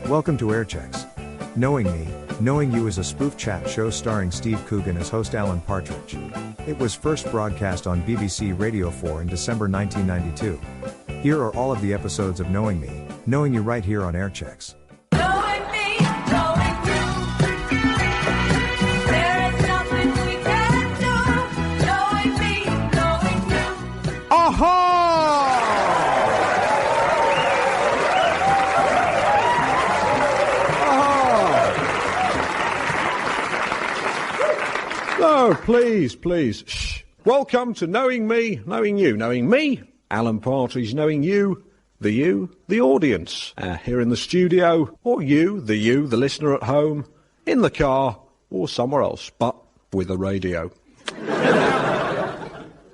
Welcome to Airchecks. Knowing Me, Knowing You is a spoof chat show starring Steve Coogan as host Alan Partridge. It was first broadcast on BBC Radio 4 in December 1992. Here are all of the episodes of Knowing Me, Knowing You right here on Airchecks. Knowing me, knowing you. There is nothing we can do. Knowing me, knowing you. Aha! Oh, please, shh. Welcome to Knowing Me, Knowing You. Knowing me, Alan Partridge, knowing you, the audience, here in the studio, or you, the listener at home, in the car, or somewhere else, but with a radio.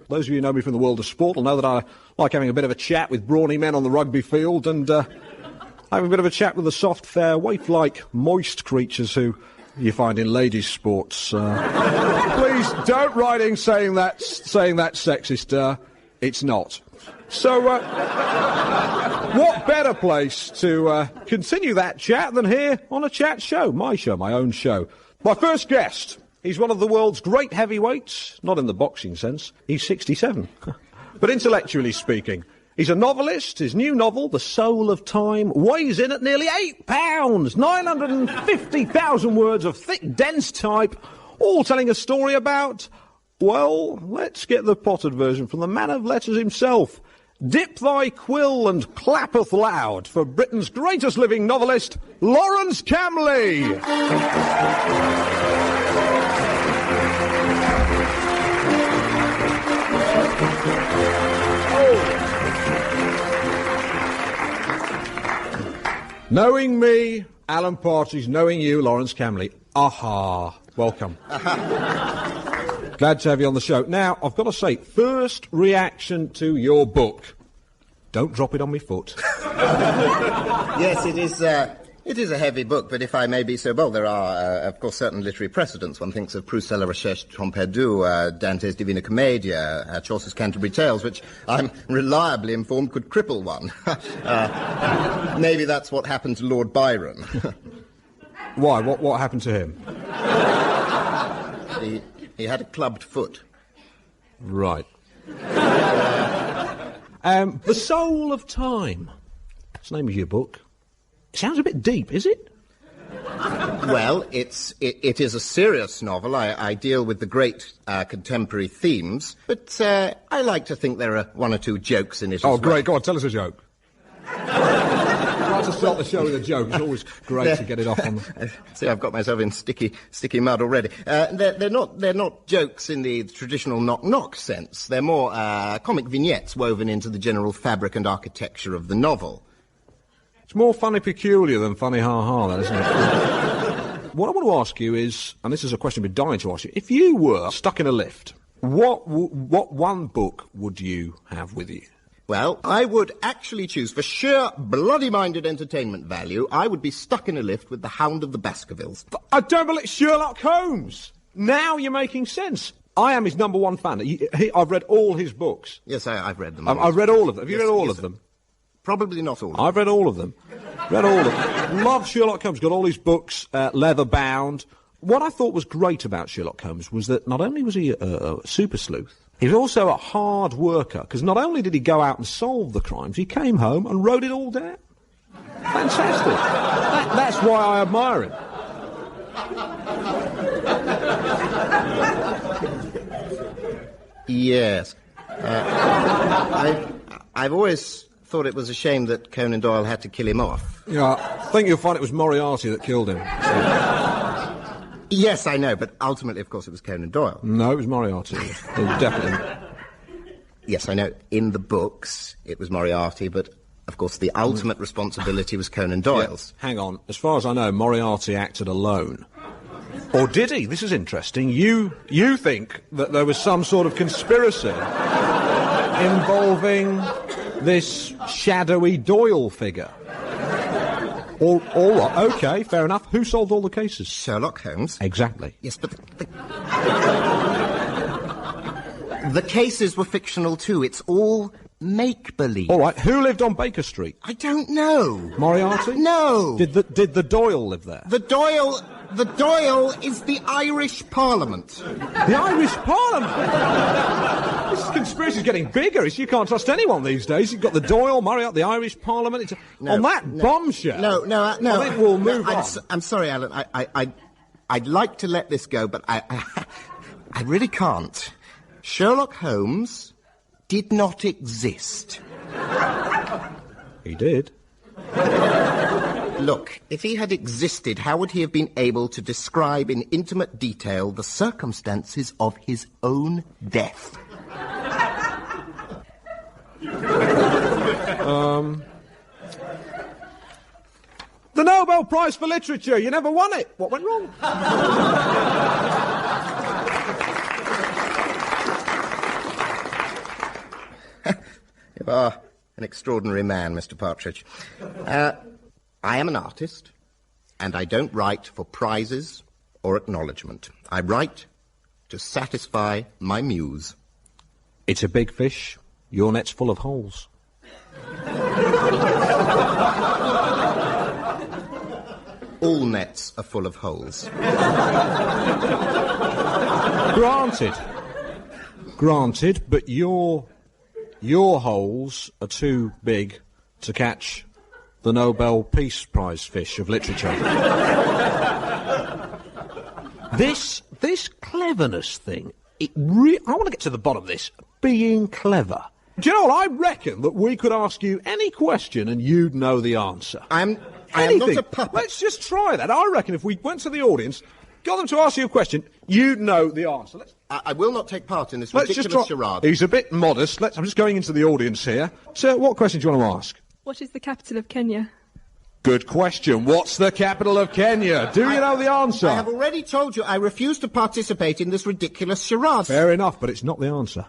Those of you who know me from the world of sport will know that I like having a bit of a chat with brawny men on the rugby field, and having a bit of a chat with the soft, fair, waif-like, moist creatures who you find in ladies' sports. Please don't write in saying that's sexist. It's not. So, what better place to continue that chat than here on a chat show, my own show. My first guest, he's one of the world's great heavyweights, not in the boxing sense, he's 67. But intellectually speaking, he's a novelist. His new novel, The Soul of Time, weighs in at nearly 8 pounds, 950,000 words of thick, dense type, all telling a story about, well, let's get the potted version from the man of letters himself. Dip thy quill and clappeth loud for Britain's greatest living novelist, Lawrence Camley. Knowing me, Alan Partridge, knowing you, Lawrence Camley. Aha. Welcome. Glad to have you on the show. Now, I've got to say, first reaction to your book. Don't drop it on me foot. Yes, it is a heavy book, but if I may be so bold, there are, of course, certain literary precedents. One thinks of Proust's La Recherche Pompidou, Dante's Divina Commedia, Chaucer's Canterbury Tales, which I'm reliably informed could cripple one. Maybe that's what happened to Lord Byron. Why? What happened to him? He had a clubbed foot. Right. The Soul of Time. That's the name of your book. It sounds a bit deep, is it? Well, it is a serious novel. I deal with the great contemporary themes, but I like to think there are one or two jokes in it as well. Oh, great. Go on, tell us a joke. Try to start the show with a joke. It's always great to get it off on. See, I've got myself in sticky mud already. They're not jokes in the traditional knock-knock sense. They're more comic vignettes woven into the general fabric and architecture of the novel. It's more funny peculiar than funny ha-ha, that, isn't it? What I want to ask you is, and this is a question I've been dying to ask you, if you were stuck in a lift, what one book would you have with you? Well, I would actually choose, for sheer bloody-minded entertainment value, I would be stuck in a lift with The Hound of the Baskervilles. I don't believe Sherlock Holmes! Now you're making sense. I am his number one fan. I've read all his books. Yes, I've read them. I've read all of them. Have you read all of them? Probably not all of them. I've read all of them. Love Sherlock Holmes. Got all his books, leather-bound. What I thought was great about Sherlock Holmes was that not only was he a super sleuth, he was also a hard worker, because not only did he go out and solve the crimes, he came home and wrote it all down. Fantastic. That's why I admire him. Yes. I've always thought it was a shame that Conan Doyle had to kill him off. Yeah, I think you'll find it was Moriarty that killed him. Yes, I know, but ultimately, of course, it was Conan Doyle. No, it was Moriarty. Definitely. Yes, I know. In the books, it was Moriarty, but, of course, the ultimate responsibility was Conan Doyle's. Yeah, hang on. As far as I know, Moriarty acted alone. Or did he? This is interesting. You think that there was some sort of conspiracy involving this shadowy Doyle figure? All right, OK, fair enough. Who solved all the cases? Sherlock Holmes. Exactly. Yes, but the cases were fictional too. It's all make-believe. All right, who lived on Baker Street? I don't know. Moriarty? No. Did the Doyle live there? The Doyle is the Irish Parliament. The Irish Parliament? This conspiracy's getting bigger. You can't trust anyone these days. You've got the Doyle, Moriarty, the Irish Parliament. On that bombshell. No. I think we'll move on. I'm sorry, Alan. I'd like to let this go, but I really can't. Sherlock Holmes did not exist. He did. Look, if he had existed, how would he have been able to describe in intimate detail the circumstances of his own death? The Nobel Prize for Literature. You never won it. What went wrong? You are an extraordinary man, Mr. Partridge. I am an artist, and I don't write for prizes or acknowledgement. I write to satisfy my muse. It's a big fish. Your net's full of holes. All nets are full of holes. Granted, but your holes are too big to catch the Nobel Peace Prize fish of literature. This cleverness thing, I want to get to the bottom of this. Being clever. Do you know what? I reckon that we could ask you any question and you'd know the answer. I am not a puppet. Let's just try that. I reckon if we went to the audience, got them to ask you a question, you'd know the answer. I will not take part in this Let's ridiculous charade. He's a bit modest. I'm just going into the audience here. Sir, what question do you want to ask? What is the capital of Kenya? Good question. What's the capital of Kenya? Do you know the answer? I have already told you I refuse to participate in this ridiculous charade. Fair enough, but it's not the answer.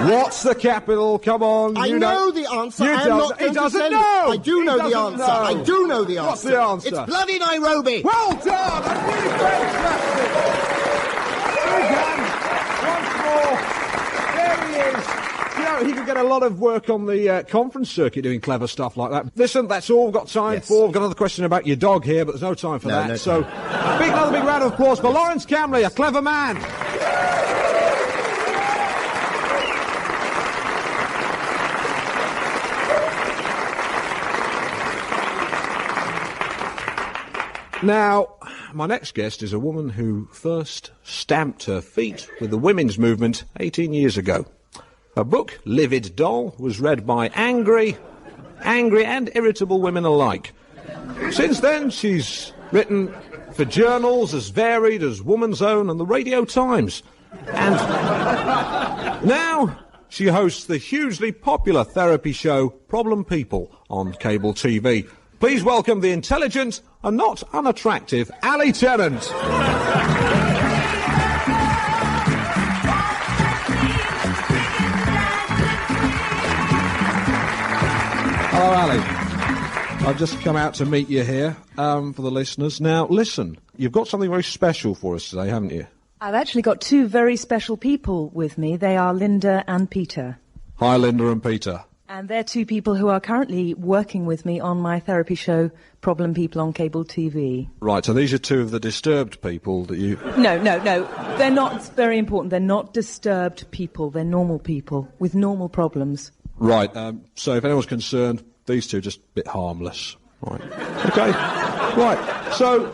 What's the capital? Come on. I know the answer. I am not going to tell you. I do know the answer. I do know the answer. What's the answer? It's bloody Nairobi. Well done. That's really fantastic. Once more. There he is. You know, he could get a lot of work on the conference circuit doing clever stuff like that. Listen, that's all we've got time for. We've got another question about your dog here, but there's no time for that. No so, time. another big round of applause for Lawrence Camley, a clever man. Now, my next guest is a woman who first stamped her feet with the women's movement 18 years ago. Her book, Livid Doll, was read by angry and irritable women alike. Since then, she's written for journals as varied as Woman's Own and the Radio Times. And now she hosts the hugely popular therapy show Problem People on cable TV. Please welcome the intelligent and not unattractive Ali Tennant. Hello, Ali. I've just come out to meet you here for the listeners. Now, listen, you've got something very special for us today, haven't you? I've actually got two very special people with me. They are Linda and Peter. Hi, Linda and Peter. And they're two people who are currently working with me on my therapy show, Problem People on cable TV. Right, so these are two of the disturbed people that you... No. They're not, it's very important, they're not disturbed people. They're normal people with normal problems. Right, so if anyone's concerned, these two are just a bit harmless. Right. Okay. Right, so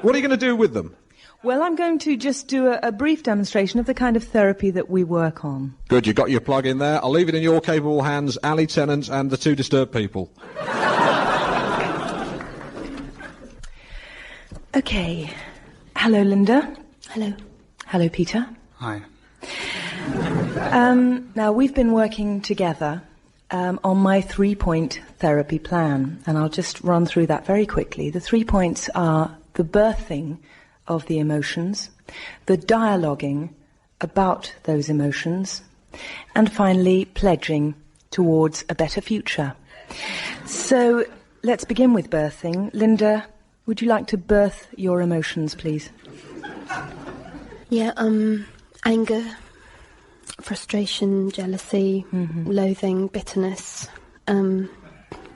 what are you going to do with them? Well, I'm going to just do a brief demonstration of the kind of therapy that we work on. Good, you got your plug in there. I'll leave it in your capable hands, Ali Tennant and the two disturbed people. Okay. Hello, Linda. Hello. Hello, Peter. Hi. Now, we've been working together on my 3-point therapy plan, and I'll just run through that very quickly. The 3 points are the birthing of the emotions, the dialoguing about those emotions, and finally pledging towards a better future. So let's begin with birthing. Linda, would you like to birth your emotions, please? Yeah, anger, frustration, jealousy, loathing, bitterness,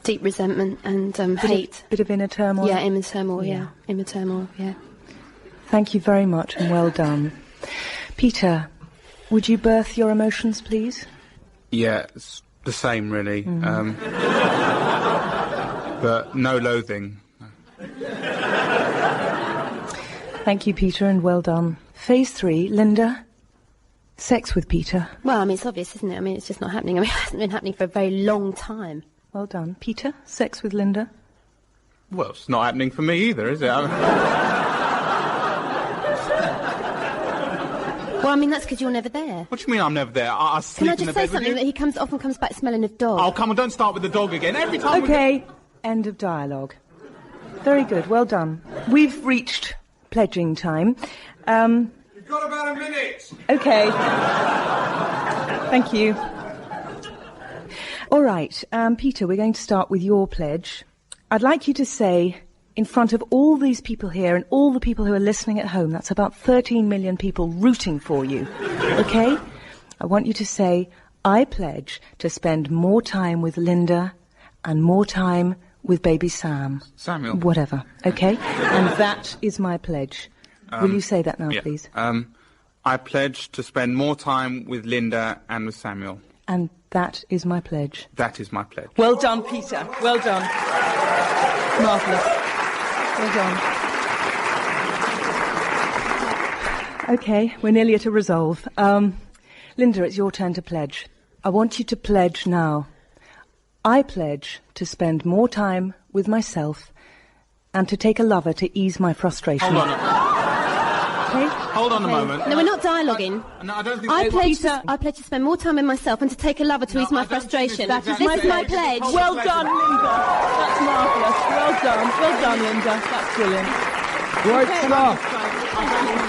deep resentment and hate. Bit of inner turmoil? Yeah, inner turmoil, Inner turmoil, yeah. Thank you very much and well done. Peter, would you birth your emotions, please? Yeah, it's the same, really. But no loathing. Thank you, Peter, and well done. Phase 3, Linda. Sex with Peter. Well, I mean, it's obvious, isn't it? I mean, it's just not happening. I mean, it hasn't been happening for a very long time. Well done. Peter, sex with Linda. Well, it's not happening for me either, is it? Well, I mean, that's because you're never there. What do you mean I'm never there? I Can sleep I in the just say bed with something? you? That he often comes back smelling of dog. Oh, come on, don't start with the dog again. Every time Okay, end of dialogue. Very good, well done. We've reached pledging time. You've got about a minute. Okay. Thank you. All right, Peter, we're going to start with your pledge. I'd like you to say, in front of all these people here and all the people who are listening at home, that's about 13 million people rooting for you, okay? I want you to say, I pledge to spend more time with Linda and more time with baby Sam. Samuel. Whatever, okay? And that is my pledge. Will you say that now, please? I pledge to spend more time with Linda and with Samuel. And that is my pledge. That is my pledge. Well done, Peter. Well done. Marvellous. Well done. Okay, we're nearly at a resolve. Linda, it's your turn to pledge. I want you to pledge now. I pledge to spend more time with myself and to take a lover to ease my frustration. Hold on. Okay? Hold on a moment. No, we're not dialoguing. No, I don't think... I pledge to spend more time with myself and to take a lover to ease my frustration. That is This is my pledge. Well done, Linda. That's marvellous. Well done. Well done, Linda. That's brilliant. Great stuff.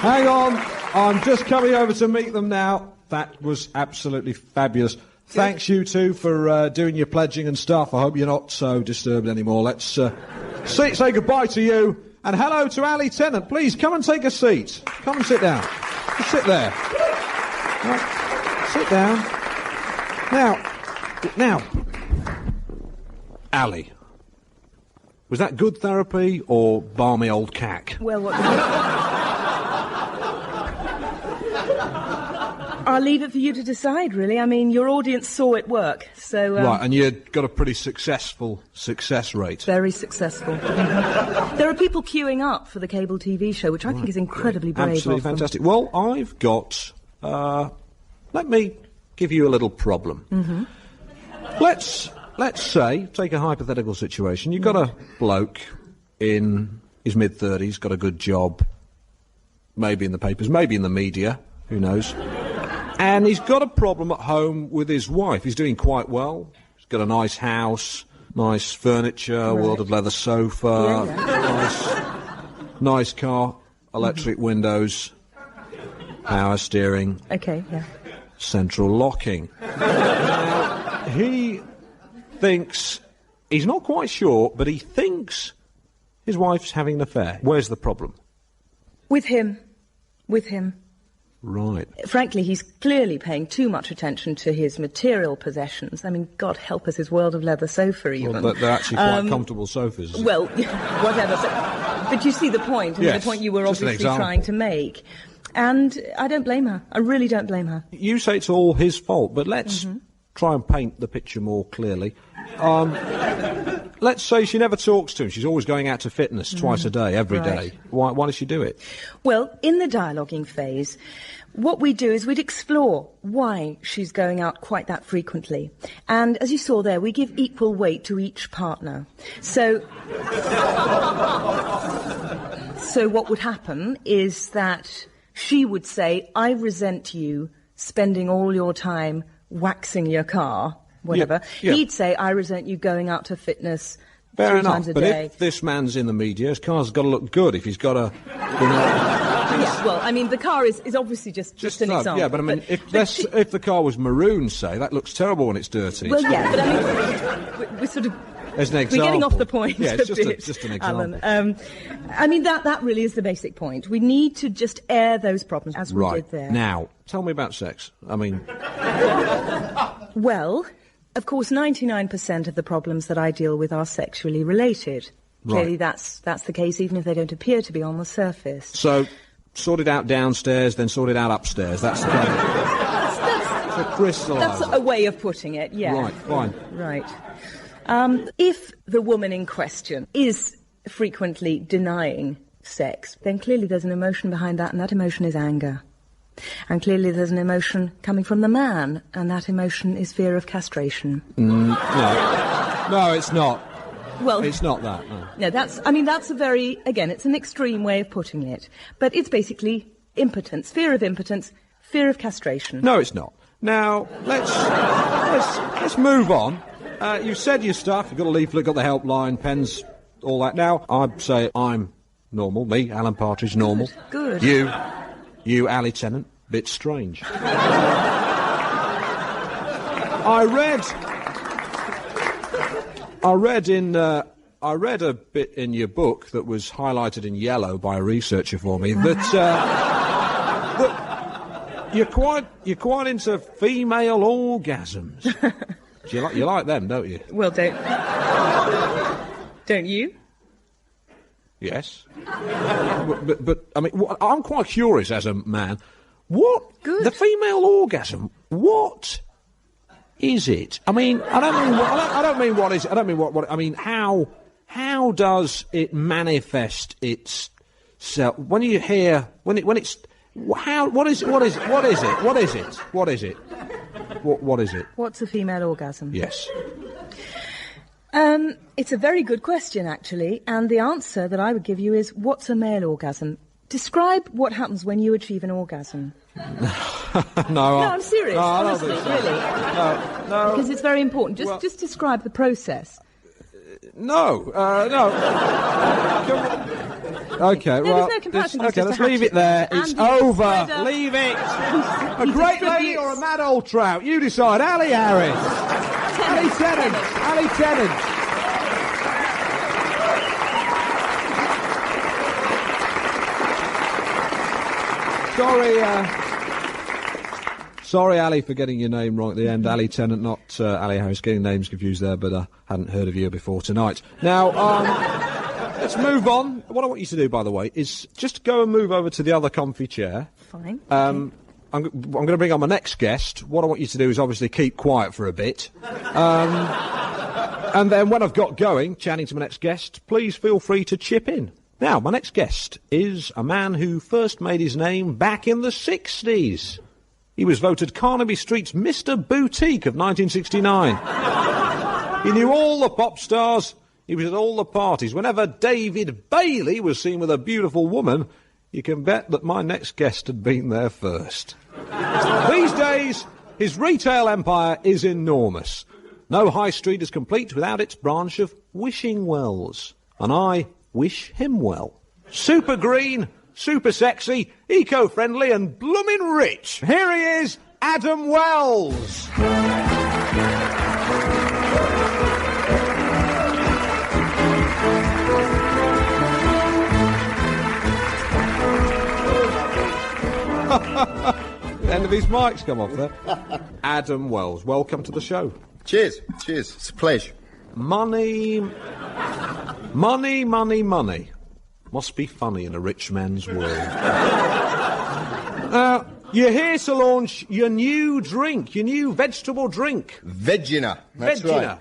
Hang on. I'm just coming over to meet them now. That was absolutely fabulous. Thanks, you two, for doing your pledging and stuff. I hope you're not so disturbed anymore. Let's say goodbye to you. And hello to Ali Tennant. Please, come and take a seat. Come and sit down. Just sit there. Right. Sit down. Now, Ali, was that good therapy or balmy old cack? Well, what... I'll leave it for you to decide, really. I mean, your audience saw it work, so... Right, and you got a pretty successful success rate. Very successful. There are people queuing up for the cable TV show, which I think is incredibly brave Absolutely of them. fantastic. Well, I've got... let me give you a little problem. Mm-hmm. Let's say, take a hypothetical situation. You've got a bloke in his mid-30s, got a good job, maybe in the papers, maybe in the media, who knows. And he's got a problem at home with his wife. He's doing quite well. He's got a nice house, nice furniture, world of leather sofa, nice car, electric windows, power steering. Okay, yeah. Central locking. Now, he thinks, he's not quite sure, but he thinks his wife's having an affair. Where's the problem? With him. Right. Frankly, he's clearly paying too much attention to his material possessions. I mean, God help us, his world of leather sofa, even. Well, they're actually quite comfortable sofas. Well, whatever. But you see the point. I mean, the point you were obviously trying to make. And I don't blame her. I really don't blame her. You say it's all his fault, but let's try and paint the picture more clearly. Let's say she never talks to him. She's always going out to fitness twice a day, every day. Why does she do it? Well, in the dialoguing phase, what we do is we'd explore why she's going out quite that frequently. And as you saw there, we give equal weight to each partner. So what would happen is that she would say, I resent you spending all your time waxing your car, whatever. Yeah. He'd say, I resent you going out to fitness Fair 3 enough, times a but day. if this man's in the media, his car's got to look good. If he's got a... Yeah, well, I mean, the car is obviously just an example. Yeah, but I mean, if the car was maroon, say, that looks terrible when it's dirty. Well, yeah, but I mean, we're sort of as an example. We're getting off the point Yeah, it's a bit, just an example. Alan. I mean, that really is the basic point. We need to just air those problems as we did there. Now, tell me about sex. I mean... Well, of course, 99% of the problems that I deal with are sexually related. Right. Clearly, that's the case, even if they don't appear to be on the surface. So, sort it out downstairs, then sort it out upstairs. That's the kind of... crystalline. That's a way of putting it, yeah. Right, fine. Right. If the woman in question is frequently denying sex, then clearly there's an emotion behind that, and that emotion is anger. And clearly there's an emotion coming from the man, and that emotion is fear of castration. No, it's not. Well, it's not that, no. No, that's a very, again, it's an extreme way of putting it. But it's basically impotence, fear of castration. No, it's not. Now, let's move on. You've said your stuff, you've got a leaflet, got the helpline, pens, all that. Now, I'd say I'm normal, me, Alan Partridge, normal. Good. You, Ali Tennant, bit strange. I read a bit in your book that was highlighted in yellow by a researcher for me that you're quite into female orgasms. You like them, don't you? Well, don't you? Yes. But I mean, I'm quite curious as a man. The female orgasm? What is it? I mean, I don't mean what is it. I don't mean what. I mean, how does it manifest itself? When you hear what is it? What's a female orgasm? Yes. It's a very good question, actually, and the answer that I would give you is, what's a male orgasm? Describe what happens when you achieve an orgasm. No, I'm serious, honestly, really. No. Because it's very important. Just describe the process. No. Okay, there's no comparison. Let's leave it there. It's over. Leave it. A great lady or a mad old trout? You decide. Ali Harris. Ali Tennant. Sorry, Ali, for getting your name wrong at the end. Ali Tennant, not Ali Harris. Getting names confused there, but I hadn't heard of you before tonight. Now, let's move on. What I want you to do, by the way, is just go and move over to the other comfy chair. Fine. I'm going to bring on my next guest. What I want you to do is obviously keep quiet for a bit. And then when I've got going, chatting to my next guest, please feel free to chip in. Now, my next guest is a man who first made his name back in the 60s. He was voted Carnaby Street's Mr. Boutique of 1969. He knew all the pop stars. He was at all the parties. Whenever David Bailey was seen with a beautiful woman, you can bet that my next guest had been there first. These days, his retail empire is enormous. No high street is complete without its branch of wishing wells. And I wish him well. Super green, super sexy, eco-friendly and bloomin' rich. Here he is, Adam Wells. The end of his mic's come off there. Adam Wells, welcome to the show. Cheers. It's a pleasure. Money. Must be funny in a rich man's world. You're here to launch your new drink, your new vegetable drink. Vegina. That's right.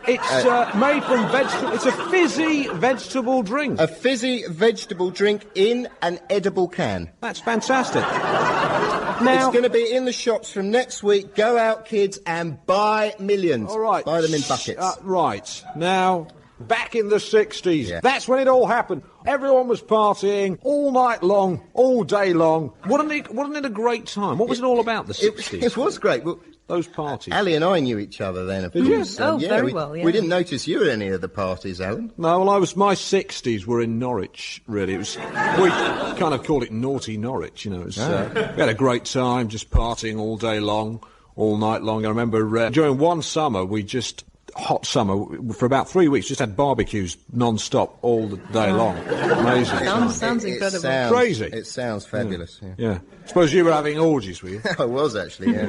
It's made from vegetable. It's a fizzy vegetable drink. A fizzy vegetable drink in an edible can. That's fantastic. Now, it's going to be in the shops from next week. Go out, kids, and buy millions. All right. Buy them in buckets. Right. Now, back in the 60s, yeah. That's when it all happened. Everyone was partying all night long, all day long. Wasn't it a great time? What was it all about, the 60s? It was great. Well, those parties. Ali and I knew each other then, of course. Very well, yeah. We didn't notice you at any of the parties, Alan. No, well, my 60s were in Norwich, really. We kind of called it naughty Norwich, you know. We had a great time, just partying all day long, all night long. I remember during one summer, we just hot summer, for about 3 weeks, just had barbecues non-stop all the day long. Amazing. Sounds incredible. Crazy. It sounds fabulous. Yeah. Suppose you were having orgies, were you? I was actually, yeah.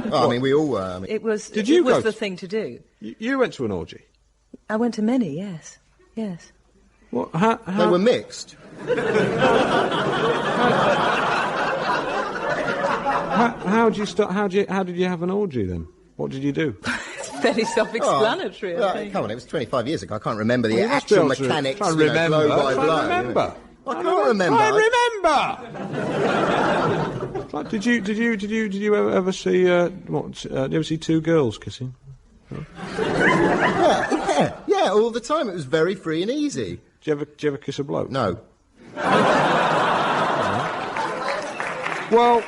Well, I mean, we all were. I mean, It was. Did you it was go the to- thing to do. You went to an orgy. I went to many. Yes. Yes. What? they How? were mixed. How did you start? How did you have an orgy then? What did you do? It's fairly self-explanatory. I Well, think. come on, it was 25 years ago. I can't remember the Well, you must be actual able to- mechanics, try and blow by remember. blow. Try and remember. I can't remember. Did you ever see did you ever see two girls kissing? Yeah, all the time. It was very free and easy. Did you ever kiss a bloke? No. Well,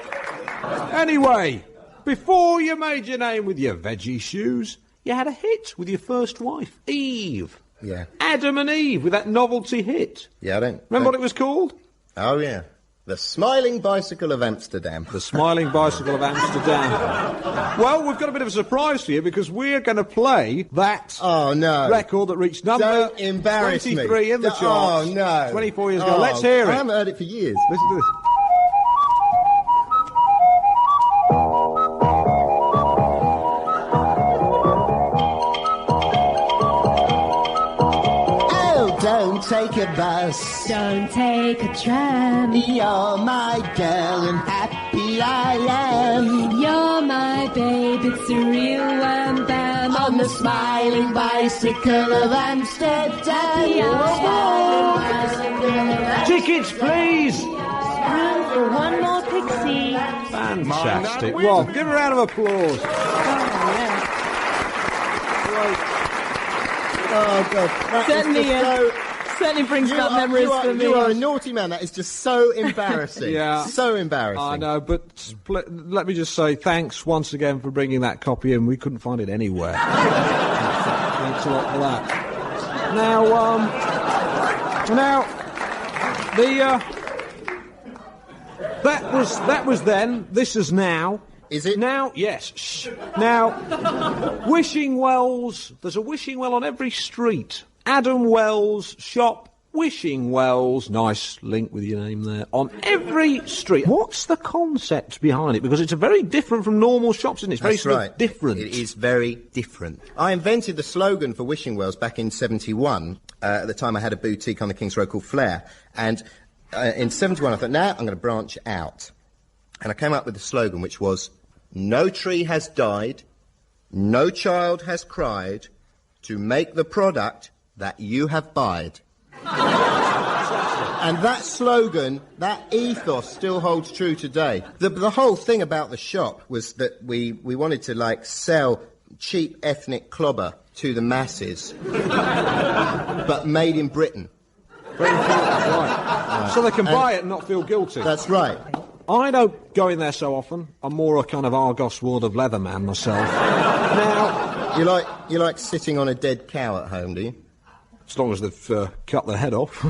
anyway, before you made your name with your veggie shoes, you had a hit with your first wife, Eve. Yeah. Adam and Eve with that novelty hit. Yeah, I don't... Remember what it was called? Oh, yeah. The Smiling Bicycle of Amsterdam. The Smiling Bicycle of Amsterdam. Well, we've got a bit of a surprise for you because we're going to play that Oh, no. record that reached number Don't embarrass me. 23 in the charts. Oh, no. 24 years ago. Oh, Let's hear I it. haven't heard it for years. Listen to this. Oh, don't take a bus. Don't take a tram. You're my girl and happy I am. You're my babe, it's a real wham bam. On the Smiling Bicycle of Amsterdam. Tickets, please. Room for one more pixie. Fantastic. Well, give a round of applause. Oh, God. That is Certainly, just so... certainly brings back memories for me. You are a naughty man. That is just so embarrassing. Yeah. So embarrassing. I know, but let me just say thanks once again for bringing that copy in. We couldn't find it anywhere. Thanks a lot for that. That was then. This is now. Is it? Now, yes. Shh. Now, Wishing Wells. There's a Wishing Well on every street. Adam Wells shop. Wishing Wells, nice link with your name there, on every street. What's the concept behind it? Because it's a very different from normal shops, isn't it? It's very That's sort right. of different. It is very different. I invented the slogan for Wishing Wells back in 71. At the time I had a boutique on the King's Road called Flair. And in 71 I thought, now I'm going to branch out. And I came up with the slogan which was, no tree has died, no child has cried, to make the product that you have buyed. And that slogan, that ethos still holds true today. The whole thing about the shop was that we wanted to, like, sell cheap ethnic clobber to the masses, but made in Britain. Very important, right. So they can buy it and not feel guilty. That's right. I don't go in there so often. I'm more a kind of Argos World of Leather man myself. Now, You like sitting on a dead cow at home, do you? as long as they've cut their head off.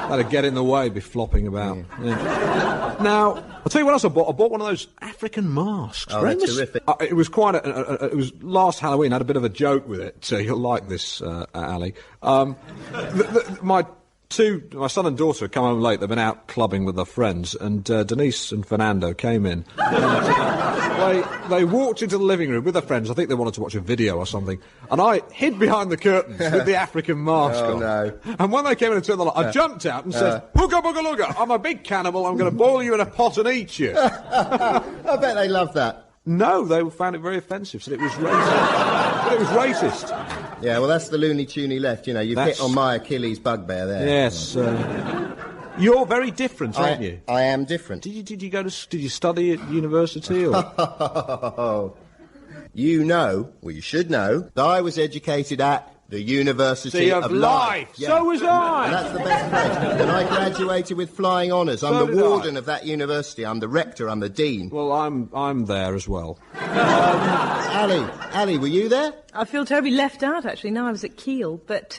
That'd get in the way, be flopping about. Yeah. Now, I'll tell you what else I bought. I bought one of those African masks. Oh, they're Remember? terrific. It was quite it was last Halloween. I had a bit of a joke with it. You'll like this, Ali. My son and daughter had come home late. They've been out clubbing with their friends, and Denise and Fernando came in. They walked into the living room with their friends. I think they wanted to watch a video or something. And I hid behind the curtains with the African mask on. No. And when they came in and turned the light, I jumped out and said, "Hooga booga looga, I'm a big cannibal. I'm going to boil you in a pot and eat you." I bet they love that. No, they found it very offensive. Said it was racist. But it was racist. Yeah, well, that's the Looney Tuny left. You know, you've hit on my Achilles bugbear there. Yes. You're very different, aren't you? I am different. Did you study at university or? You know, well, you should know, that I was educated at the University of Life. Yeah. So was I. And that's the best place. And I graduated with flying honours. I'm So the did I. warden of that university. I'm the rector. I'm the dean. Well, I'm there as well. Ali, were you there? I feel terribly left out, actually. No, I was at Kiel, but...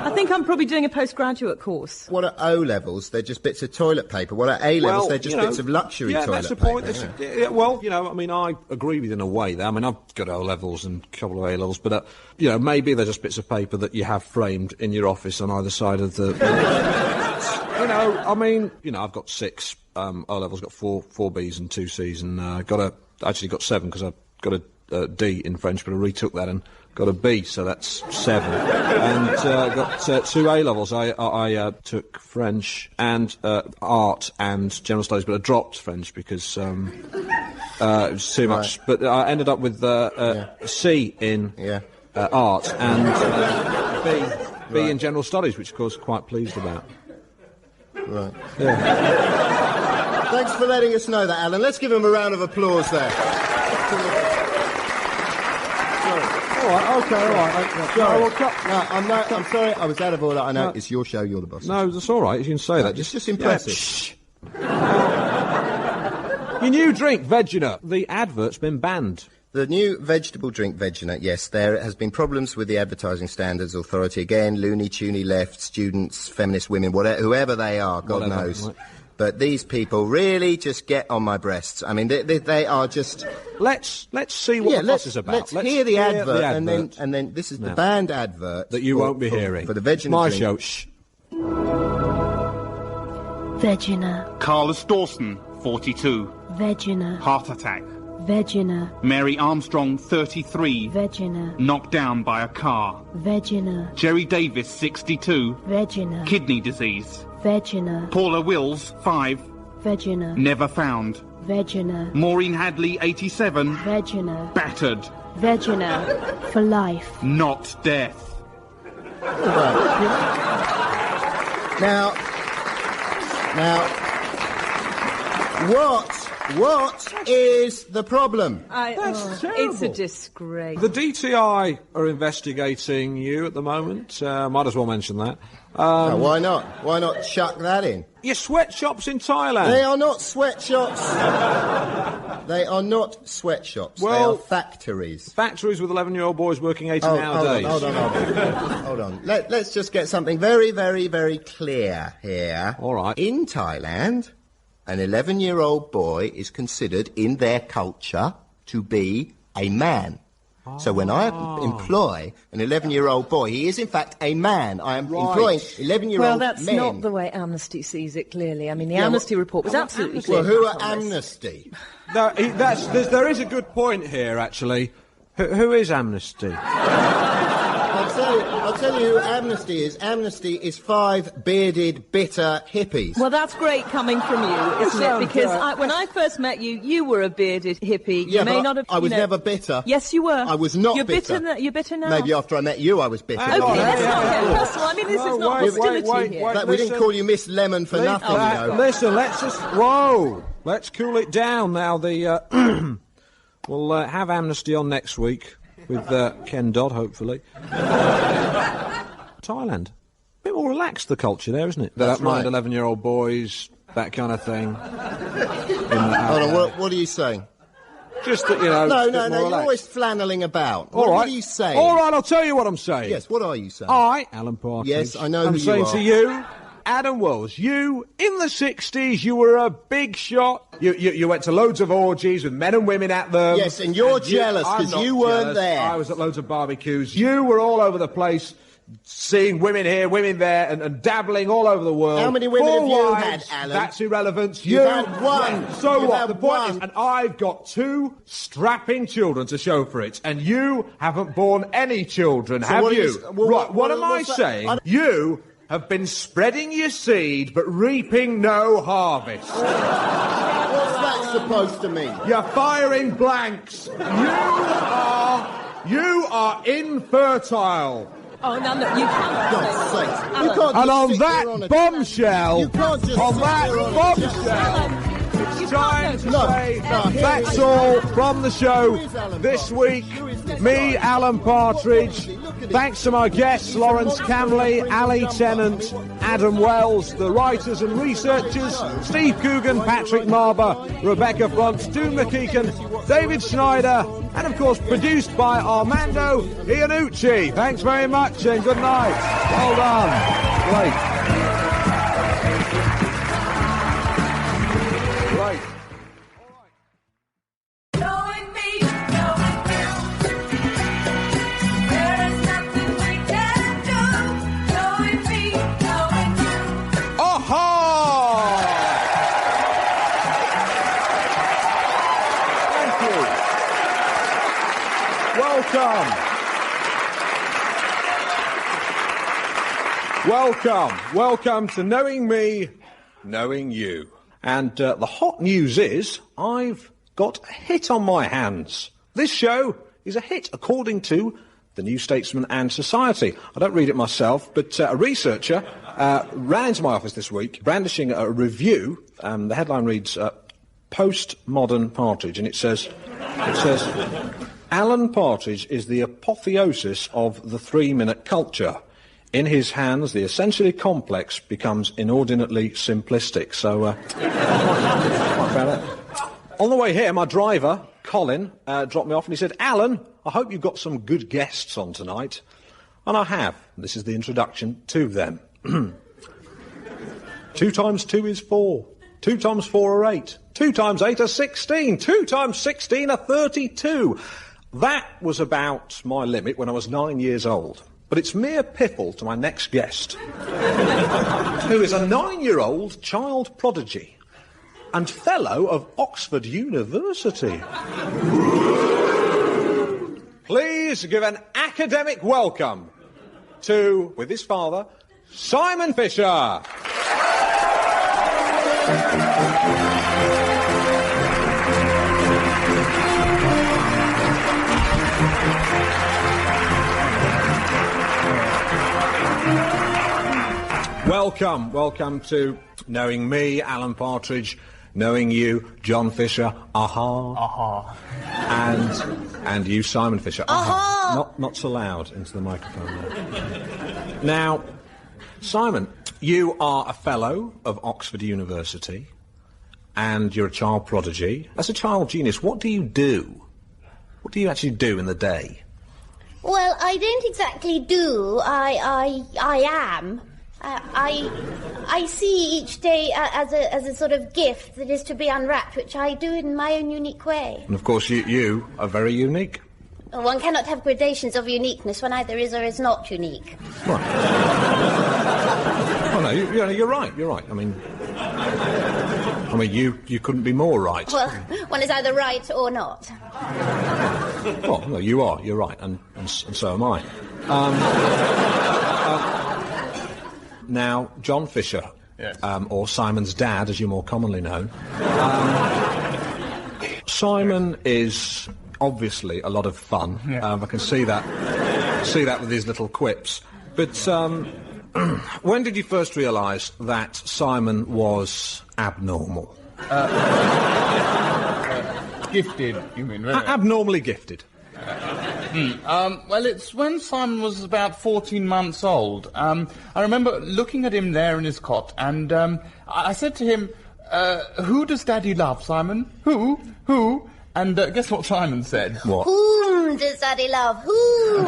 I think I'm probably doing a postgraduate course. What are O-levels? They're just bits of toilet paper. What are A-levels? They're just bits of luxury toilet paper. Yeah, that's the point. Well, I mean, I agree with you in a way there. I mean, I've got O-levels and a couple of A-levels, but, maybe they're just bits of paper that you have framed in your office on either side of the... I've got 6 O-levels, got 4 Bs and 2 Cs, and got 7 because I got a D in French, but I retook that and got a B, so that's 7. And got 2 A-levels. I took French and art and general studies, but I dropped French because it was too much. But I ended up with C in art and B in general studies, which of course quite pleased about. Right. Yeah. Thanks for letting us know that, Alan. Let's give him a round of applause there. All right. I'm sorry, I was out of order. I know, it's your show, you're the boss. No, that's all right, you can say that. It's just impressive. Your new drink, Vegina, the advert's been banned. The new vegetable drink, Vegina, yes, there has been problems with the Advertising Standards Authority. Again, loony, toony left, students, feminist women, whoever they are, God knows. Right. But these people really just get on my breasts. I mean, they are just... Let's see what the fuss is about. Let's hear the advert, and then this is the banned advert... That you won't be hearing. For the Vegina my drink. show, shh. Vegina. Carlos Dawson, 42. Vegina. Heart attack. Vegina. Mary Armstrong, 33. Vegina. Knocked down by a car. Vegina. Jerry Davis, 62. Vegina. Kidney disease. Vegina. Paula Wills, 5. Vegina. Never found. Vegina. Maureen Hadley, 87. Vegina. Battered. Vegina. For life. Not death. Now, what is the problem? It's a disgrace. The DTI are investigating you at the moment. Might as well mention that. Why not? Why not chuck that in? Your sweatshops in Thailand. They are not sweatshops. They are not sweatshops. Well, they are factories. Factories with 11-year-old boys working 18-hour days. Hold on. Let's just get something very, very, very clear here. All right. In Thailand, an 11-year-old boy is considered, in their culture, to be a man. So when I employ an 11-year-old boy, he is in fact a man. I am employing 11-year-old men. Well, that's not the way Amnesty sees it, clearly. I mean, the Amnesty report was absolutely clear. Well, who are Amnesty? No, there is a good point here, actually. Who is Amnesty? I'll tell you who Amnesty is. Amnesty is 5 bearded, bitter hippies. Well, that's great coming from you, isn't it? Because when I first met you, you were a bearded hippie. Yeah, you may not have. I was never bitter. Yes, you were. I was not bitter. You're bitter now. Maybe after I met you, I was bitter. Okay, let's not get personal. I mean, this is not hostility here. We didn't call you Miss Lemon for nothing, you know. Listen, let's cool it down now. We'll have Amnesty on next week with Ken Dodd, hopefully. Thailand. A bit more relaxed, the culture there, isn't it? They don't mind 11-year-old boys, that kind of thing. Hold on, what are you saying? Just that, No, you're always flanneling about. All right. What are you saying? All right, I'll tell you what I'm saying. Yes, what are you saying? I, Alan Partridge. Yes, I know who I'm you saying are. to you, Adam Wells, you, in the 60s, you were a big shot. You went to loads of orgies with men and women at them. Yes, and you're jealous because you weren't there. I was at loads of barbecues. You were all over the place, seeing women here, women there, and dabbling all over the world. How many women have you had, Alan? That's irrelevant. You've had one. So You've what? had The point one. is, and I've got 2 strapping children to show for it, and you haven't borne any children, have what you? is- well, right, what am I what's that? saying? You have been spreading your seed but reaping no harvest. What's that supposed to mean? You're firing blanks. You are infertile. Oh, no, you can't. God's sake. Alan. You can't And just on sit that there on a- bombshell, You can't just on sit that there on a- bombshell, It's time to say that's all from the show this week. Me, Alan Partridge. Thanks to my guests, Lawrence Camley, Ali Tennant, Adam Wells, the writers and researchers, Steve Coogan, Patrick Marber, Rebecca Front, Doon Mackichan, David Schneider, and of course produced by Armando Iannucci. Thanks very much and good night. Well done. Great. Great. Knowing me, knowing you. There is nothing we can do. Knowing me, knowing you. Aha! Thank you. Welcome to Knowing Me, Knowing You. And the hot news is I've got a hit on my hands. This show is a hit according to the New Statesman and Society. I don't read it myself, but a researcher ran into my office this week brandishing a review. The headline reads, Postmodern Partridge, and it says, Alan Partridge is the apotheosis of the 3-minute culture. In his hands, the essentially complex becomes inordinately simplistic. So, on the way here, my driver, Colin, dropped me off and he said, Alan, I hope you've got some good guests on tonight. And I have. This is the introduction to them. 2 times 2 is 4. 2 times 4 are 8. 2 times 8 are 16. 2 times 16 are 32. That was about my limit when I was 9 years old. But it's mere piffle to my next guest, who is a 9-year-old child prodigy and fellow of Oxford University. Please give an academic welcome to, with his father, Simon Fisher. Welcome to Knowing Me, Alan Partridge, Knowing You, John Fisher, aha. And you, Simon Fisher, aha. Not so loud into the microphone there. Now, Simon, you are a fellow of Oxford University, and you're a child prodigy. As a child genius, what do you do? What do you actually do in the day? Well, I don't exactly do. I am. I see each day as a sort of gift that is to be unwrapped, which I do in my own unique way. And of course, you are very unique. One cannot have gradations of uniqueness when either is or is not unique. Right. Oh no, you're right. I mean, you couldn't be more right. Well, one is either right or not. Well, no, you are. You're right, and so am I. Now, John Fisher, yes. Or Simon's dad, as you're more commonly known. Simon is obviously a lot of fun. Yeah. I can see that with his little quips. But when did you first realise that Simon was abnormal? Gifted, you mean? Really? Abnormally gifted. Well, it's when Simon was about 14 months old. I remember looking at him there in his cot, and I said to him, who does Daddy love, Simon? Who? And guess what Simon said? What? Whom does Daddy love? Whom?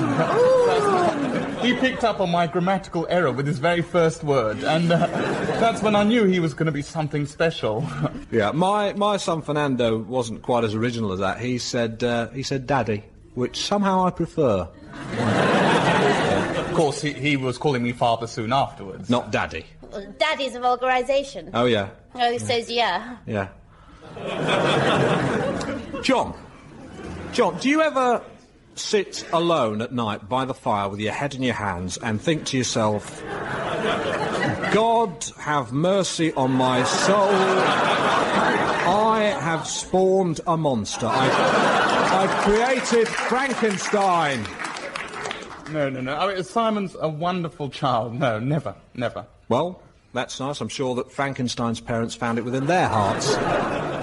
He picked up on my grammatical error with his very first word, and that's when I knew he was going to be something special. Yeah, my son Fernando wasn't quite as original as that. He said Daddy, which somehow I prefer. Of course, he was calling me father soon afterwards. Not Daddy. Well, Daddy's a vulgarisation. Oh, yeah. Oh, so's yeah. Yeah. John, do you ever sit alone at night by the fire with your head in your hands and think to yourself, God have mercy on my soul, I have spawned a monster. I've created Frankenstein. No. I mean, Simon's a wonderful child. No, never. Well, that's nice. I'm sure that Frankenstein's parents found it within their hearts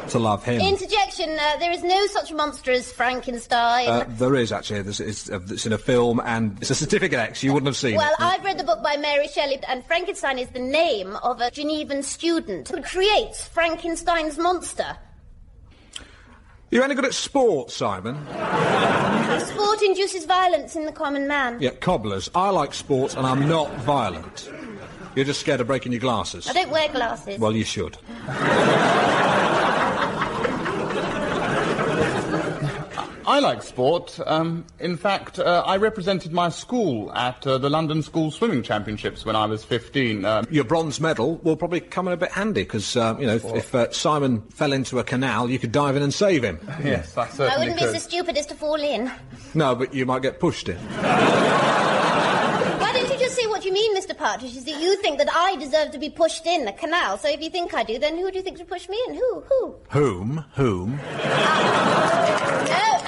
to love him. Interjection, there is no such monster as Frankenstein. There is, actually. It's in a film, and it's a certificate X. You wouldn't have seen Well, it. I've read the book by Mary Shelley, and Frankenstein is the name of a Genevan student who creates Frankenstein's monster. You any good at sport, Simon? Sport induces violence in the common man. Yeah, cobblers. I like sport, and I'm not violent. You're just scared of breaking your glasses. I don't wear glasses. Well, you should. I like sport. In fact, I represented my school at the London School Swimming Championships when I was 15. Your bronze medal will probably come in a bit handy, because, if Simon fell into a canal, you could dive in and save him. Yes, I certainly I wouldn't could. be so stupid as to fall in. No, but you might get pushed in. Why don't you just say what you mean, Mr. Partridge, is that you think that I deserve to be pushed in the canal, so if you think I do, then who do you think should push me in? Who? Whom? No,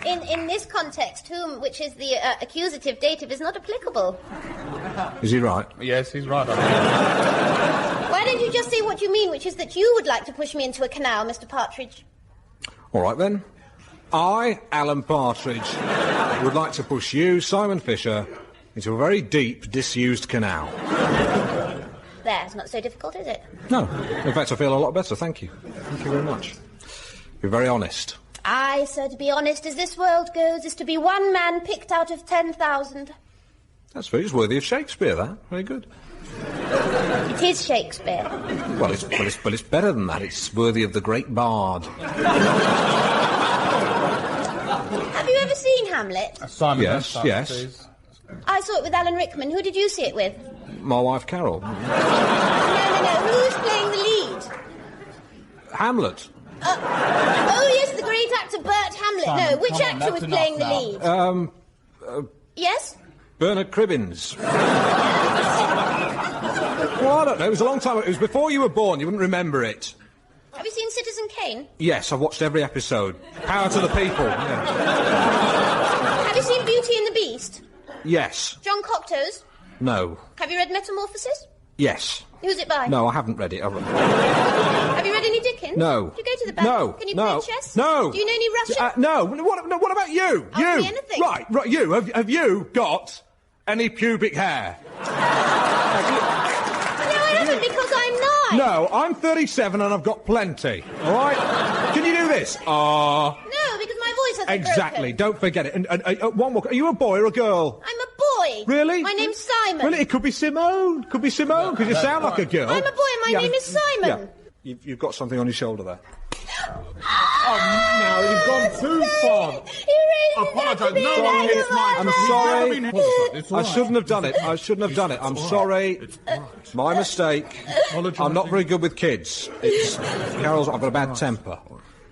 in this context, whom, which is the accusative dative, is not applicable. Is he right? Yes, he's right. Why don't you just say what you mean, which is that you would like to push me into a canal, Mr. Partridge? All right, then. I, Alan Partridge, would like to push you, Simon Fisher, into a very deep, disused canal. There, it's not so difficult, is it? No. In fact, I feel a lot better, thank you. Thank you very much. You're very honest. Aye, sir, to be honest, as this world goes, is to be one man picked out of 10,000. That's very worthy of Shakespeare, that. Very good. It is Shakespeare. Well, it's better than that. It's worthy of the great bard. Have you ever seen Hamlet? Simon, Yes, don't yes. start, please. I saw it with Alan Rickman. Who did you see it with? My wife, Carol. No. Who's playing the lead? Hamlet. Oh, yes, the great actor Bert Hamlet. Simon, no, which come on, actor that's was enough playing now. the lead? Yes? Bernard Cribbins. Well, I don't know. It was a long time. It was before you were born. You wouldn't remember it. Have you seen Citizen Kane? Yes, I've watched every episode. Power to the people. Yeah. Have you seen Beauty and the Beast? Yes. John Cocteau's? No. Have you read Metamorphosis? Yes. Who's it by? No, I haven't read it. Have you read any Dickens? No. Do you go to the bank? No. Can you No. play chess? No. Do you know any Russian? No. What about you? Ask You. me anything. Right. You. Have you got any pubic hair? No, I haven't, because I'm 9. No, I'm 37 and I've got plenty. All right? Can you do this? No, because my voice hasn't Exactly. broken. Don't forget it. And one more. Are you a boy or a girl? I'm a boy. Really? My name's Simon. Really? It could be Simone. Could be Simone, because you sound like a girl. I'm a boy and my name is Simon. Yeah. You've got something on your shoulder there. Now you've gone too far. You really Apologise. didn't have to be No, like it's that. I'm sorry. It's all I right. shouldn't have done it. I'm sorry. My mistake. I'm not very good with kids. Carol's. I've got a bad temper.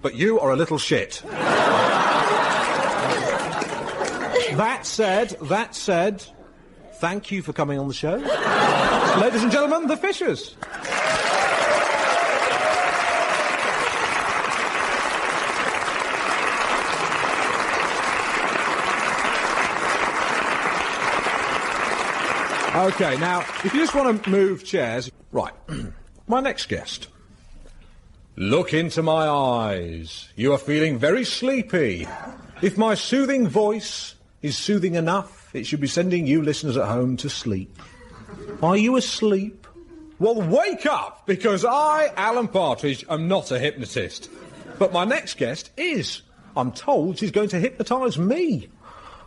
But you are a little shit. That said, thank you for coming on the show. Ladies and gentlemen, the Fishers. OK, now, if you just want to move chairs... Right, my next guest. Look into my eyes. You are feeling very sleepy. If my soothing voice is soothing enough, it should be sending you listeners at home to sleep. Are you asleep? Well, wake up, because I, Alan Partridge, am not a hypnotist. But my next guest is. I'm told she's going to hypnotise me.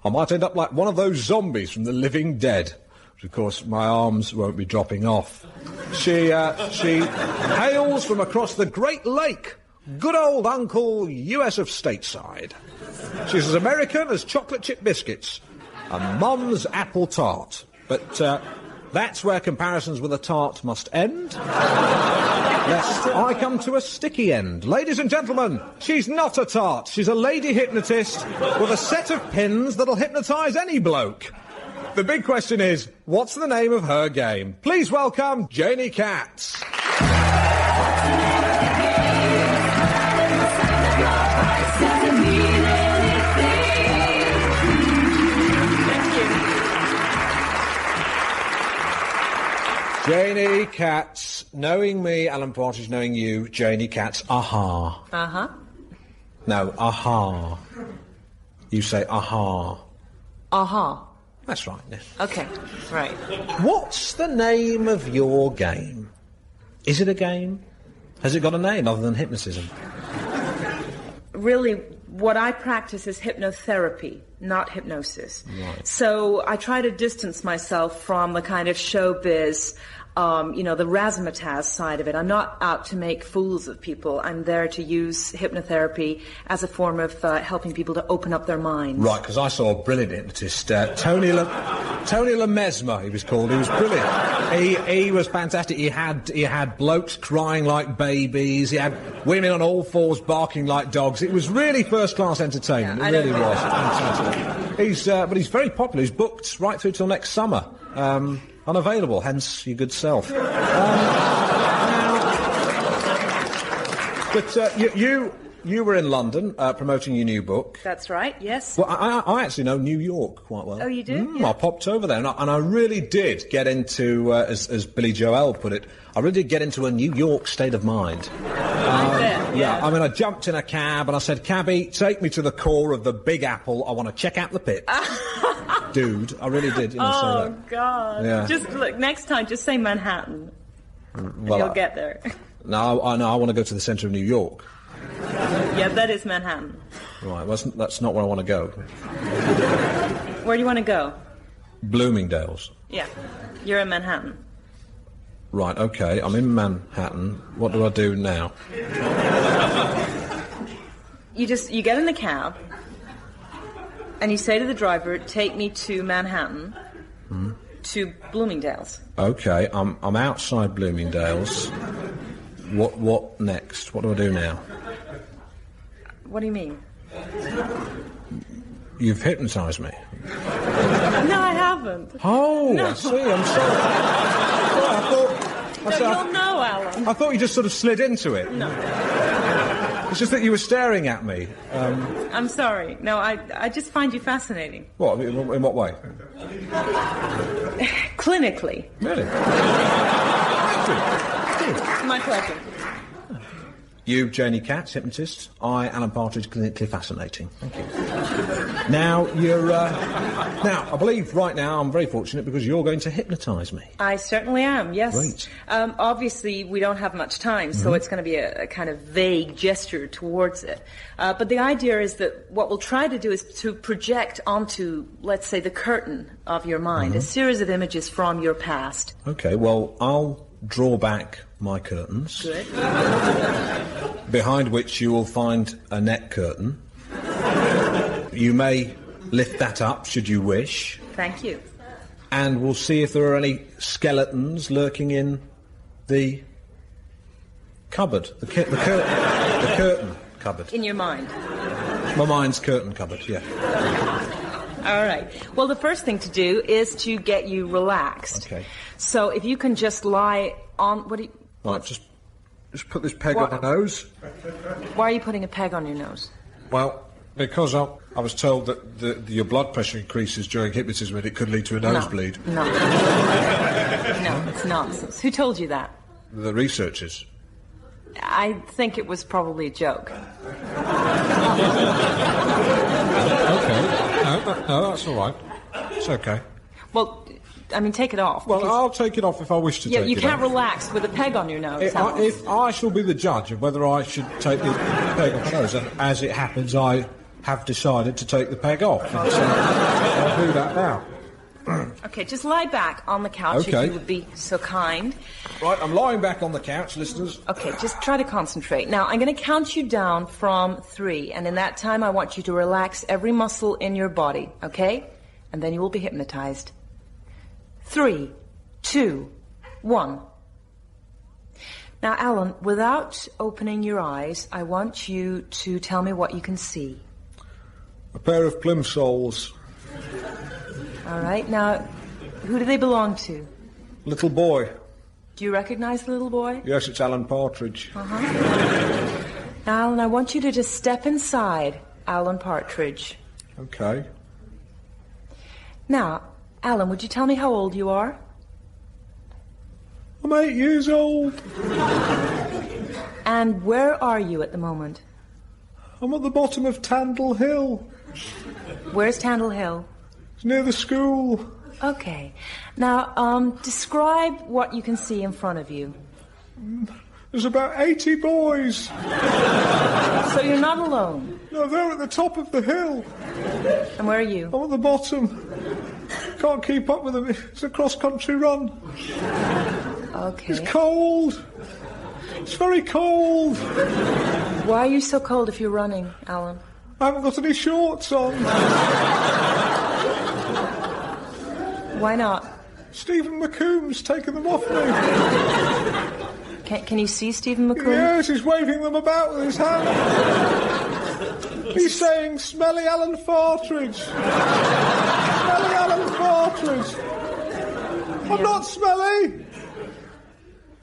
I might end up like one of those zombies from the living dead. But of course, my arms won't be dropping off. She hails from across the Great Lake. Good old Uncle US of Stateside. She's as American as chocolate chip biscuits. And Mum's apple tart. But that's where comparisons with a tart must end. Lest I come to a sticky end. Ladies and gentlemen, she's not a tart. She's a lady hypnotist with a set of pins that'll hypnotise any bloke. The big question is, what's the name of her game? Please welcome Janey Katz. Janey Katz knowing me, Alan Partridge, knowing you, Janey Katz, aha. Uh-huh. No, aha. You say aha. Aha. That's right, yes. Okay, right. What's the name of your game? Is it a game? Has it got a name other than hypnotism? Really, what I practice is hypnotherapy, not hypnosis. Right. So I try to distance myself from the kind of showbiz, the razzmatazz side of it. I'm not out to make fools of people. I'm there to use hypnotherapy as a form of helping people to open up their minds. Right, because I saw a brilliant hypnotist, Tony LeMesmer, he was called. He was brilliant. He was fantastic. He had blokes crying like babies. He had women on all fours barking like dogs. It was really first-class entertainment. Yeah, it really was. Fantastic. But he's very popular. He's booked right through till next summer. Unavailable, hence your good self. You were in London promoting your new book. That's right, yes. Well, I actually know New York quite well. Oh, you do? I popped over there, and I really did get into, as Billy Joel put it, I really did get into a New York state of mind. I bet, yeah. I mean, I jumped in a cab and I said, "Cabby, take me to the core of the Big Apple. I want to check out the pit." Dude, I really did. Say that. Oh, God. Yeah. Just look, next time, just say Manhattan. Well, You'll get there. No, I want to go to the centre of New York. Yeah, that is Manhattan. Right, that's not where I want to go. Where do you want to go? Bloomingdale's. Yeah, you're in Manhattan. Right, okay, I'm in Manhattan. What do I do now? You get in the cab, and you say to the driver, "Take me to Manhattan, to Bloomingdale's." Okay, I'm outside Bloomingdale's. What next? What do I do now? What do you mean? You've hypnotised me. No, I haven't. Oh, No. I see, I'm sorry. You'll know, Alan. I thought you just sort of slid into it. No. It's just that you were staring at me. I'm sorry. No, I just find you fascinating. What? In what way? Clinically. Really? My pleasure. You, Janey Katz, hypnotist. I, Alan Partridge, clinically fascinating. Thank you. Now, I believe right now I'm very fortunate because you're going to hypnotise me. I certainly am, yes. Great. Obviously, we don't have much time, so it's going to be a kind of vague gesture towards it. But the idea is that what we'll try to do is to project onto, let's say, the curtain of your mind, a series of images from your past. Okay, well, I'll draw back my curtains. Good. Behind which you will find a net curtain. You may lift that up, should you wish. Thank you. And we'll see if there are any skeletons lurking in the cupboard, the curtain cupboard. In your mind. My mind's curtain cupboard, yeah. All right. Well, the first thing to do is to get you relaxed. Okay. So if you can just lie on... What do you... Right, just put this peg on my nose. Why are you putting a peg on your nose? Well, because I was told that your blood pressure increases during hypnotism and it could lead to a nosebleed. No, it's nonsense. Who told you that? The researchers. I think it was probably a joke. Okay. No, that's all right. It's okay. Well, I mean, take it off. Well, I'll take it off if I wish to take it off. You can't relax with a peg on your nose. If I shall be the judge of whether I should take the peg off my nose, and as it happens, I have decided to take the peg off. So I'll do that now. Okay, just lie back on the couch if you would be so kind. Right, I'm lying back on the couch, listeners. Okay, just try to concentrate. Now, I'm going to count you down from 3, and in that time, I want you to relax every muscle in your body, okay? And then you will be hypnotized. 3, 2, 1. Now, Alan, without opening your eyes, I want you to tell me what you can see. A pair of plimsolls. All right, now, who do they belong to? Little boy. Do you recognize the little boy? Yes, it's Alan Partridge. Now, Alan, I want you to just step inside Alan Partridge. Okay. Now, Alan, would you tell me how old you are? I'm 8 years old. And where are you at the moment? I'm at the bottom of Tandle Hill. Where's Tandle Hill? It's near the school. Okay. Now, describe what you can see in front of you. There's about 80 boys. So you're not alone? No, they're at the top of the hill. And where are you? I'm at the bottom. Can't keep up with them. It's a cross-country run. Okay. It's cold. It's very cold. Why are you so cold if you're running, Alan? I haven't got any shorts on. Why not? Stephen McComb's taken them off me. Can you see Stephen McComb? Yes, he's waving them about with his hand. He's saying, "Smelly Alan Partridge." Smelly Alan Partridge. I'm not smelly.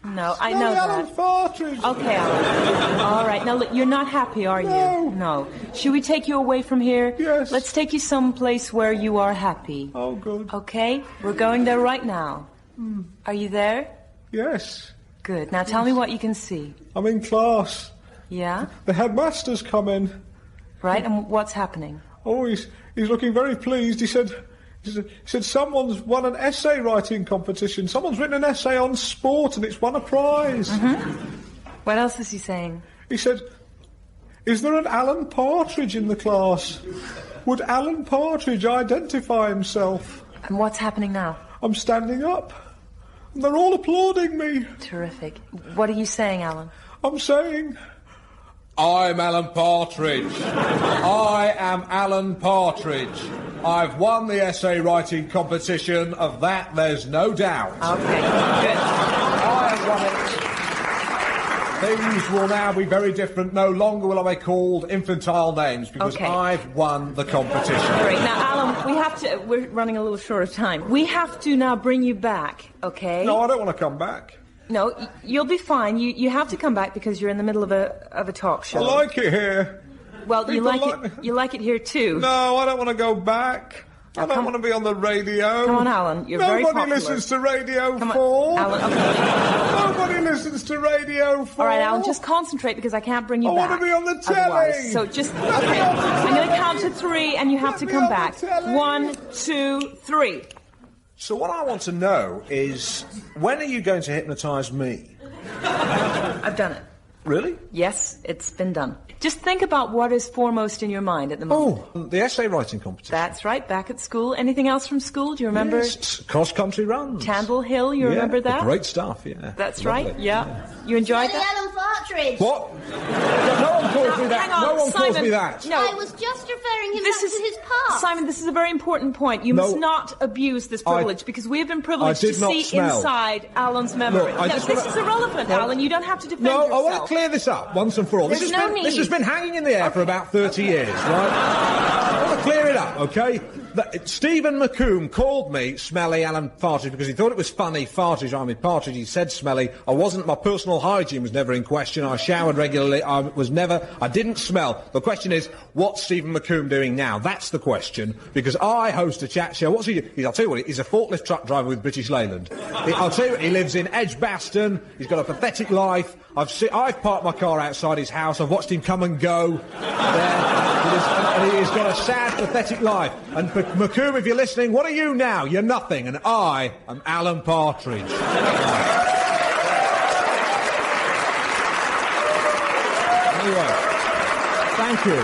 No, I know Alan that. Partridge. Okay, Alan. All right. Now, look, you're not happy, are you? No. No. Should we take you away from here? Yes. Let's take you someplace where you are happy. Oh, good. Okay? We're going there right now. Are you there? Yes. Good. Now tell me what you can see. I'm in class. Yeah? The headmaster's come in. Right, and what's happening? Oh, he's looking very pleased. He said someone's won an essay writing competition. Someone's written an essay on sport and it's won a prize. What else is he saying? He said, "Is there an Alan Partridge in the class? Would Alan Partridge identify himself?" And what's happening now? I'm standing up. And they're all applauding me. Terrific. What are you saying, Alan? I'm saying, I'm Alan Partridge. I am Alan Partridge. I've won the essay writing competition. Of that, there's no doubt. Okay, good. I have won it. Things will now be very different. No longer will I be called infantile names because I've won the competition. Great. Now, Alan, we have to... We're running a little short of time. We have to now bring you back, okay? No, I don't want to come back. No, you'll be fine. You have to come back because you're in the middle of a talk show. I like it here. Well, you People like it here too. No, I don't want to go back. I don't want to be on the radio. Come on, Alan. You're very popular. Nobody listens to Radio 4. Alan, okay. Nobody listens to Radio 4. All right, Alan, just concentrate because I can't bring you back. I want to be on the telly. Otherwise. So just... Okay, I'm going to count to 3 and you have to come back. 1, 2, 3. So what I want to know is, when are you going to hypnotise me? I've done it. Really? Yes, it's been done. Just think about what is foremost in your mind at the moment. Oh, the essay writing competition. That's right, back at school. Anything else from school? Do you remember? Yes, cross-country runs. Tandle Hill, you remember that? Great stuff, yeah. That's Lovely. right, yeah. You enjoyed that? Alan Partridge. What? No one calls me that. Hang on, No one calls Simon. me that. No. I was just referring him back to his past. Simon, this is a very important point. You must not abuse this privilege because we have been privileged to see inside Alan's memory. Look, this is irrelevant, Alan. You don't have to defend yourself. I want to clear this up once and for all. There's no need. This has been hanging in the air for about 30 years, right? I want to clear it up, OK? Stephen McComb called me Smelly Alan Partridge because he thought it was funny. Partridge, he said smelly. My personal hygiene was never in question. I showered regularly. I didn't smell. The question is, what's Stephen McComb doing now? That's the question. Because I host a chat show. What's he do? I'll tell you what, he's a forklift truck driver with British Leyland. I'll tell you what, he lives in Edgbaston. He's got a pathetic life. I've parked my car outside his house. I've watched him come and go. And he's got a sad, pathetic life. And McComb, if you're listening, what are you now? You're nothing. And I am Alan Partridge. Anyway, thank you.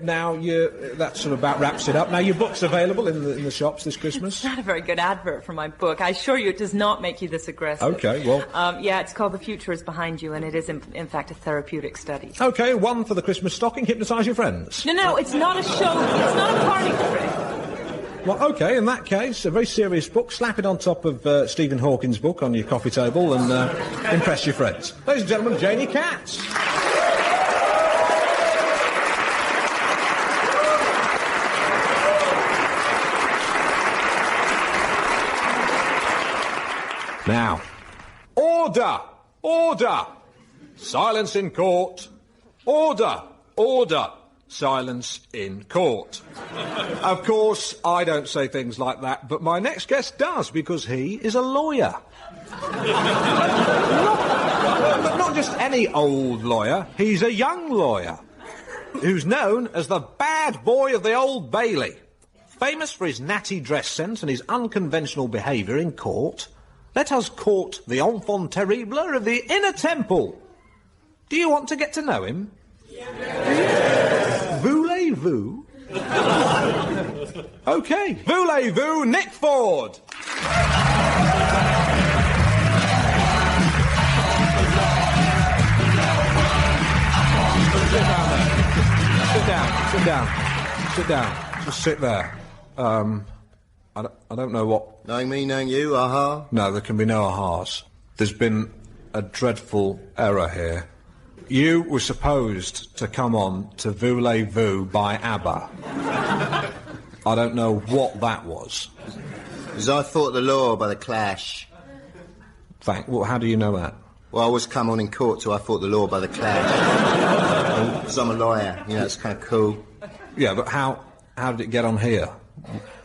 Now, that sort of about wraps it up. Now, your book's available in the shops this Christmas. It's not a very good advert for my book. I assure you it does not make you this aggressive. OK, well... yeah, it's called The Future is Behind You, and it is, in fact, a therapeutic study. OK, one for the Christmas stocking. Hypnotise your friends. No, it's not a show. It's not a party trick. Well, OK, in that case, a very serious book. Slap it on top of Stephen Hawking's book on your coffee table and impress your friends. Ladies and gentlemen, Janey Katz. Now, order! Order! Silence in court. Order! Order! silence in court. Of course, I don't say things like that, but my next guest does, because he is a lawyer. But not just any old lawyer, he's a young lawyer, who's known as the bad boy of the Old Bailey. Famous for his natty dress sense and his unconventional behaviour in court, let us court the enfant terrible of the Inner Temple. Do you want to get to know him? Yes. Voulez-vous? OK, voulez-vous, Nick Ford! Sit down. Just sit there. I don't know what... Knowing me, knowing you, aha? No, there can be no ahas. There's been a dreadful error here. You were supposed to come on to Voulez-Vous by ABBA. I don't know what that was. Because I fought the law by the Clash. Well, how do you know that? Well, I was come on in court, so I fought the law by the Clash. Because I'm a lawyer, you know, it's kind of cool. Yeah, but how did it get on here?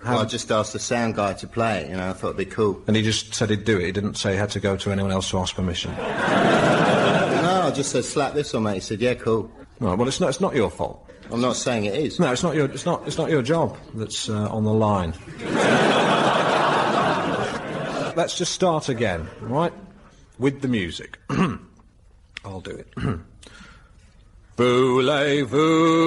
Well, I just asked the sound guy to play it, you know, I thought it'd be cool. And he just said he'd do it, he didn't say he had to go to anyone else to ask permission? No, I just said, slap this on, mate. He said, yeah, cool. No, well, it's not your fault. I'm not saying it is. No, it's not your job that's on the line. Let's just start again, right? With the music. I'll do it. Voulez-vous?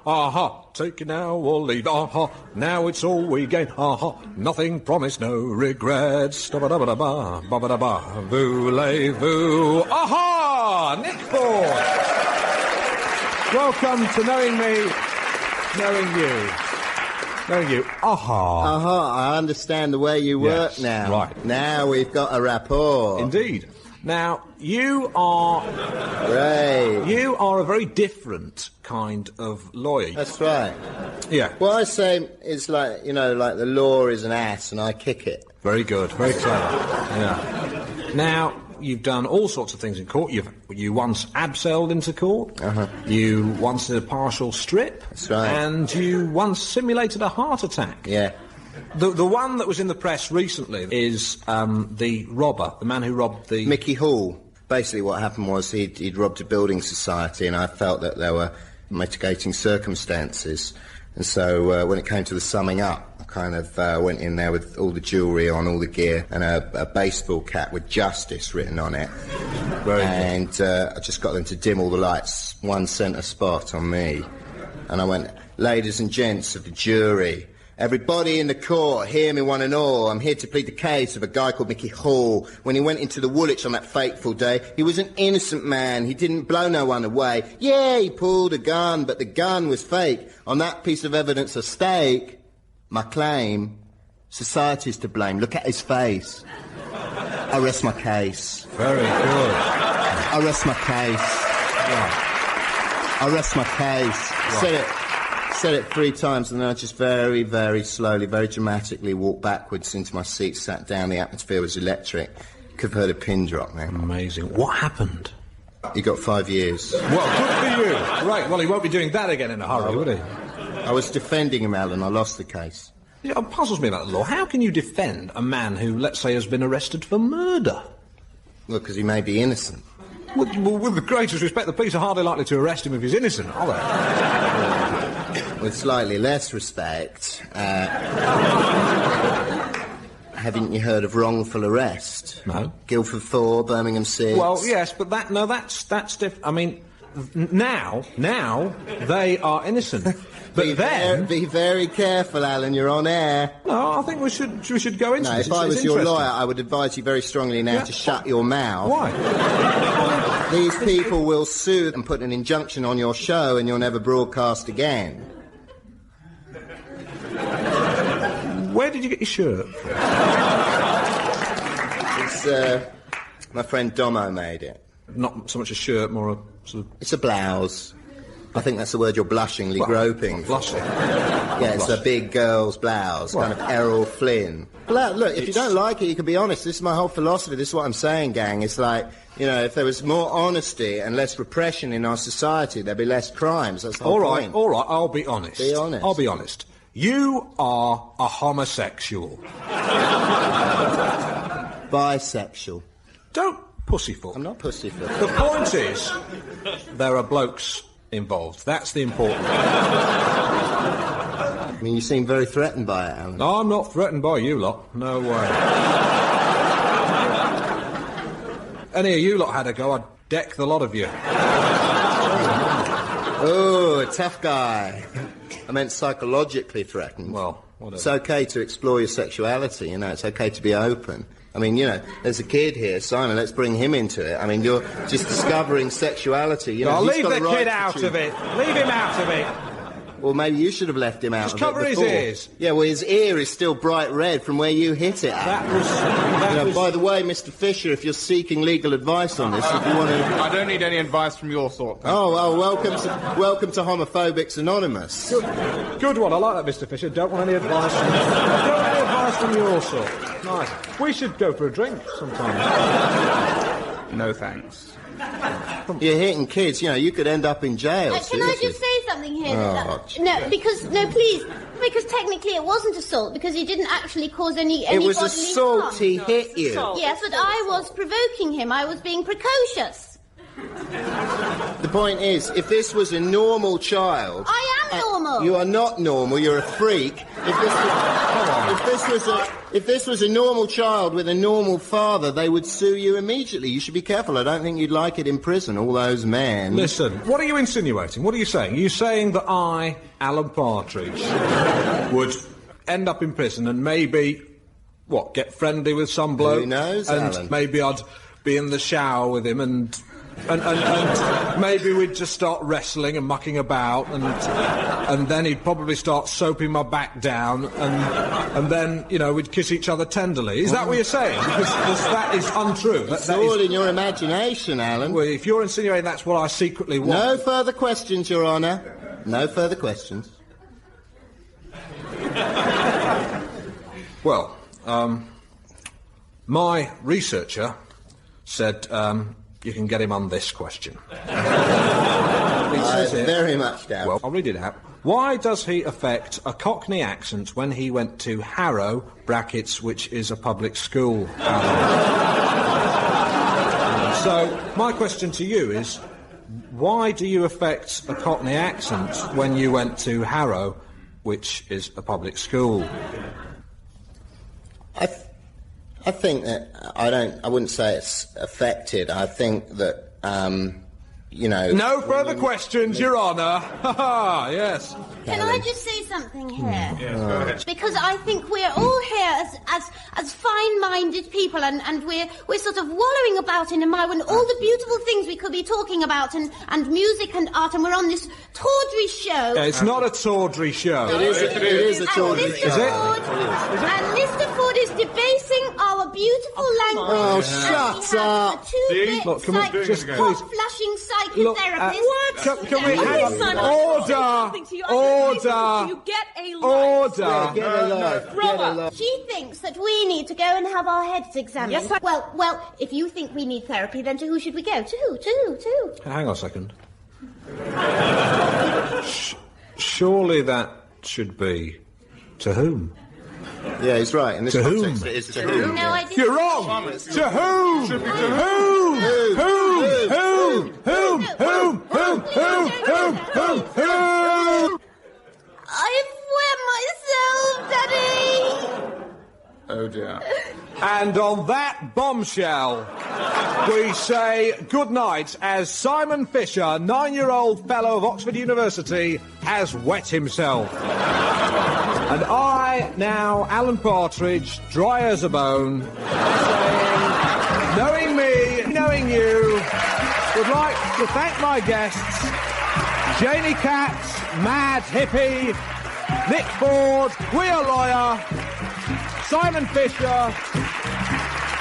Aha, take it now or leave. Aha, now it's all we gain. Aha, nothing promised, no regrets. Da-ba-da-ba-da-ba, ba-ba-da-ba. Voulez-vous? Aha, Nick Ford. Welcome to Knowing Me, Knowing You. Knowing You. Aha. Aha, I understand the way you work now. Right. Now we've got a rapport. Indeed. Now, you are... Right. You are a very different kind of lawyer. That's right. Yeah. What I say is like, you know, like the law is an ass and I kick it. Very good. Very clever. Yeah. Now, you've done all sorts of things in court. You once abseiled into court. Uh-huh. You once did a partial strip. That's right. And you once simulated a heart attack. Yeah. The one that was in the press recently is the robber, the man who robbed the... Mickey Hall. Basically what happened was he'd robbed a building society and I felt that there were mitigating circumstances. And so when it came to the summing up, I kind of went in there with all the jewellery on, all the gear, and a baseball cap with justice written on it. Very and I just got them to dim all the lights, one centre spot on me. And I went, ladies and gents of the jury, everybody in the court, hear me one and all. I'm here to plead the case of a guy called Mickey Hall. When he went into the Woolwich on that fateful day, he was an innocent man. He didn't blow no one away. Yeah, he pulled a gun, but the gun was fake. On that piece of evidence of stake, my claim, society's to blame. Look at his face. I rest my case. Very good. I rest my case. Yeah. I rest my case. Right. Said it 3 times, and then I just very, very slowly, very dramatically walked backwards into my seat, sat down. The atmosphere was electric. Could have heard a pin drop, man. Amazing. What happened? He got 5 years. Well, good for you. Right, well, he won't be doing that again in a hurry, would he? I was defending him, Alan. I lost the case. Yeah, it puzzles me about the law. How can you defend a man who, let's say, has been arrested for murder? Well, because he may be innocent. Well, with the greatest respect, the police are hardly likely to arrest him if he's innocent, are they? With slightly less respect, haven't you heard of wrongful arrest? No. Guildford 4, Birmingham 6. Well, yes, but that's different. I mean, now they are innocent. But be very careful, Alan. You're on air. No, I think we should go into this. If I was your lawyer, I would advise you very strongly now to shut your mouth. Why? These people will sue and put an injunction on your show, and you'll never broadcast again. Where did you get your shirt? It's my friend Domo made it. Not so much a shirt, more a sort of... It's a blouse. I think that's the word you're blushingly groping. Blushing. Yeah, it's a big girl's blouse, kind of Errol Flynn. Look, if you don't like it, you can be honest. This is my whole philosophy. This is what I'm saying, gang. It's like, you know, if there was more honesty and less repression in our society, there'd be less crimes. That's the whole point. All right, I'll be honest. Be honest. I'll be honest. You are a homosexual. Bisexual. Don't pussyfoot. I'm not pussyfoot. The point is, there are blokes involved. That's the important thing. I mean, you seem very threatened by it, Alan. No, I'm not threatened by you lot. No way. Any of you lot had a go, I'd deck the lot of you. Oh, a tough guy. I meant psychologically threatened. Well, whatever. It's okay to explore your sexuality, you know, it's okay to be open. I mean, you know, there's a kid here, Simon, let's bring him into it. I mean, you're just discovering sexuality. You know, I'll he's leave got the a right kid to out choose. of it. Leave him out of it. Well, maybe you should have left him out Just of it cover his before. ears. Yeah, well, his ear is still bright red from where you hit it at. By the way, Mr. Fisher, if you're seeking legal advice on this, if you want to... I don't need any advice from your sort. Oh, well, welcome to Homophobics Anonymous. Good one. I like that, Mr. Fisher. Don't want any advice from your sort. Nice. We should go for a drink sometime. No thanks. You're hitting kids, you know, you could end up in jail. Can I just say something here? Because technically it wasn't assault, because he didn't actually cause any It was bodily assault, harm. he hit you. Yes, but I was provoking him. I was being precocious. The point is, if this was a normal child... I am normal. You are not normal, you're a freak. If this was a normal child with a normal father, they would sue you immediately. You should be careful. I don't think you'd like it in prison, all those men. Listen, what are you insinuating? What are you saying? Are you saying that I, Alan Partridge, would end up in prison and maybe, get friendly with some bloke? Who knows, and Alan? Maybe I'd be in the shower with him and maybe we'd just start wrestling and mucking about, and then he'd probably start soaping my back down, and then, you know, we'd kiss each other tenderly. Is that what you're saying? Because that is untrue. It's all in your imagination, Alan. Well, if you're insinuating that's what I secretly want... No further questions, Your Honour. No further questions. Well, my researcher said... you can get him on this question. I very much doubt. Well, I'll read it out. Why does he affect a Cockney accent when he went to Harrow, brackets, which is a public school? So, my question to you is, why do you affect a Cockney accent when you went to Harrow, which is a public school? I think that I wouldn't say it's affected. I think that, you know... No further questions, Your Honour. Yes. Can I just say something here? Yes, go ahead. Because I think we're all here as fine-minded people, and we're sort of wallowing about in a mire when all the beautiful things we could be talking about, and music and art, and we're on this tawdry show. It's not a tawdry show. It is a tawdry show. Is it? And Mr. Ford is debasing our beautiful language. Oh, shut up. Look, can we just please... hot-flushing psychotherapist. Can we hang on? Order! You get a life. Order! Get a life. She thinks that we need to go and have our heads examined. Yes, Well, if you think we need therapy, then to who should we go? To who? Hang on a second. Surely that should be... To whom? Yeah, he's right. In this To context, whom? it is to whom. No, I didn't. You're wrong! To whom? To whom? I've wet myself, Daddy! Oh, dear. And on that bombshell, we say good night as Simon Fisher, 9-year-old fellow of Oxford University, has wet himself. And I, now, Alan Partridge, dry as a bone, saying, knowing me, knowing you, would like to thank my guests, Janey Katz, Mad Hippie, Nick Ford, Queer Lawyer, Simon Fisher,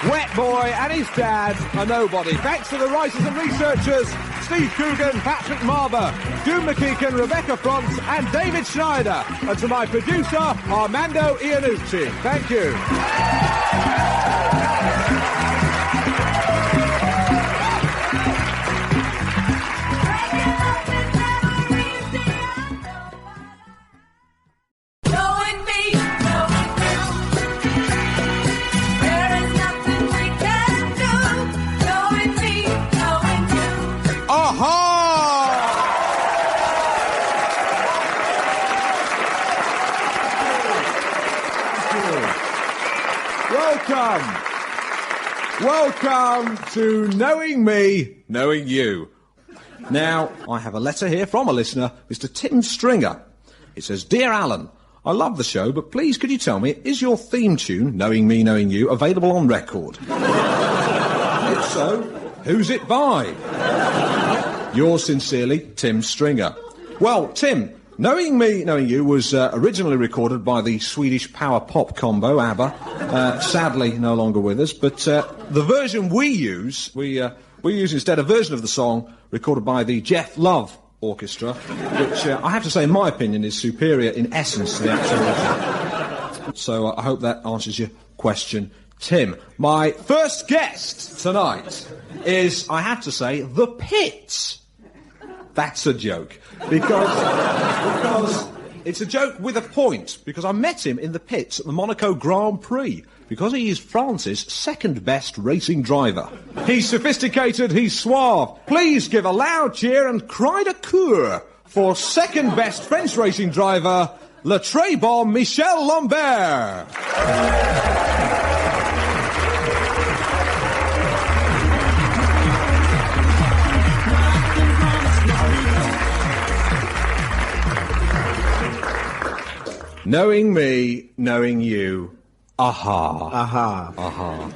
Wet Boy and his dad, a nobody. Thanks to the writers and researchers, Steve Coogan, Patrick Marber, Doon Mackichan, Rebecca Front and David Schneider. And to my producer, Armando Iannucci. Thank you. Knowing me, knowing you. There is nothing we can do. Knowing me, knowing you. Aha! Welcome to Knowing Me, Knowing You. Now, I have a letter here from a listener, Mr. Tim Stringer. It says, Dear Alan, I love the show, but please could you tell me, is your theme tune, Knowing Me, Knowing You, available on record? If so, who's it by? Yours sincerely, Tim Stringer. Well, Tim, Knowing Me, Knowing You was originally recorded by the Swedish power pop combo, ABBA, sadly no longer with us, but the version we use instead a version of the song recorded by the Jeff Love Orchestra, which I have to say, in my opinion, is superior in essence to the actual original. So I hope that answers your question, Tim. My first guest tonight is, I have to say, The Pits. That's a joke. Because it's a joke with a point, because I met him in the pits at the Monaco Grand Prix, because he is France's second best racing driver. He's sophisticated, he's suave. Please give a loud cheer and cry de coeur for second best French racing driver, le très bon Michel Lambert. Knowing me, knowing you. Aha. Aha. Aha.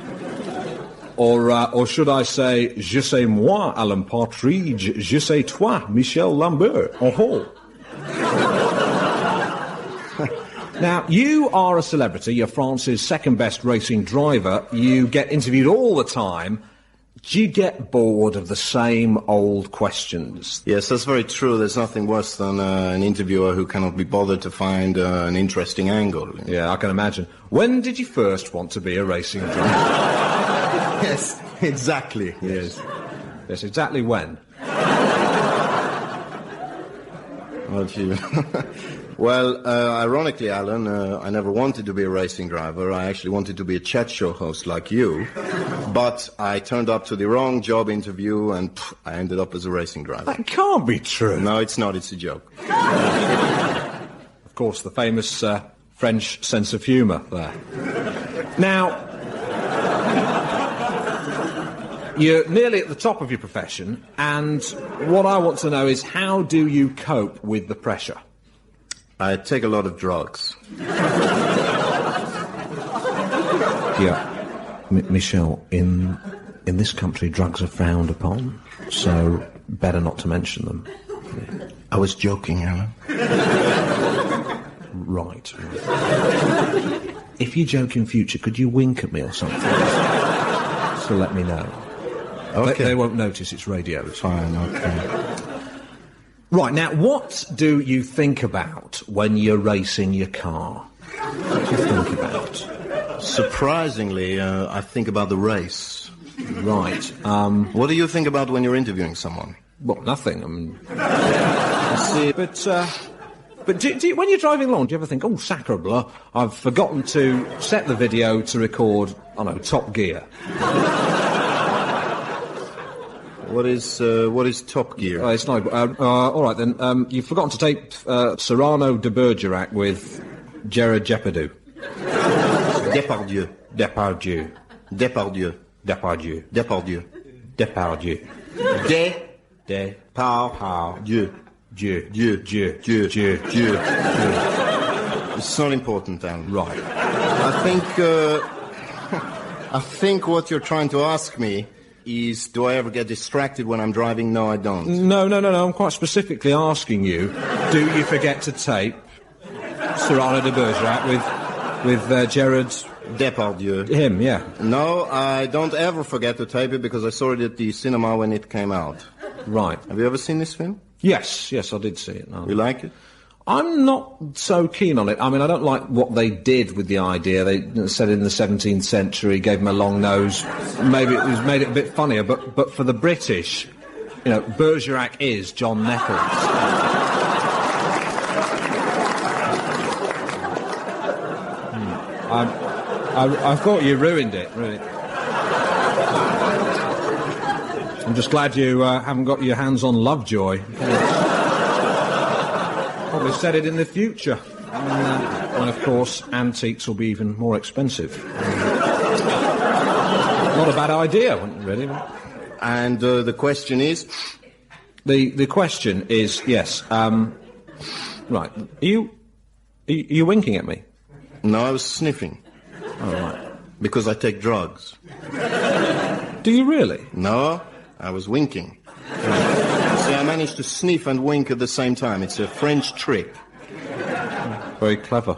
Or should I say, je sais moi, Alan Partridge, je sais toi, Michel Lambert. Oh. Now, you are a celebrity. You're France's second best racing driver. You get interviewed all the time. Do you get bored of the same old questions? Yes, that's very true. There's nothing worse than an interviewer who cannot be bothered to find an interesting angle. Yeah, I can imagine. When did you first want to be a racing driver? Yes, exactly. Yes. Yes, exactly when? Well, ironically, Alan, I never wanted to be a racing driver. I actually wanted to be a chat show host like you. But I turned up to the wrong job interview and I ended up as a racing driver. That can't be true. No, it's not. It's a joke. Of course, the famous French sense of humour there. Now, you're nearly at the top of your profession, and what I want to know is, how do you cope with the pressure? I take a lot of drugs. Yeah. Michel, in this country, drugs are frowned upon, so better not to mention them. Yeah. I was joking, Alan. Right. If you joke in future, could you wink at me or something? So let me know. Okay. They won't notice it's radio. Fine, okay. Right, now, what do you think about when you're racing your car? What do you think about? Surprisingly, I think about the race. Right. What do you think about when you're interviewing someone? Well, nothing. See, but do you, when you're driving along, do you ever think, oh, sacre bleu, I've forgotten to set the video to record, I don't know, Top Gear? What is Top Gear? It's no. All right then. You've forgotten to tape Cyrano de Bergerac with Gerard Depardieu. Depardieu. Depardieu. Depardieu. Depardieu. Depardieu. Depardieu. Depardieu. Dieu. Dieu. Dieu. Dieu. Dieu. Dieu. It's not important, Alan. Right. I think what you're trying to ask me is, do I ever get distracted when I'm driving? No, I don't. No. I'm quite specifically asking you, do you forget to tape Cyrano de Bergerac with Gerard Depardieu? Him, yeah. No, I don't ever forget to tape it because I saw it at the cinema when it came out. Right. Have you ever seen this film? Yes, I did see it. No. You like it? I'm not so keen on it. I mean, I don't like what they did with the idea. They said in the 17th century, gave him a long nose. Maybe it was made it a bit funnier, but for the British, you know, Bergerac is John Nettles. I thought you ruined it, really. I'm just glad you haven't got your hands on Lovejoy. Probably said it in the future. And of course, antiques will be even more expensive. Not a bad idea, really. And the question is? The question is, yes. Right. Are you winking at me? No, I was sniffing. Oh, right. Because I take drugs. Do you really? No, I was winking. See, I managed to sniff and wink at the same time. It's a French trick. Very clever.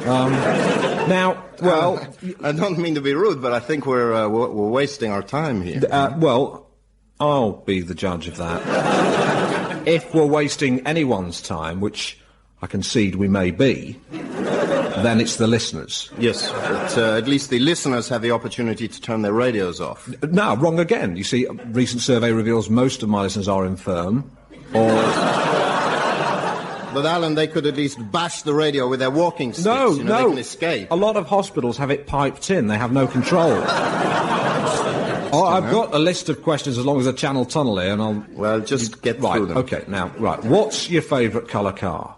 Now, well... I don't mean to be rude, but I think we're wasting our time here. Well, I'll be the judge of that. If we're wasting anyone's time, which I concede we may be, then it's the listeners. Yes, but at least the listeners have the opportunity to turn their radios off. No, wrong again. You see, a recent survey reveals most of my listeners are infirm, or... But, Alan, they could at least bash the radio with their walking sticks. No. They can escape. A lot of hospitals have it piped in. They have no control. I've got a list of questions as long as a channel tunnel here, and I'll... Well, just get through them. OK, now, right. What's your favourite colour car?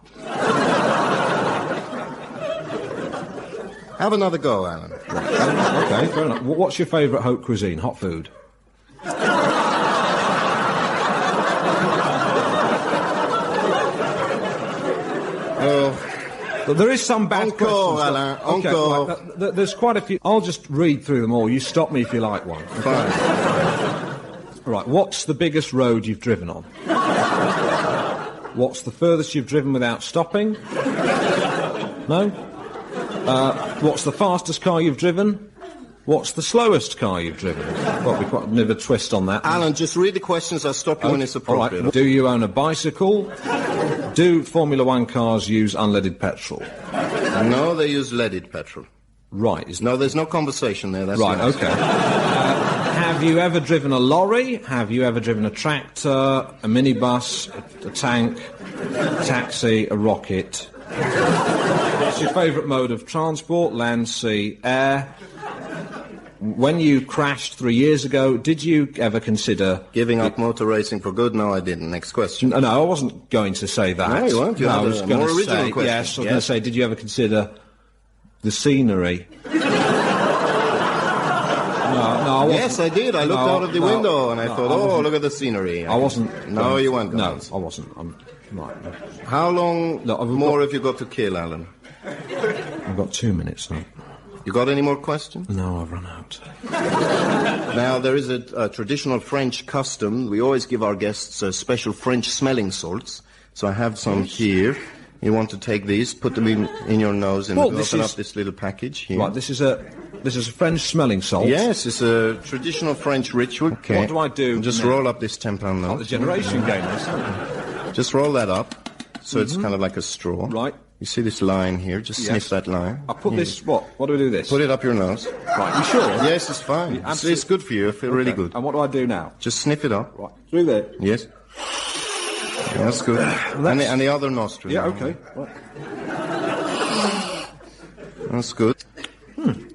Have another go, Alan. OK, fair enough. What's your favourite haute cuisine? Hot food? But there is some bad questions. Alain, okay, right, there's quite a few. I'll just read through them all. You stop me if you like one. Okay? Fine. Right, what's the biggest road you've driven on? What's the furthest you've driven without stopping? No? What's the fastest car you've driven? What's the slowest car you've driven? Probably quite a bit of a twist on that. Alan, just read the questions. I'll stop you when it's appropriate. All right. Do you own a bicycle? Do Formula One cars use unleaded petrol? No, they use leaded petrol. Right. No, there's no conversation there. That's right, nice. OK. Have you ever driven a lorry? Have you ever driven a tractor, a minibus, a tank, a taxi, a rocket? What's your favourite mode of transport? Land, sea, air? When you crashed 3 years ago, did you ever consider... Giving up motor racing for good? No, I didn't. Next question. No, I wasn't going to say that. No, you weren't. You had I was a going more to original say, question. yes, I was going to say, did you ever consider the scenery? No, I wasn't. Yes, I did. I looked out of the window and I thought, look at the scenery. I wasn't... No, you weren't. No, I wasn't. Right. How long more have you got to kill, Alan? I've got 2 minutes now. You got any more questions? No, I've run out. Now, there is a traditional French custom. We always give our guests special French smelling salts. So I have some here. You want to take these, put them in your nose, and open up this little package here. Right, this is a French smelling salt. Yes, it's a traditional French ritual. Okay. What do I do? Just roll up this £10 note. Oh, the generation game, isn't it? Just roll that up, so it's kind of like a straw. Right. You see this line here? Just sniff that line. I put this, what? What do I do this? Put it up your nose. Right, you sure? Yes, it's fine. It's good for you. I feel really good. And what do I do now? Just sniff it up. Right. Through there? Yes. Yeah, that's good. And the other nostril. Yeah, okay. Right. That's good.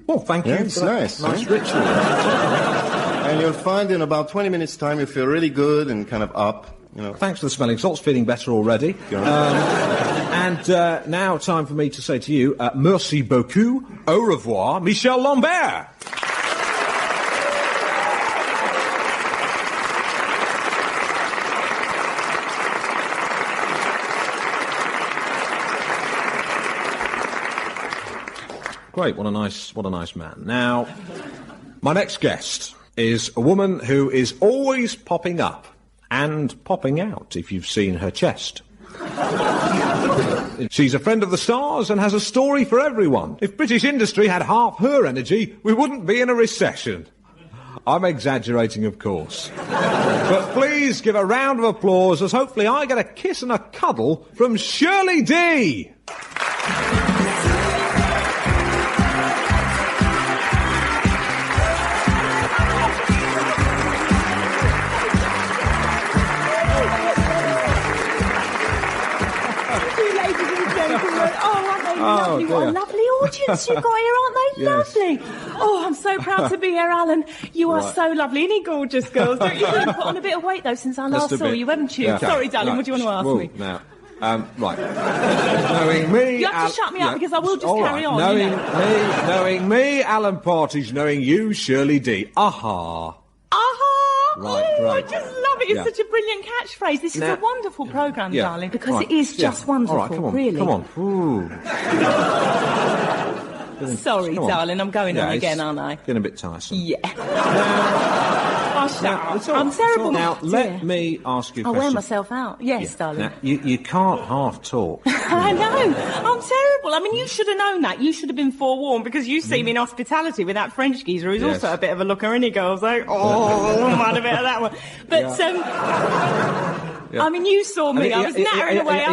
Well, thank you. Yeah, it's nice. Nice ritual. And you'll find in about 20 minutes' time you feel really good and kind of up. You know. Thanks for the smelling salts, feeling better already. And now time for me to say to you, merci beaucoup, au revoir, Michel Lambert. Great, what a nice man. Now, my next guest is a woman who is always popping up and popping out, if you've seen her chest. She's a friend of the stars and has a story for everyone. If British industry had half her energy, we wouldn't be in a recession. I'm exaggerating, of course. But please give a round of applause as hopefully I get a kiss and a cuddle from Shirley D. Lovely, what a lovely audience you've got here, aren't they? Yes. Lovely. Oh, I'm so proud to be here, Alan. You are so lovely. Isn't he gorgeous, girls? Don't you? You've put on a bit of weight, though, since I last saw you, haven't you? Yeah. Sorry, darling, Right. what do you want to ask Well, me? Now, right. Knowing me... You have to shut me up, because I will just carry on, Knowing me, Alan Partridge, knowing you, Shirley D. Aha. Right, I right. just love it. It's such a brilliant catchphrase. This is a wonderful programme, darling, because it is just wonderful, All right, come on, really. come on. Ooh. Sorry, Come on. darling, I'm going on again, aren't I? Getting a bit tiresome. Yeah. Oh, shut up. I'm terrible. Now, let me ask you a I'll question. wear myself out. Yes, darling. Now, you can't half talk. I know. I'm terrible. I mean, you should have known that. You should have been forewarned, because you see me in hospitality with that French geezer who's also a bit of a looker, isn't he, girls? Like, oh, I want a bit of that one. But, I mean, you saw me. I was nattering away.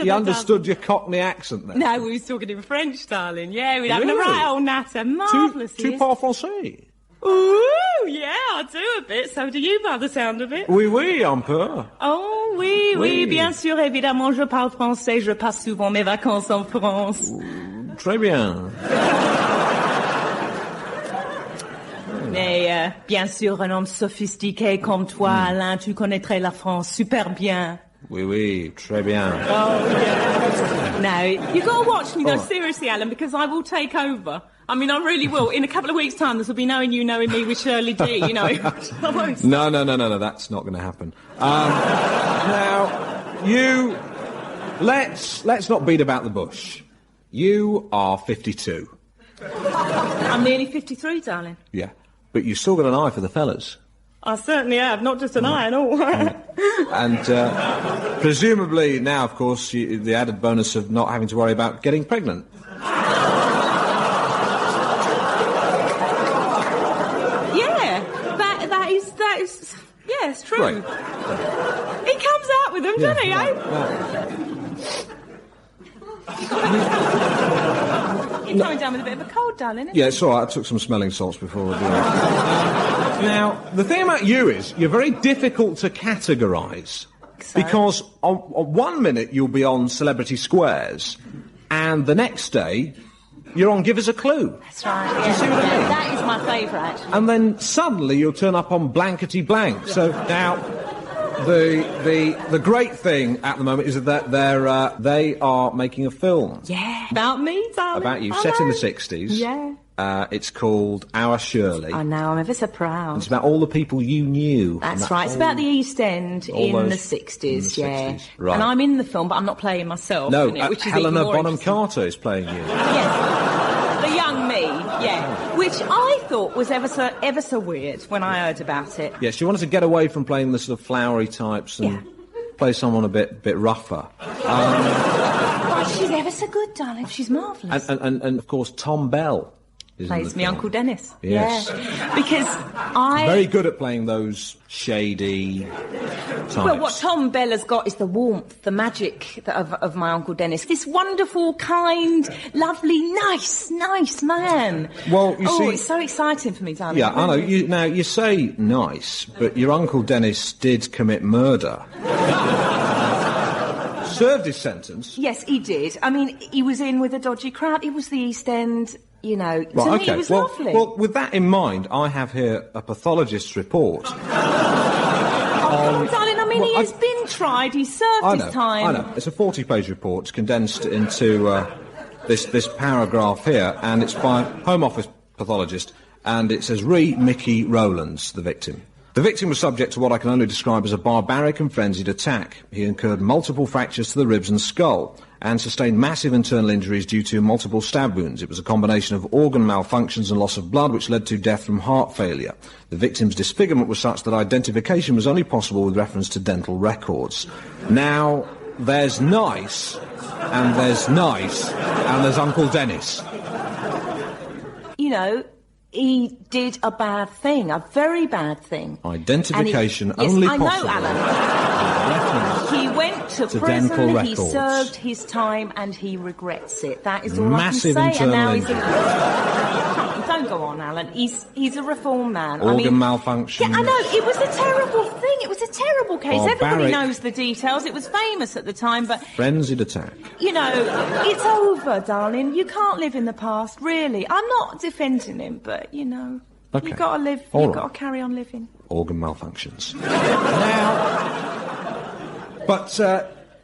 He understood your Cockney accent then. No, we was talking in French, darling. Yeah, we'd having a right old natter. Marvellous. Tu parles français? Ooh, yeah, I do a bit. So do you, by the sound of it. Oui, oui, un peu. Oh, oui, bien sûr, évidemment, je parle français. Je passe souvent mes vacances en France. Très bien. Mais, bien sûr, un homme sophistiqué comme toi, Alain, tu connaîtrais la France super bien. Oui, oui, très bien. Oh, yeah. No, you've got to watch me, though, seriously, Alan, because I will take over. I mean, I really will. In a couple of weeks' time, this will be knowing you, knowing me with Shirley D, you know. No, that's not going to happen. Now, you... Let's not beat about the bush. You are 52. I'm nearly 53, darling. Yeah, but you've still got an eye for the fellas. I certainly have, not just an eye and all. And presumably now, of course, the added bonus of not having to worry about getting pregnant. That is, yeah, it's true. Right. He comes out with them, doesn't he, You're coming down with a bit of a cold, darling, isn't Yeah, it's all right. I took some smelling salts before I do it. Now, the thing about you is you're very difficult to categorise. Because on 1 minute you'll be on Celebrity Squares, and the next day you're on Give Us a Clue. That's right. Do you see what I mean? That is my favourite. And then suddenly you'll turn up on Blankety Blank. So now, the great thing at the moment is that they are making a film. Yeah. About me, darling. About you, set in the 60s. Yeah. It's called Our Shirley. I know, I'm ever so proud. It's about all the people you knew. That's right. It's about the East End in the 60s, yeah. 60s. Right. And I'm in the film, but I'm not playing myself. No, in it, which is Helena even more Bonham interesting. Carter is playing you. Yes. The young me, yeah. Which I thought was ever so weird when I heard about it. Yes, she wanted to get away from playing the sort of flowery types and play someone a bit rougher. But she's ever so good, darling. She's marvellous. And of course, Tom Bell is in Plays the me film. Uncle Dennis. Yes. Yeah. Because I... Very good at playing those shady types. Well, what Tom Bell has got is the warmth, the magic of my Uncle Dennis. This wonderful, kind, lovely, nice man. Well, you see... it's so exciting for me, darling. Yeah, I know. You say nice, but your Uncle Dennis did commit murder. Served his sentence. Yes, he did. I mean, he was in with a dodgy crowd. It was the East End, you know. Right, to me, okay. it was well, lovely. Well, with that in mind, I have here a pathologist's report. Darling, I mean, he has been tried. He served his time. I know. It's a 40-page report. It's condensed into this paragraph here, and it's by a Home Office pathologist, and it says, Mickey Rowlands, the victim. The victim was subject to what I can only describe as a barbaric and frenzied attack. He incurred multiple fractures to the ribs and skull, and sustained massive internal injuries due to multiple stab wounds. It was a combination of organ malfunctions and loss of blood which led to death from heart failure. The victim's disfigurement was such that identification was only possible with reference to dental records. Now, there's nice, and there's Uncle Dennis. You know, he did a bad thing, a very bad thing. Identification Yes, only I know, possible. Alan. He went to Dental prison, he records. served his time, and he regrets it. That is all Massive I can say. And now internal he's don't go on, Alan. He's a reformed man. Organ malfunction. Yeah, I know. It was a terrible thing. It was a terrible case. Everybody Barbaric. knows the details. It was famous at the time, but Frenzied attack. you know, it's over, darling. You can't live in the past, really. I'm not defending him, but, you know, Okay. you've got to live. All You've right. got to carry on living. Organ malfunctions. But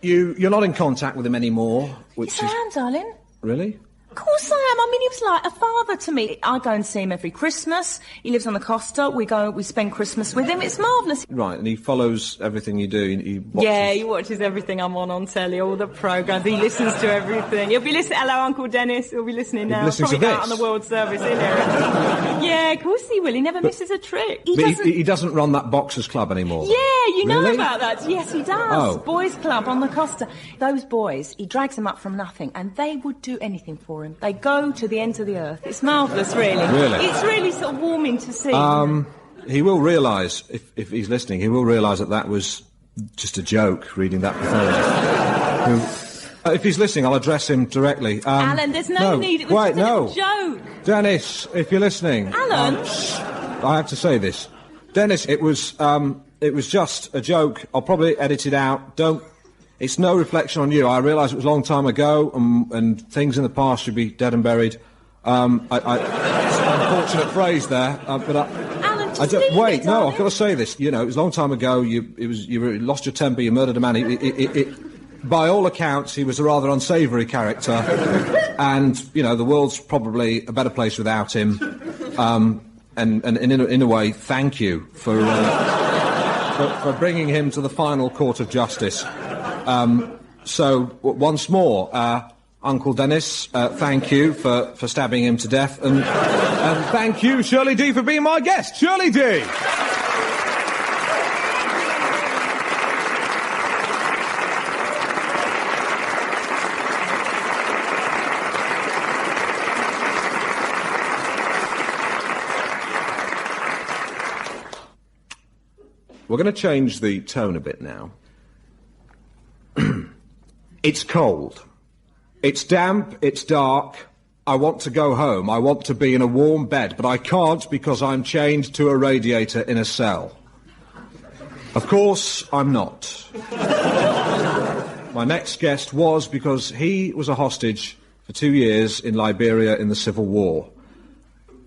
you're not in contact with him anymore, which Yes, is... I am, darling. Really? Of course I am. I mean, he was like a father to me. I go and see him every Christmas. He lives on the Costa. We spend Christmas with him. It's marvellous. Right, and he follows everything you do. He watches... Yeah, he watches everything I'm on telly, all the programmes. He listens to everything. He'll be listening. Hello, Uncle Dennis. He'll be listening now. listening to Probably out this? on the World Service, isn't he? Yeah, of course he will. He never misses a trick. He doesn't run that Boxers Club anymore. Yeah, you know Really? about that. Yes, he does. Oh. Boys Club on the Costa. Those boys, he drags them up from nothing, and they would do anything for him. They go to the ends of the earth. It's marvellous, really. Really? It's really sort of warming to see. He will realise, if he's listening, he will realise that was just a joke, reading that pathology. If he's listening, I'll address him directly. Alan, there's no need. It was Wait, just a no. little joke. Dennis, if you're listening... Alan? I have to say this. Dennis, it was just a joke. I'll probably edit it out. It's no reflection on you. I realise it was a long time ago, and things in the past should be dead and buried. It's an unfortunate phrase there, but Alan, just I don't, leave wait, it, no, darling. I've got to say this. You know, it was a long time ago. You lost your temper. You murdered a man. By all accounts, he was a rather unsavoury character, and you know, the world's probably a better place without him. And in a way, thank you for bringing him to the final court of justice. So once more, Uncle Dennis, thank you for stabbing him to death, and thank you, Shirley D, for being my guest. Shirley D. We're going to change the tone a bit now. It's cold. It's damp, it's dark. I want to go home. I want to be in a warm bed, but I can't because I'm chained to a radiator in a cell. Of course, I'm not. My next guest was because he was a hostage for 2 years in Liberia in the Civil War.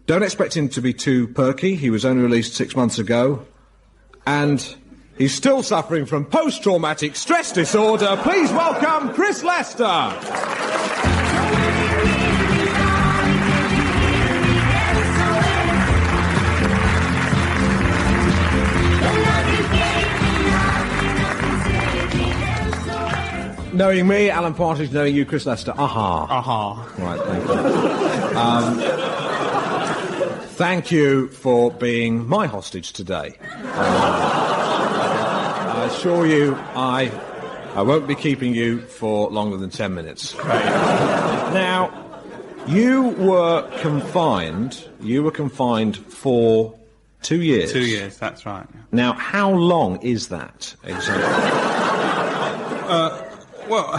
Don't expect him to be too perky. He was only released 6 months ago. And he's still suffering from post-traumatic stress disorder. Please welcome Chris Lester. Knowing me, Alan Partridge, knowing you, Chris Lester. Aha. Aha. Right, thank you. Thank you for being my hostage today. I assure you, I won't be keeping you for longer than 10 minutes. Now, you were confined for 2 years. 2 years, that's right. Yeah. Now, how long is that exactly? Well,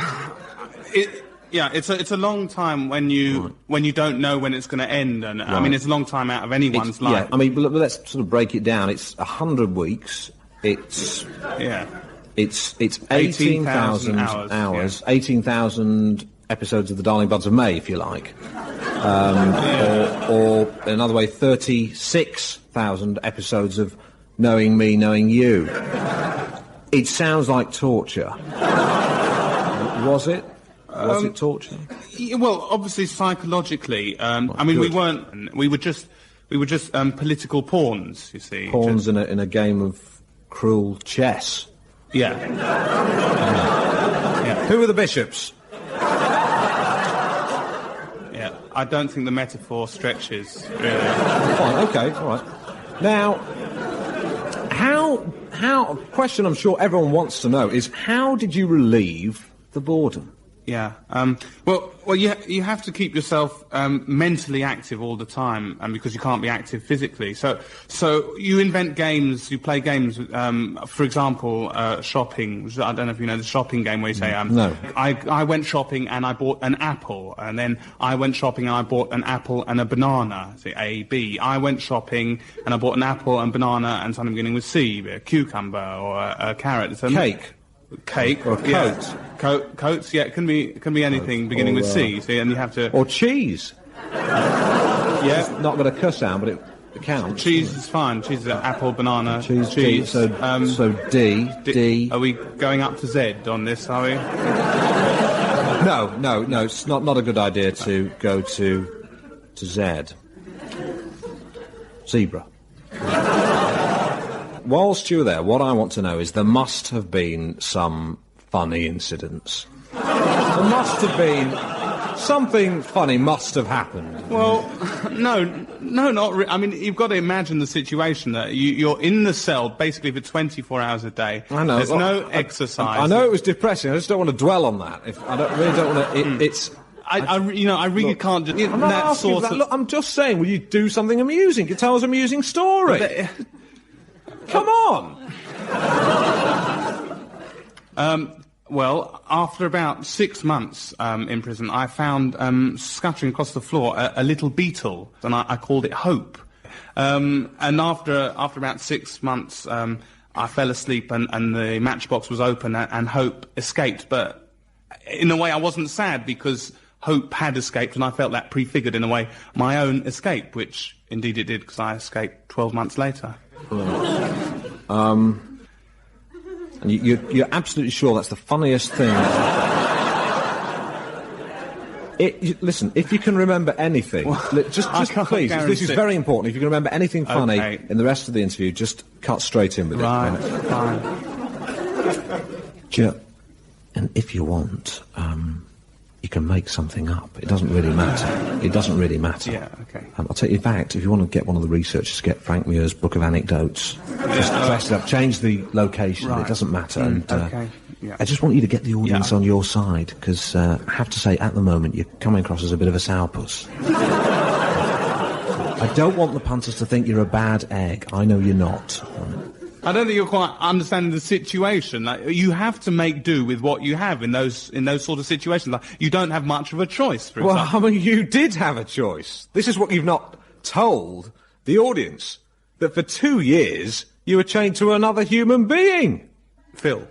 it's a long time when you don't know when it's going to end, and I mean it's a long time out of anyone's life. Yeah, I mean, let's sort of break it down. It's 100 weeks. It's 18,000 hours, 18,000 episodes of The Darling Buds of May, if you like, or another way, 36,000 episodes of Knowing Me, Knowing You. It sounds like torture. Was it? Was it torture? Yeah, well, obviously psychologically. I mean, good. we were just political pawns. You see, Pawns in a game of cruel chess. Yeah. Yeah. Who were the bishops? Yeah. I don't think the metaphor stretches really. Fine. Okay. All right. Now, how? A question I'm sure everyone wants to know is how did you relieve the boredom? Yeah. Well, you have to keep yourself mentally active all the time, because you can't be active physically. So you invent games, you play games. For example, shopping. I don't know if you know the shopping game where you say, No. I went shopping and I bought an apple, and then I went shopping and I bought an apple and a banana. So A, B. I went shopping and I bought an apple and banana and something beginning with C, a cucumber or a carrot. So Cake or coat. Coats, yeah, it can be anything beginning with C. See, and you have to. Or cheese. Yeah, not got a cuss sound, but it counts. Cheese is fine. Cheese is apple, banana, cheese. So D. Are we going up to Z on this? Are we? No. It's not a good idea to go to Z. Zebra. Whilst you were there, what I want to know is there must have been some funny incidents. There must have been something funny must have happened. Well, no, not really. I mean, you've got to imagine the situation that you're in the cell basically for 24 hours a day. I know. There's no exercise. I know it was depressing. I just don't want to dwell on that. I really don't want to. It's. I really can't just. I'm not asking for that. Look, I'm just saying, will you do something amusing? You tell us an amusing story. Come on! Well, after about 6 months in prison, I found scattering across the floor a little beetle, and I called it Hope. And after about 6 months, I fell asleep, and the matchbox was open, and Hope escaped. But in a way, I wasn't sad because Hope had escaped, and I felt that prefigured in a way my own escape, which indeed it did, because I escaped 12 months later. And you're absolutely sure that's the funniest thing? Listen, if you can remember anything, just please, this is very important. If you can remember anything funny in the rest of the interview, just cut straight in with it. Right, fine. And if you want, you can make something up. It doesn't really matter. Yeah, okay. I'll tell you, in fact, if you want to get one of the researchers to get Frank Muir's Book of Anecdotes, just dress it up, change the location, it doesn't matter. Okay. Yeah. I just want you to get the audience on your side, because I have to say, at the moment, you're coming across as a bit of a sourpuss. I don't want the punters to think you're a bad egg. I know you're not. I don't think you're quite understanding the situation. Like, you have to make do with what you have in those sort of situations. Like, you don't have much of a choice, for example. Well, I mean, you did have a choice. This is what you've not told the audience. That for 2 years, you were chained to another human being. Phil.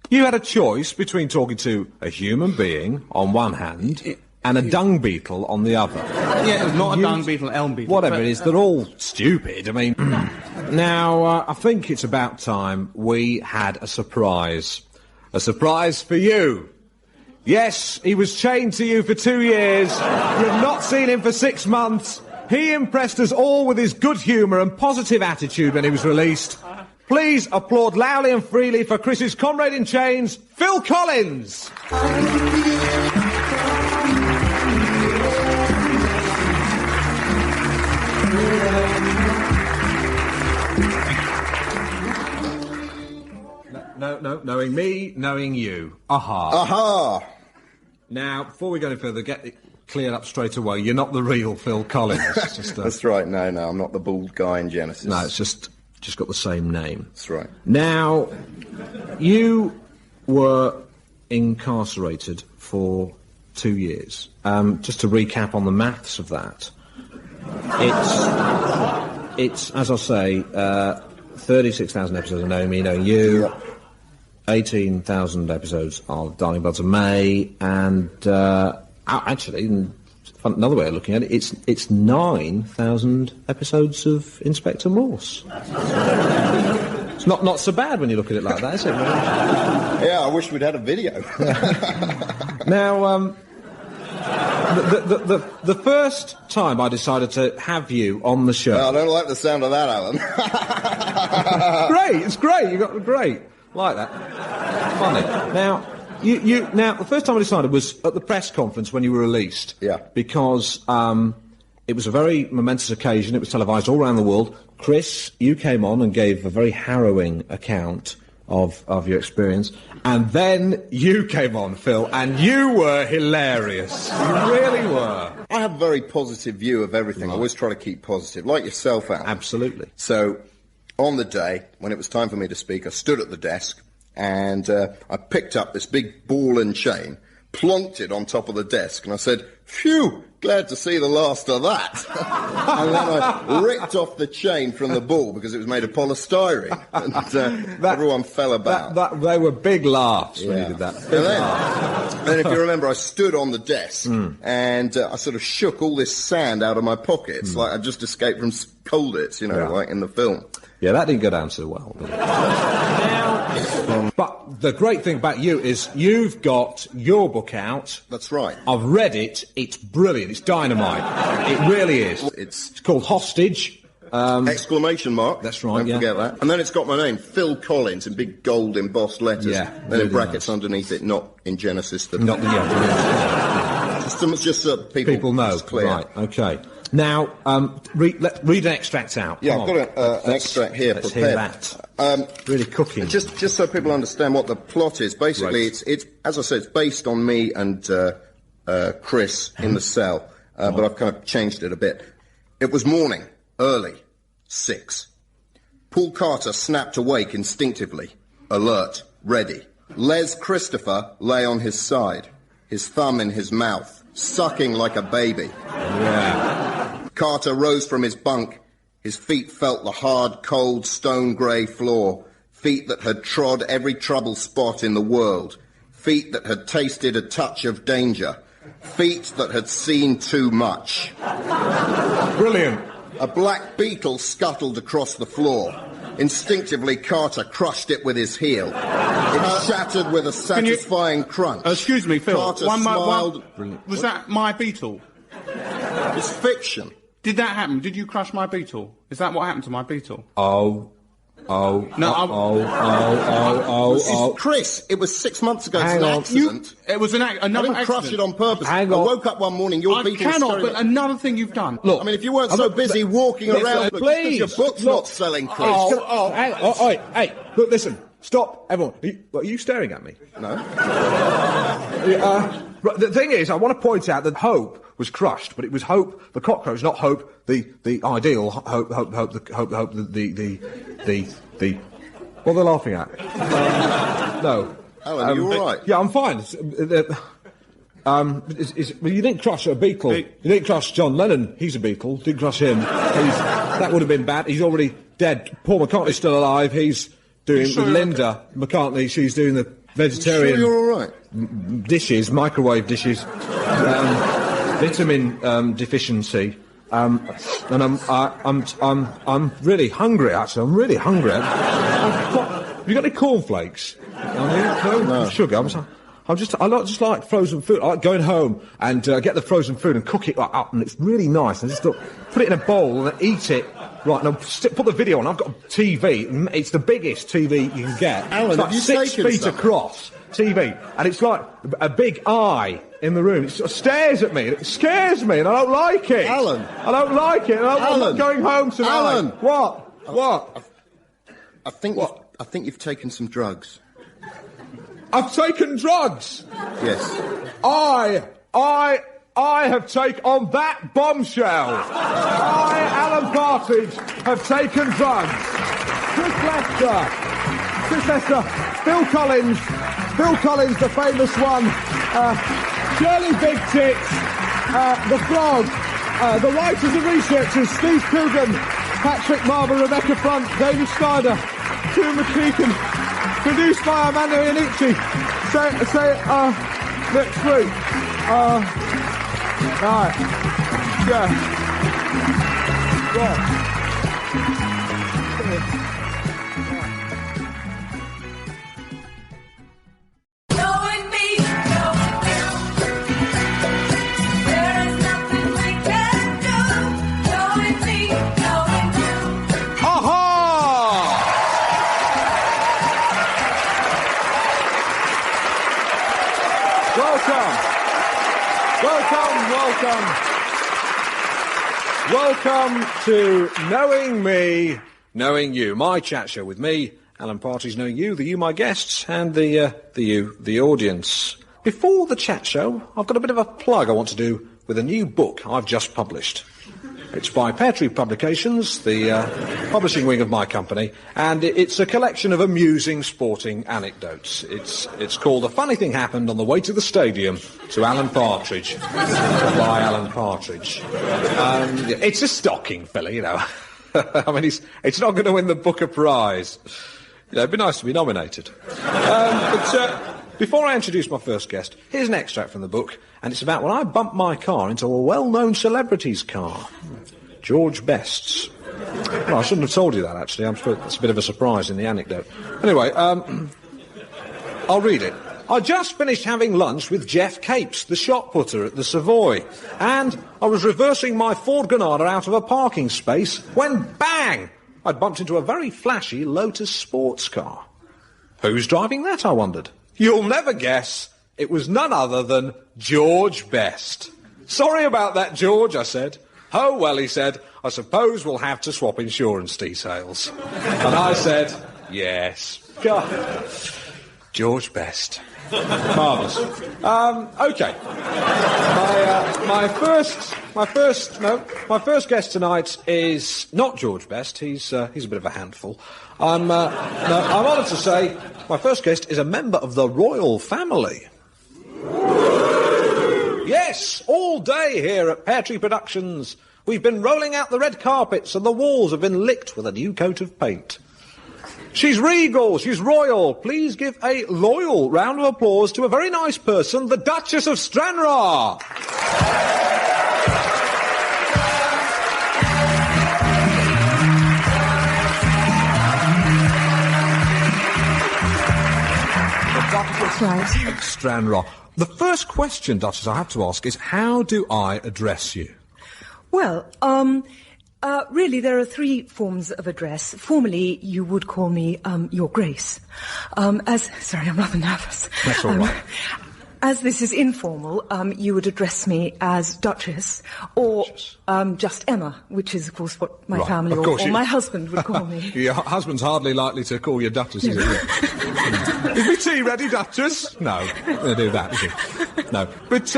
You had a choice between talking to a human being on one hand and a dung beetle on the other. Yeah, not a dung beetle, elm beetle. Whatever it is, they're all stupid. I mean, now, I think it's about time we had a surprise. A surprise for you. Yes, he was chained to you for 2 years. You've not seen him for 6 months. He impressed us all with his good humour and positive attitude when he was released. Please applaud loudly and freely for Chris's comrade in chains, Phil Collins. No, knowing me, knowing you. Aha. Now, before we go any further, get it cleared up straight away. You're not the real Phil Collins. It's just That's right, no, I'm not the bald guy in Genesis. No, it's just got the same name. That's right. Now, you were incarcerated for 2 years. Just to recap on the maths of that, it's as I say, 36,000 episodes of Knowing Me, Knowing You, Yep. 18,000 episodes of Darling Buds of May, and actually, another way of looking at it, it's 9,000 episodes of Inspector Morse. It's not so bad when you look at it like that, is it? Yeah, I wish we'd had a video. Now, the first time I decided to have you on the show... Well, I don't like the sound of that, Alan. Great, it's great, you got great. Like that. Funny. Now, now, the first time I decided was at the press conference when you were released. Yeah. Because it was a very momentous occasion. It was televised all around the world. Chris, you came on and gave a very harrowing account of your experience. And then you came on, Phil, and you were hilarious. You really were. I have a very positive view of everything. I always try to keep positive, like yourself, Alan. Absolutely. So, on the day, when it was time for me to speak, I stood at the desk, and I picked up this big ball and chain, plonked it on top of the desk, and I said, "Phew, glad to see the last of that." And then I ripped off the chain from the ball because it was made of polystyrene, and everyone fell about. They were big laughs when you did that. And then, if you remember, I stood on the desk, and I sort of shook all this sand out of my pockets, like I'd just escaped from Colditz, like in the film. Yeah, that didn't go down so well, did it? But the great thing about you is you've got your book out. That's right. I've read it. It's brilliant. It's dynamite. It really is. It's called Hostage. Exclamation mark. That's right, Don't forget that. And then it's got my name, Phil Collins, in big gold embossed letters. Yeah. Then really in brackets nice. Underneath it, not in Genesis. Not the Just so people know. It's clear. Right, OK. Now, read an extract out. Yeah, Come I've got an extract here let's prepared. Hear that. Really cooking. Just so people understand what the plot is, basically, it's as I said, it's based on me and Chris in the cell, but I've kind of changed it a bit. It was morning, early, 6. Paul Carter snapped awake instinctively, alert, ready. Les Christopher lay on his side, his thumb in his mouth, sucking like a baby. Yeah. Carter rose from his bunk. His feet felt the hard, cold, stone-grey floor. Feet that had trod every trouble spot in the world. Feet that had tasted a touch of danger. Feet that had seen too much. Brilliant. A black beetle scuttled across the floor. Instinctively, Carter crushed it with his heel. It shattered with a satisfying crunch. Excuse me, Phil. Carter smiled. Was that my beetle? It's fiction. Did that happen? Did you crush my beetle? Is that what happened to my beetle? Chris, it was 6 months ago. Hang it's an on. accident. It was another I didn't accident. crush it on purpose. Hang on. I woke up one morning, your beetle was cannot, carrying but another thing you've done. Look, I mean, if you weren't so busy walking around, look, please, just 'cause your book's not selling, Chris. Hang on. Hey, look, listen. Stop, everyone. Are you staring at me? No. The thing is, I want to point out that Hope was crushed, but it was Hope the cockroach, not Hope the ideal. Hope the. What are they laughing at? No. Alan, are you all right? Yeah, I'm fine. You didn't crush a beetle. You didn't crush John Lennon. He's a beetle. Didn't crush him. That would have been bad. He's already dead. Paul McCartney's still alive. He's doing with Linda McCartney. She's doing the vegetarian. Sure you're all right? Dishes, microwave dishes, vitamin deficiency. And I'm really hungry. Actually, I'm really hungry. Have you got any cornflakes? No. Sugar. I just like frozen food. I like going home and get the frozen food and cook it up, and it's really nice. And just put it in a bowl and eat it. Right, and put the video on. I've got a TV. It's the biggest TV you can get. Alan, it's like have you 6 taken feet some? across TV, and it's like a big eye in the room. It sort of stares at me, and it scares me, and I don't like it. Alan. I don't like it. And I'm not going home tonight. Alan. What? I think you've taken some drugs. I've taken drugs. Yes. I have taken, on that bombshell, I, Alan Partridge, have taken drugs. Chris Lester, Phil Collins, the famous one, Shirley Big Tits, the Frog, the writers and researchers, Steve Coogan, Patrick Marber, Rebecca Front, David Schneider, Hugh Mackichan, produced by Armando Iannucci. Say next week. Right. Yeah. Right. Knowing me, knowing you, there is nothing we can do. Knowing me, knowing you. Aha! Welcome to Knowing Me, Knowing You, my chat show with me, Alan Partridge knowing you, the you my guests, and the you, the audience. Before the chat show, I've got a bit of a plug I want to do with a new book I've just published. It's by Pear Tree Publications, the publishing wing of my company, and it's a collection of amusing sporting anecdotes. It's called A Funny Thing Happened on the Way to the Stadium to Alan Partridge, by Alan Partridge. It's a stocking filler, you know. I mean, it's not going to win the Booker Prize. You know, it'd be nice to be nominated. Before I introduce my first guest, here's an extract from the book, and it's about when I bumped my car into a well-known celebrity's car, George Best's. Well, I shouldn't have told you that, actually. I'm sure it's a bit of a surprise in the anecdote. Anyway, I'll read it. I just finished having lunch with Jeff Capes, the shot putter at the Savoy, and I was reversing my Ford Granada out of a parking space when, bang, I'd bumped into a very flashy Lotus sports car. Who's driving that, I wondered? You'll never guess. It was none other than George Best. Sorry about that, George, I said. Oh, well, he said, I suppose we'll have to swap insurance details. And I said, yes. George Best. Marvellous. OK. My first guest tonight is not George Best. He's a bit of a handful. I'm honoured to say my first guest is a member of the royal family. Yes, all day here at Pear Tree Productions. We've been rolling out the red carpets and the walls have been licked with a new coat of paint. She's regal, she's royal. Please give a loyal round of applause to a very nice person, the Duchess of Stranraer. Right. Stranraer. The first question, Duchess, I have to ask is, how do I address you? Well, really, there are three forms of address. Formally, you would call me, Your Grace. Sorry, I'm rather nervous. That's all right. As this is informal, you would address me as Duchess, or just Emma, which is, of course, what my family or my husband would call me. Your husband's hardly likely to call you Duchess, is it? Is my tea ready, Duchess? No, they'll do that, is it? No. But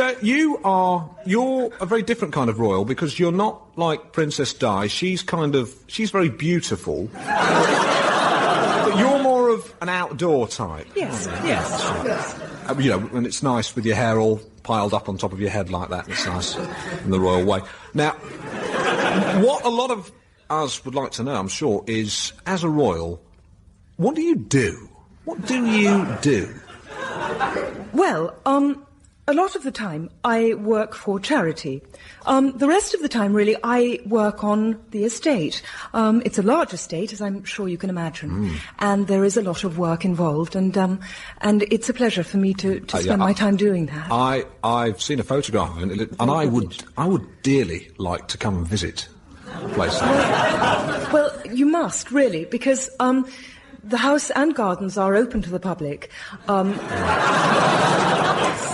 you're a very different kind of royal, because you're not like Princess Di. She's very beautiful. But you're more of an outdoor type. Yes. You know, and it's nice with your hair all piled up on top of your head like that. It's nice in the royal way. Now, what a lot of us would like to know, I'm sure, is, as a royal, what do you do? What do you do? Well, a lot of the time I work for charity. The rest of the time, really, I work on the estate. It's a large estate, as I'm sure you can imagine, and there is a lot of work involved, and it's a pleasure for me to spend my time doing that. I've seen a photograph of it, and I would dearly like to come and visit a place like that. Well, you must, really, because the house and gardens are open to the public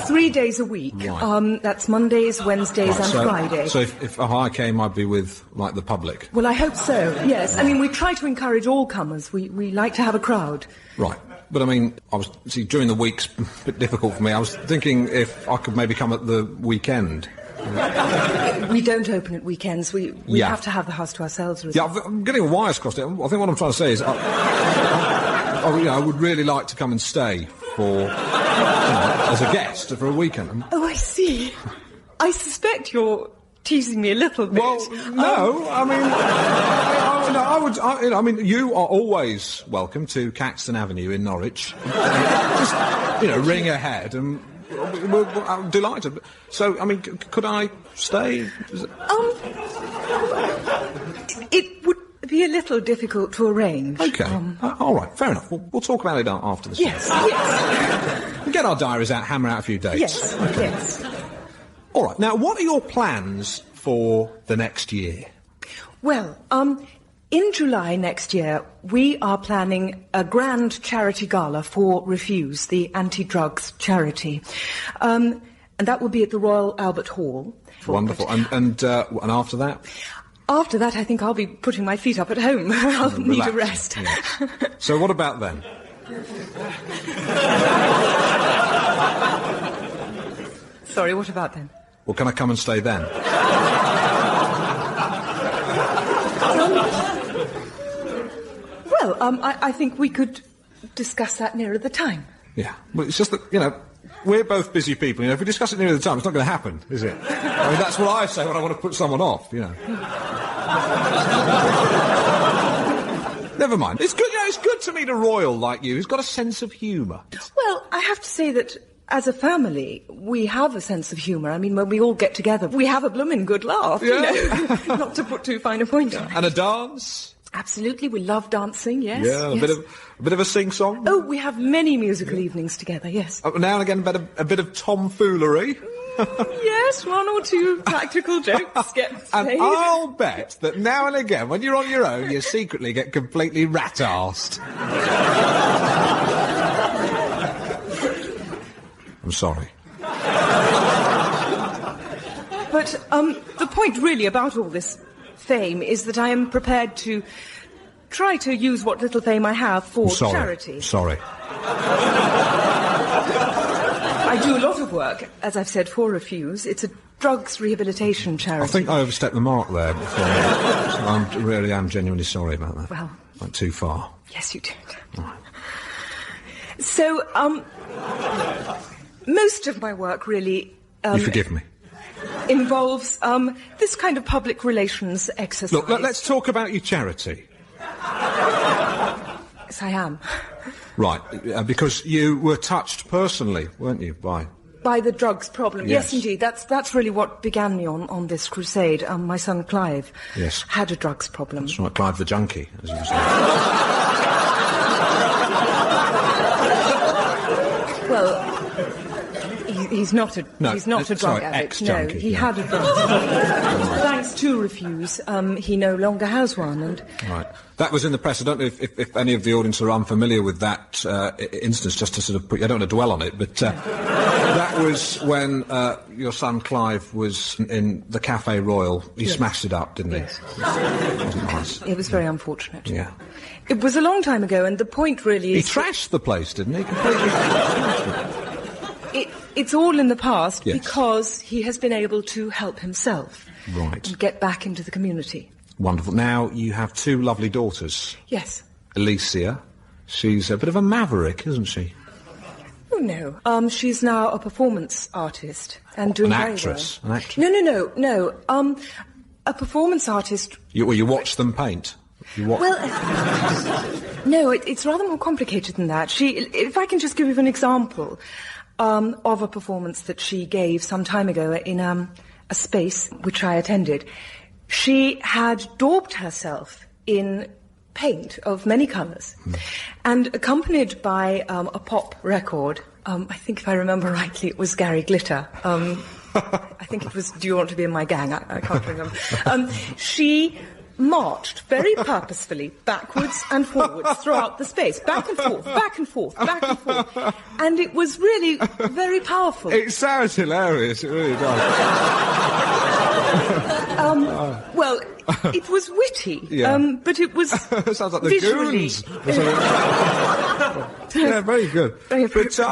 3 days a week. Right. That's Mondays, Wednesdays and Fridays. So if I came, I'd be with, like, the public? Well, I hope so, yes. I mean, we try to encourage all comers. We like to have a crowd. Right. But, I mean, during the week's a bit difficult for me. I was thinking if I could maybe come at the weekend. We don't open at weekends. We have to have the house to ourselves. Yeah, I'm getting wires crossed. I think what I'm trying to say is I would really like to come and stay for, as a guest for a weekend. Oh, I see. I suspect you're teasing me a little bit. Well, no, I mean, you are always welcome to Caxton Avenue in Norwich. Just, ring ahead and I'm delighted. So, I mean, could I stay? It would be a little difficult to arrange. OK. All right, fair enough. We'll talk about it after the show. Yes. We'll get our diaries out, hammer out a few dates. Yes, okay. Yes. All right, now, what are your plans for the next year? Well, in July next year, we are planning a grand charity gala for Refuse, the anti-drugs charity. And that will be at the Royal Albert Hall. Wonderful. And after that? After that, I think I'll be putting my feet up at home. I'll need a rest. Yes. So what about then? Sorry, what about then? Well, can I come and stay then? Well, I think we could discuss that nearer the time. Yeah. Well, it's just that, we're both busy people. If we discuss it nearer the time, it's not going to happen, is it? I mean, that's what I say when I want to put someone off, Never mind. It's good, it's good to meet a royal like you who's got a sense of humour. Well, I have to say that as a family, we have a sense of humour. I mean, when we all get together, we have a blooming good laugh, Not to put too fine a point on it. And a dance? Absolutely, we love dancing, yes. Yeah, yes. A bit of a sing-song? Oh, we have many musical evenings together, yes. Now and again, a bit of tomfoolery? Yes, one or two practical jokes get played. And I'll bet that now and again, when you're on your own, you secretly get completely rat-arsed. I'm sorry. But the point really about all this fame is that I am prepared to try to use what little fame I have for charity. Sorry. I do a lot of work, as I've said, for Refuse. It's a drugs rehabilitation charity. I think I overstepped the mark there before. I really am genuinely sorry about that. Well... Went too far. Yes, you did. Right. So, most of my work really... you forgive me? Involves this kind of public relations exercise. Look, let's talk about your charity. Yes, I am. Right, because you were touched personally, weren't you, by the drugs problem? Yes, indeed. That's really what began me on this crusade. My son Clive had a drugs problem. That's right, Clive the junkie, as you say. Well... He's not a drug addict. Ex-junkie, no, he had a drug problem. Thanks to Refuse, he no longer has one. And right, that was in the press. I don't know if any of the audience are unfamiliar with that instance. Just to sort of I don't want to dwell on it, but that was when your son Clive was in the Cafe Royal. He smashed it up, didn't he? Yes. It wasn't nice. It was very unfortunate. Yeah. It was a long time ago, and the point really is... He trashed the place, didn't he? Completely trashed it. It's all in the past because he has been able to help himself. Right. And get back into the community. Wonderful. Now, you have two lovely daughters. Yes. Alicia. She's a bit of a maverick, isn't she? Oh, no. She's now a performance artist and doing very well. An actress? No. A performance artist... You watch them paint? Well, no, it's rather more complicated than that. If I can just give you an example... of a performance that she gave some time ago in a space which I attended. She had daubed herself in paint of many colours and accompanied by a pop record. I think if I remember rightly it was Gary Glitter. I think it was Do You Want to Be in My Gang? I can't remember. She marched very purposefully backwards and forwards throughout the space, back and forth, back and forth, back and forth, and it was really very powerful. It sounds hilarious, it really does. Well, it was witty, but it was sounds like the visually... Goons. Yeah, very good. But I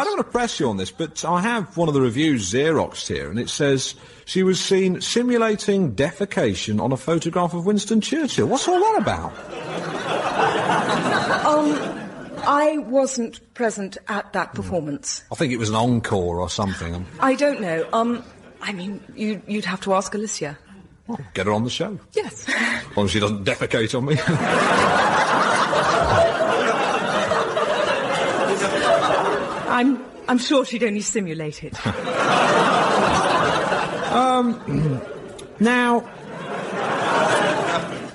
don't want to press you on this, but I have one of the reviews Xeroxed here, and it says she was seen simulating defecation on a photograph of Winston Churchill. What's all that about? I wasn't present at that performance. I think it was an encore or something. I don't know. I mean, you'd have to ask Alicia. Well, get her on the show. Yes. As long as she doesn't defecate on me. I'm sure she'd only simulate it. Now,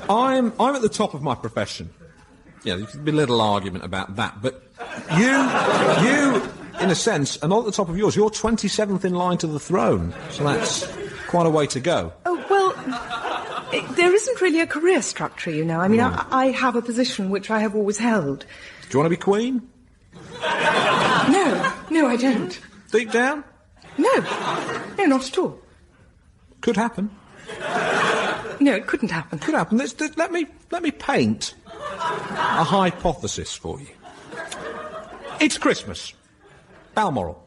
I'm at the top of my profession. Yeah, there could be a little argument about that, but you, in a sense, are not at the top of yours. You're 27th in line to the throne, so that's quite a way to go. Oh, well, there isn't really a career structure, you know. I mean, I have a position which I have always held. Do you want to be Queen? No, I don't. Deep down? No, not at all. Could happen. No, it couldn't happen. Could happen. Let me paint a hypothesis for you. It's Christmas. Balmoral.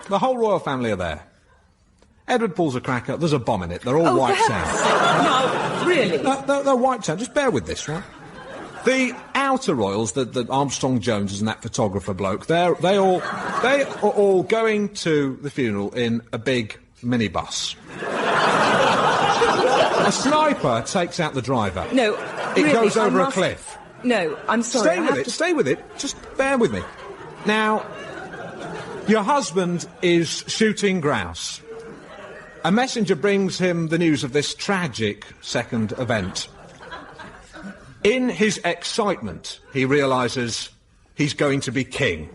The whole royal family are there. Edward pulls a cracker. There's a bomb in it. They're all wiped out. No, really? They're wiped out. Just bear with this, right? The outer royals, the Armstrong Joneses and that photographer bloke, they are all going to the funeral in a big minibus. A sniper takes out the driver. No, it really, goes over a cliff. No, I'm sorry. Stay with it. Just bear with me. Now, your husband is shooting grouse. A messenger brings him the news of this tragic second event. In his excitement, he realises he's going to be king.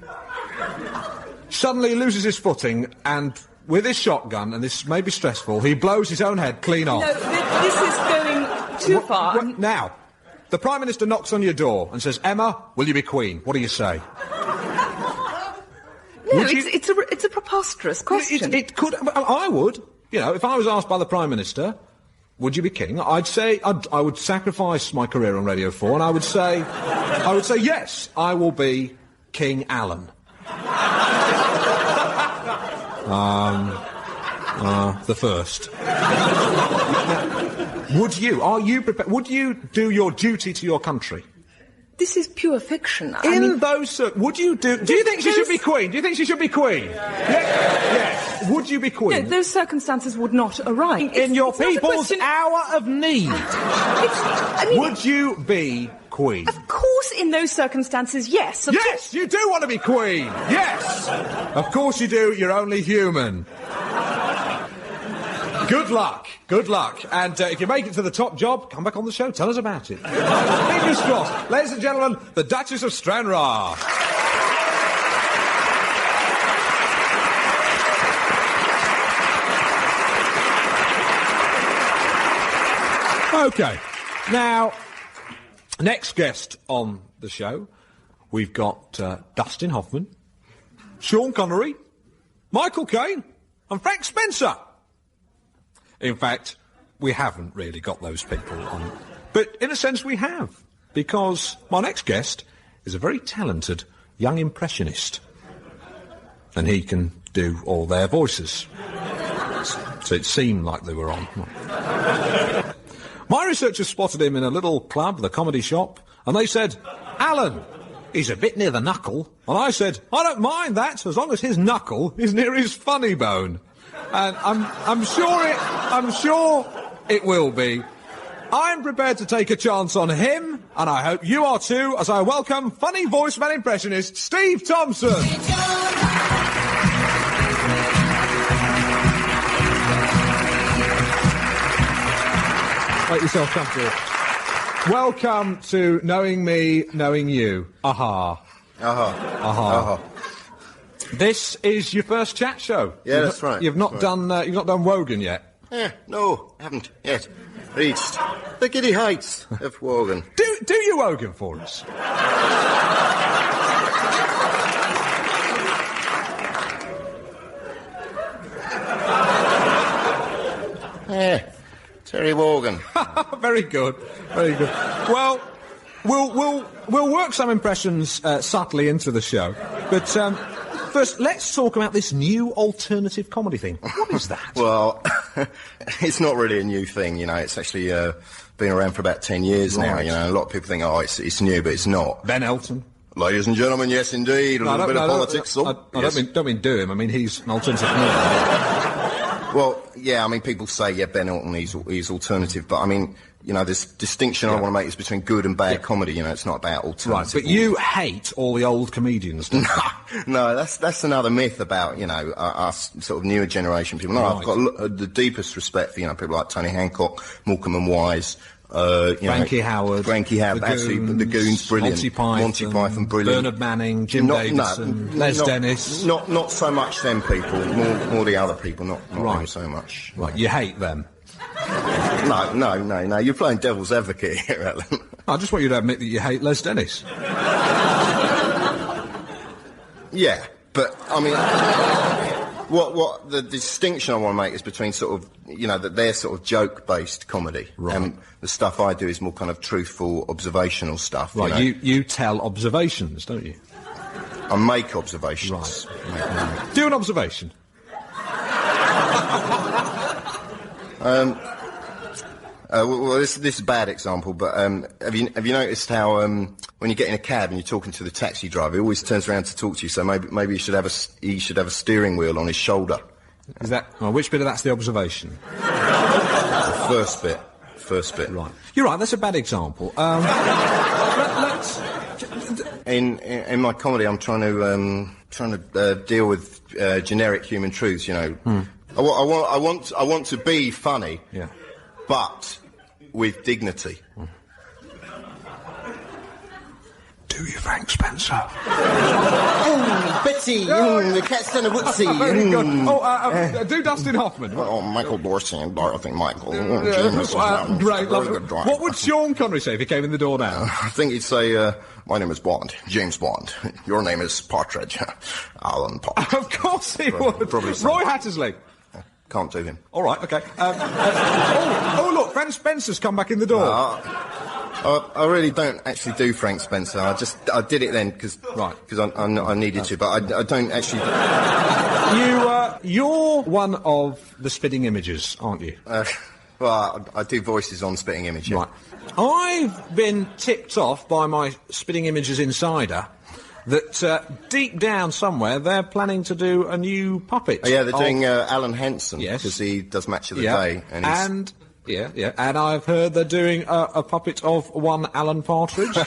Suddenly he loses his footing and, with his shotgun, and this may be stressful, he blows his own head clean off. No, this is going too far. Now, the Prime Minister knocks on your door and says, Emma, will you be Queen? What do you say? No, it's a preposterous question. It could... I would. You know, if I was asked by the Prime Minister, would you be king? I'd say I would sacrifice my career on Radio 4, and I would say yes, I will be King Alan. The first. Would you? Are you prepared? Would you do your duty to your country? This is pure fiction. Would you do? Do you think she should be Queen? Do you think she should be Queen? Yes. Would you be Queen? No, those circumstances would not arise. In your people's hour of need, would you be Queen? Of course, in those circumstances, yes. Yes, you do want to be Queen. Yes, of course you do. You're only human. Good luck. Good luck. And if you make it to the top job, come back on the show. Tell us about it. Fingers crossed. Ladies and gentlemen, the Duchess of Stranraer. OK. Now, next guest on the show, we've got Dustin Hoffman, Sean Connery, Michael Caine and Frank Spencer. In fact, we haven't really got those people on. But in a sense we have, because my next guest is a very talented young impressionist. And he can do all their voices. So it seemed like they were on. My researchers spotted him in a little club, the Comedy Shop, and they said, Alan, he's a bit near the knuckle. And I said, I don't mind that, as long as his knuckle is near his funny bone. And I'm sure it will be. I'm prepared to take a chance on him, and I hope you are too, as I welcome funny voice man impressionist Steve Thompson. Make yourself comfortable. Welcome to Knowing Me, Knowing You. Aha. Aha. Aha. Aha. This is your first chat show. Yeah, that's right. You've not done Wogan yet. No, haven't yet reached the giddy heights of Wogan. Do you Wogan for us? Terry Wogan. Very good, very good. Well, we'll work some impressions subtly into the show, but first let's talk about this new alternative comedy thing. What is that? Well, it's not really a new thing, you know. It's actually been around for about 10 years now. You know, a lot of people think, oh, it's new, but it's not. Ben Elton. Ladies and gentlemen, yes, indeed. A little bit of politics. I don't mean do him. I mean he's an alternative comedian. Well, yeah, I mean, people say, yeah, Ben Elton, he's alternative, but I mean, you know, this distinction I want to make is between good and bad comedy, you know, it's not about alternative. Right, but you hate all the old comedians, don't you? No, that's another myth about, you know, us sort of newer generation people. No, I've got the deepest respect for, you know, people like Tony Hancock, Morecambe and Wise, Frankie Howard, the Goons, brilliant. Monty Python, brilliant. Bernard Manning, Jim Davidson, Les Dennis. Not so much them people, more the other people, not them so much. Right, you hate them. No, you're playing devil's advocate here, Alan. I just want you to admit that you hate Les Dennis. Yeah, but, I mean... what the distinction I want to make is between sort of, you know, that they're sort of joke-based comedy, and the stuff I do is more kind of truthful, observational stuff. Right, you know? you tell observations, don't you? I make observations. Right. Do an observation. Well, this is a bad example, but have you noticed how when you get in a cab and you're talking to the taxi driver, he always turns around to talk to you? So maybe he should have a steering wheel on his shoulder. Is that which bit of that's the observation? The first bit. Right. You're right. That's a bad example. In my comedy, I'm trying to deal with generic human truths. You know, I want to be funny. Yeah. But with dignity. Do you, Frank Spencer? Betsy, the cat's done a whoopsie. Very good. Do Dustin Hoffman. Oh, Michael Dorsey and Dorothy Michael. James, great, lovely. What would Sean Connery say if he came in the door now? I think he'd say, my name is Bond, James Bond. Your name is Partridge, Alan Partridge. Of course he would. Probably so. Roy Hattersley. Can't do him. All right, OK. Look, Frank Spencer's come back in the door. I really don't actually do Frank Spencer. I did it then because I needed to, but I don't actually. You're one of the spitting images, aren't you? Well, I do voices on Spitting Image. Yeah. Right. I've been tipped off by my Spitting Images insider that deep down somewhere they're planning to do a new puppet. Oh, yeah, they're doing Alan Henson. Yes, because he does Match of the Day, and I've heard they're doing a puppet of one Alan Partridge.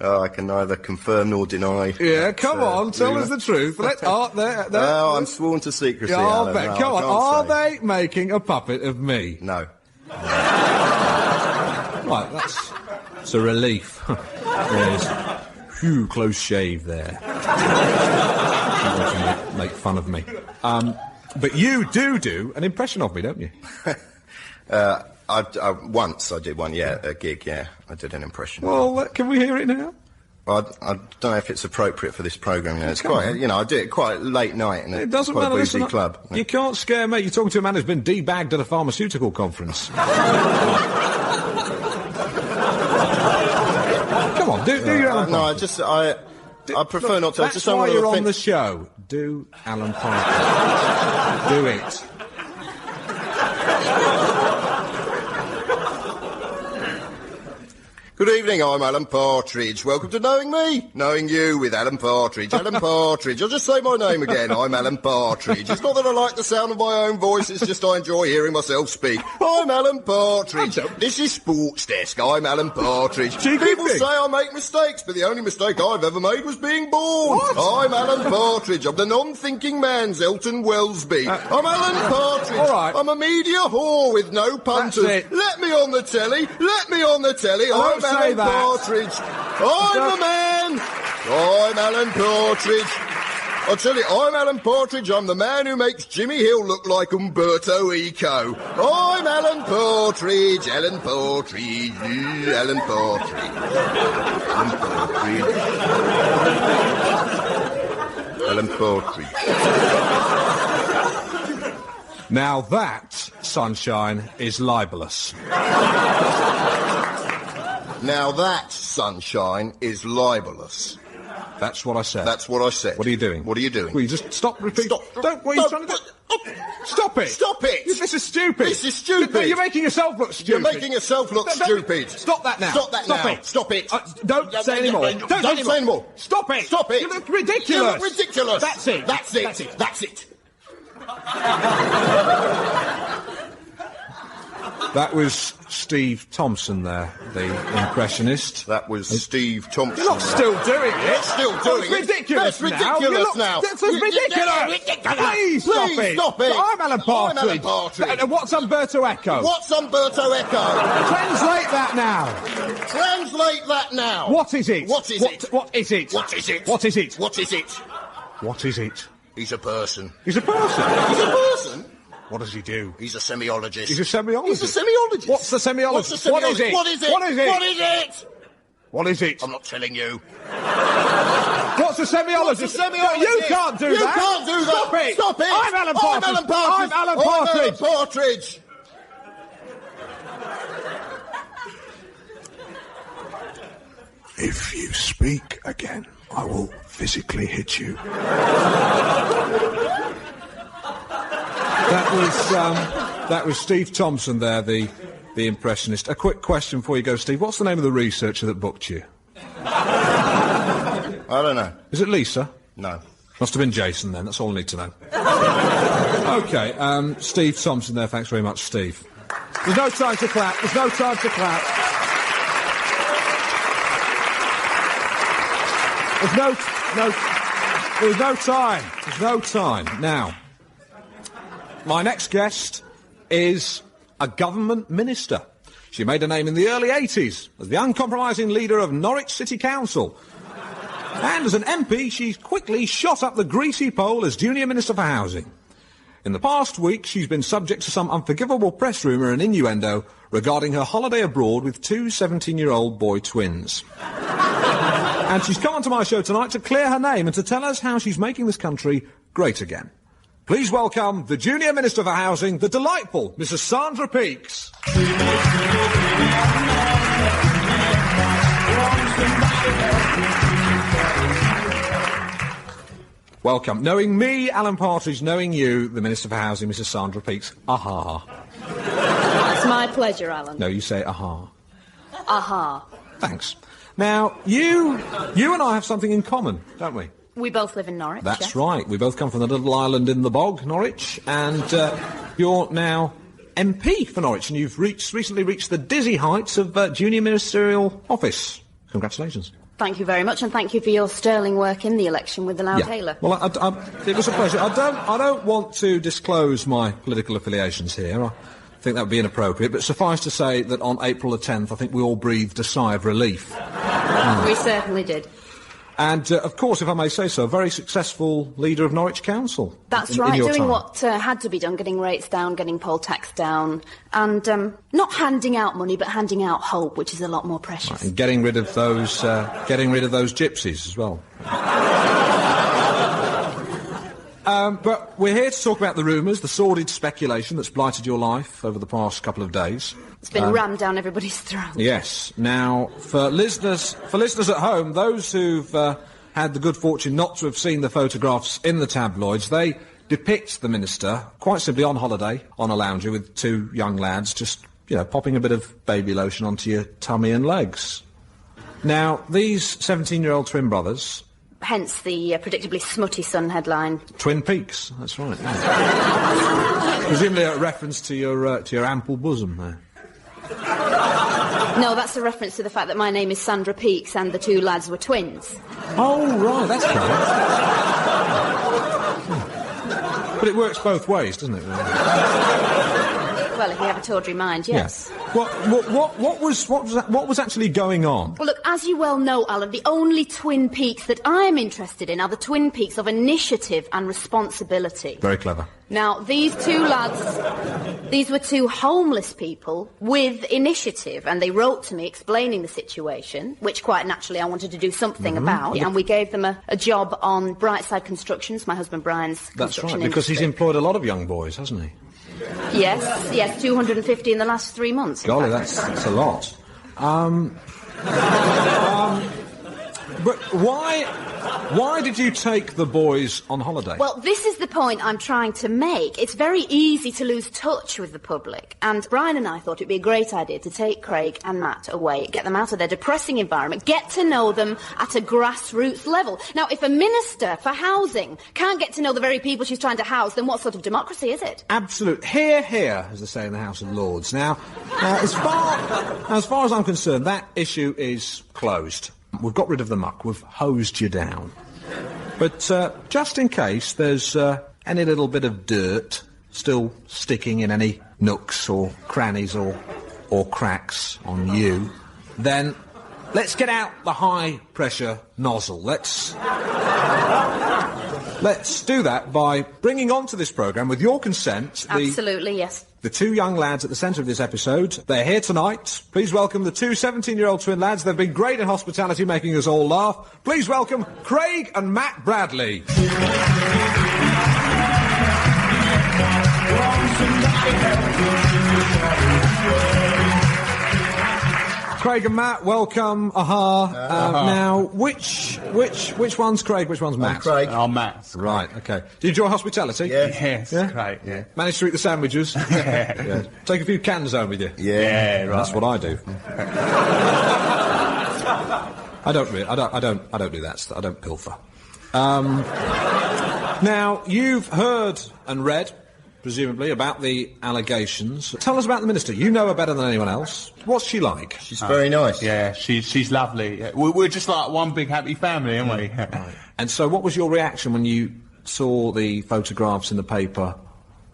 I can neither confirm nor deny. Yeah, come on, tell us the truth. Well, I'm sworn to secrecy, Alan. Bet. Come on, are they making a puppet of me? No. Right, that's a relief. Yes. Phew, close shave there. Make fun of me. But you do an impression of me, don't you? Once I did one, a gig, I did an impression. Well, can we hear it now? Well, I don't know if it's appropriate for this programme, you know. It's quite, you know, I do it quite late night in a quite boozy club. You can't scare me. You're talking to a man who's been debagged at a pharmaceutical conference. Come on, do your Alan Partridge. I prefer not to. That's why you're on the show. Do Alan Partridge. Do it. Good evening, I'm Alan Partridge. Welcome to Knowing Me, Knowing You with Alan Partridge. Alan Partridge. I'll just say my name again. I'm Alan Partridge. It's not that I like the sound of my own voice, it's just I enjoy hearing myself speak. I'm Alan Partridge. This is Sports Desk. I'm Alan Partridge. People say I make mistakes, but the only mistake I've ever made was being born. What? I'm Alan Partridge. I'm the non-thinking man's Elton Wellesby. I'm Alan Partridge. All right. I'm a media whore with no punters. Let me on the telly. Let me on the telly. I'm Alan Partridge. I'm the man. I'm Alan Partridge. I'll tell you, I'm Alan Partridge. I'm the man who makes Jimmy Hill look like Umberto Eco. I'm Alan Partridge. Alan Partridge. Alan Partridge. Alan Partridge. Alan Partridge. Now that, sunshine, is libellous. Now that, sunshine, is libellous. That's what I said. That's what I said. What are you doing? What are you doing? Will you just stop repeating? Stop. What are you trying to do? Stop it! Stop it! This is stupid! This is stupid! You're making yourself look stupid! You're making yourself look stupid! Stop that now! Stop that now! It. Stop it! Don't say any more! Don't say any more! Stop it! Stop it! You look ridiculous! You look ridiculous! That's it! That's it! That's it! That's it! That was Steve Thompson there, the impressionist. That was Steve Thompson. You're not still doing it. Not still doing it. That's ridiculous. That's ridiculous now. That's ridiculous. Please stop it. Stop it. I'm Alan Partridge. I'm Alan Partridge. What's Umberto Eco? What's Umberto Eco? Translate that now. Translate that now. What is it? What is it? What is it? What is it? What is it? What is it? What is it? He's a person. He's a person? He's a person? What does he do? He's a semiologist. He's a semiologist? He's a semiologist. What's the semiologist? What's the semiologist? What is it? What is it? What is it? What is it? What is it? I'm not telling you. What's a semiologist? What's a semiologist? You can't do that. You can't do that. Stop it. Stop it. I'm Alan Partridge. I'm Alan Partridge. I'm Alan I'm Partridge. Alan Partridge. If you speak again, I will physically hit you. That was Steve Thompson there, the impressionist. A quick question before you go, Steve. What's the name of the researcher that booked you? I don't know. Is it Lisa? No. Must have been Jason then, that's all I need to know. OK, Steve Thompson there, thanks very much, Steve. There's no time to clap, there's no time to clap. There's no time. Now, my next guest is a government minister. She made a name in the early 80s as the uncompromising leader of Norwich City Council. And as an MP, she's quickly shot up the greasy pole as Junior Minister for Housing. In the past week, she's been subject to some unforgivable press rumour and innuendo regarding her holiday abroad with two 17-year-old boy twins. And she's come onto my show tonight to clear her name and to tell us how she's making this country great again. Please welcome the Junior Minister for Housing, the delightful Mrs. Sandra Peakes. Welcome. Knowing me, Alan Partridge, knowing you, the Minister for Housing, Mrs. Sandra Peakes. Aha. It's my pleasure, Alan. No, you say aha. Aha. Thanks. Now, you and I have something in common, don't we? We both live in Norwich. That's yes? right. We both come from the little island in the bog, Norwich, and you're now MP for Norwich, and you've recently reached the dizzy heights of junior ministerial office. Congratulations. Thank you very much, and thank you for your sterling work in the election with the loudhailer. Well, it was a pleasure. I don't want to disclose my political affiliations here. I think that would be inappropriate, but suffice to say that on April the 10th, I think we all breathed a sigh of relief. We certainly did. And, of course, if I may say so, a very successful leader of Norwich Council. That's in right, your doing time. what had to be done, getting rates down, getting poll tax down, and not handing out money, but handing out hope, which is a lot more precious. Right, and getting rid of those gypsies as well. But we're here to talk about the rumours, the sordid speculation that's blighted your life over the past couple of days. It's been rammed down everybody's throat. Yes. Now, for listeners at home, those who've had the good fortune not to have seen the photographs in the tabloids, they depict the minister quite simply on holiday on a lounger with two young lads, just, popping a bit of baby lotion onto your tummy and legs. Now, these 17-year-old twin brothers... Hence the predictably smutty Sun headline. Twin Peaks, that's right. Yeah. Presumably a reference to your ample bosom there. No, that's a reference to the fact that my name is Sandra Peakes and the two lads were twins. Oh, right, that's clever. But it works both ways, doesn't it, really? Well, if you have a tawdry mind, yes. Yeah. What was actually going on? Well, look, as you well know, Alan, the only Twin Peaks that I'm interested in are the Twin Peaks of initiative and responsibility. Very clever. Now, these two lads, these were two homeless people with initiative, and they wrote to me explaining the situation, which quite naturally I wanted to do something about, and we gave them a job on Brightside Constructions, my husband Brian's construction That's right, because he's employed a lot of young boys, hasn't he? Yes, 250 in the last 3 months. Golly, that's a lot. But why did you take the boys on holiday? Well, this is the point I'm trying to make. It's very easy to lose touch with the public, and Brian and I thought it'd be a great idea to take Craig and Matt away, get them out of their depressing environment, get to know them at a grassroots level. Now, if a minister for housing can't get to know the very people she's trying to house, then what sort of democracy is it? Absolute. Hear, hear, as they say in the House of Lords. Now, as far as I'm concerned, that issue is closed. We've got rid of the muck. We've hosed you down. But just in case there's any little bit of dirt still sticking in any nooks or crannies or cracks on you, then let's get out the high-pressure nozzle. Let's Let's do that by bringing onto this programme, with your consent, Absolutely, yes. the two young lads at the centre of this episode. They're here tonight. Please welcome the two 17-year-old twin lads. They've been great in hospitality, making us all laugh. Please welcome Craig and Matt Bradley. Craig and Matt, welcome. Now, which one's Craig? Which one's Matt? I'm Craig. Oh, Matt. Right. Okay. Did you enjoy hospitality? Yes. Yeah? Great. Yeah. Managed to eat the sandwiches? Yeah. Take a few cans home with you? Yeah. Right. That's what I do. I don't do that stuff. I don't pilfer. Now, you've heard and read, presumably, about the allegations. Tell us about the minister. You know her better than anyone else. What's she like? She's very nice. Yeah, she's lovely. Yeah. We're just like one big happy family, aren't we? Right. And so what was your reaction when you saw the photographs in the paper?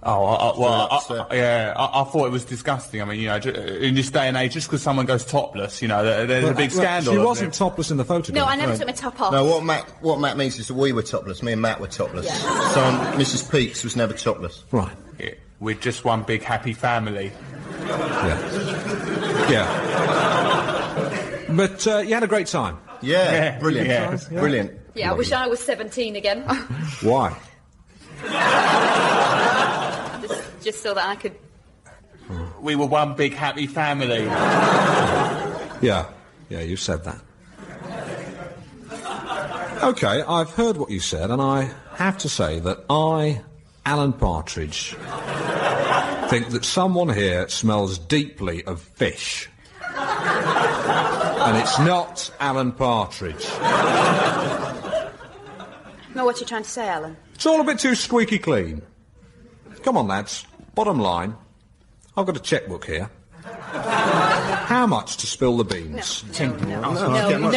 I thought it was disgusting. I mean, you know, in this day and age, just because someone goes topless, you know, there's a big scandal. She wasn't topless in the photograph. No, I never took my top off. No, what Matt means is that we were topless. Me and Matt were topless. Yeah. So Mrs. Peakes was never topless. Right. Yeah, we're just one big happy family. Yeah. But you had a great time. Yeah, brilliant. Yeah. Brilliant. Yeah, I wish I was 17 again. Why? Just so that I could... We were one big happy family. Yeah, you said that. OK, I've heard what you said, and I have to say that I, Alan Partridge, think that someone here smells deeply of fish. And it's not Alan Partridge. No, what are you trying to say, Alan? It's all a bit too squeaky clean. Come on, lads. Bottom line, I've got a chequebook here. How much to spill the beans? No, Alan,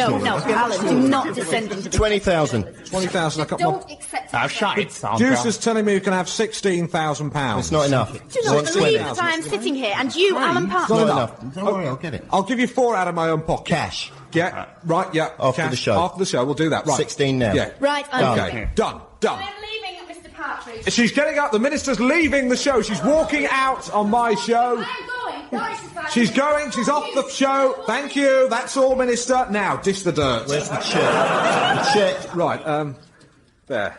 do not descend into... 20,000. 20,000. I can't... Don't accept it. Shut it, Sandra. Juice is telling me you can have £16,000. It's not enough. Do not believe that I am sitting here, and you, Alan It's not Partridge... enough. Don't worry, I'll get it. I'll give you 4 out of my own pocket. Cash. Yeah, right, yeah. After cash. the show. After the show, we'll do that. Right. 16 now. Yeah. Right, I'm OK, leaving. done. I'm leaving, Mr. Partridge. She's getting up. The minister's leaving the show. She's walking out on my show. I'm going. She's going. She's off the show. Thank you. That's all, Minister. Now, dish the dirt. Where's the cheque? The cheque. Right, there.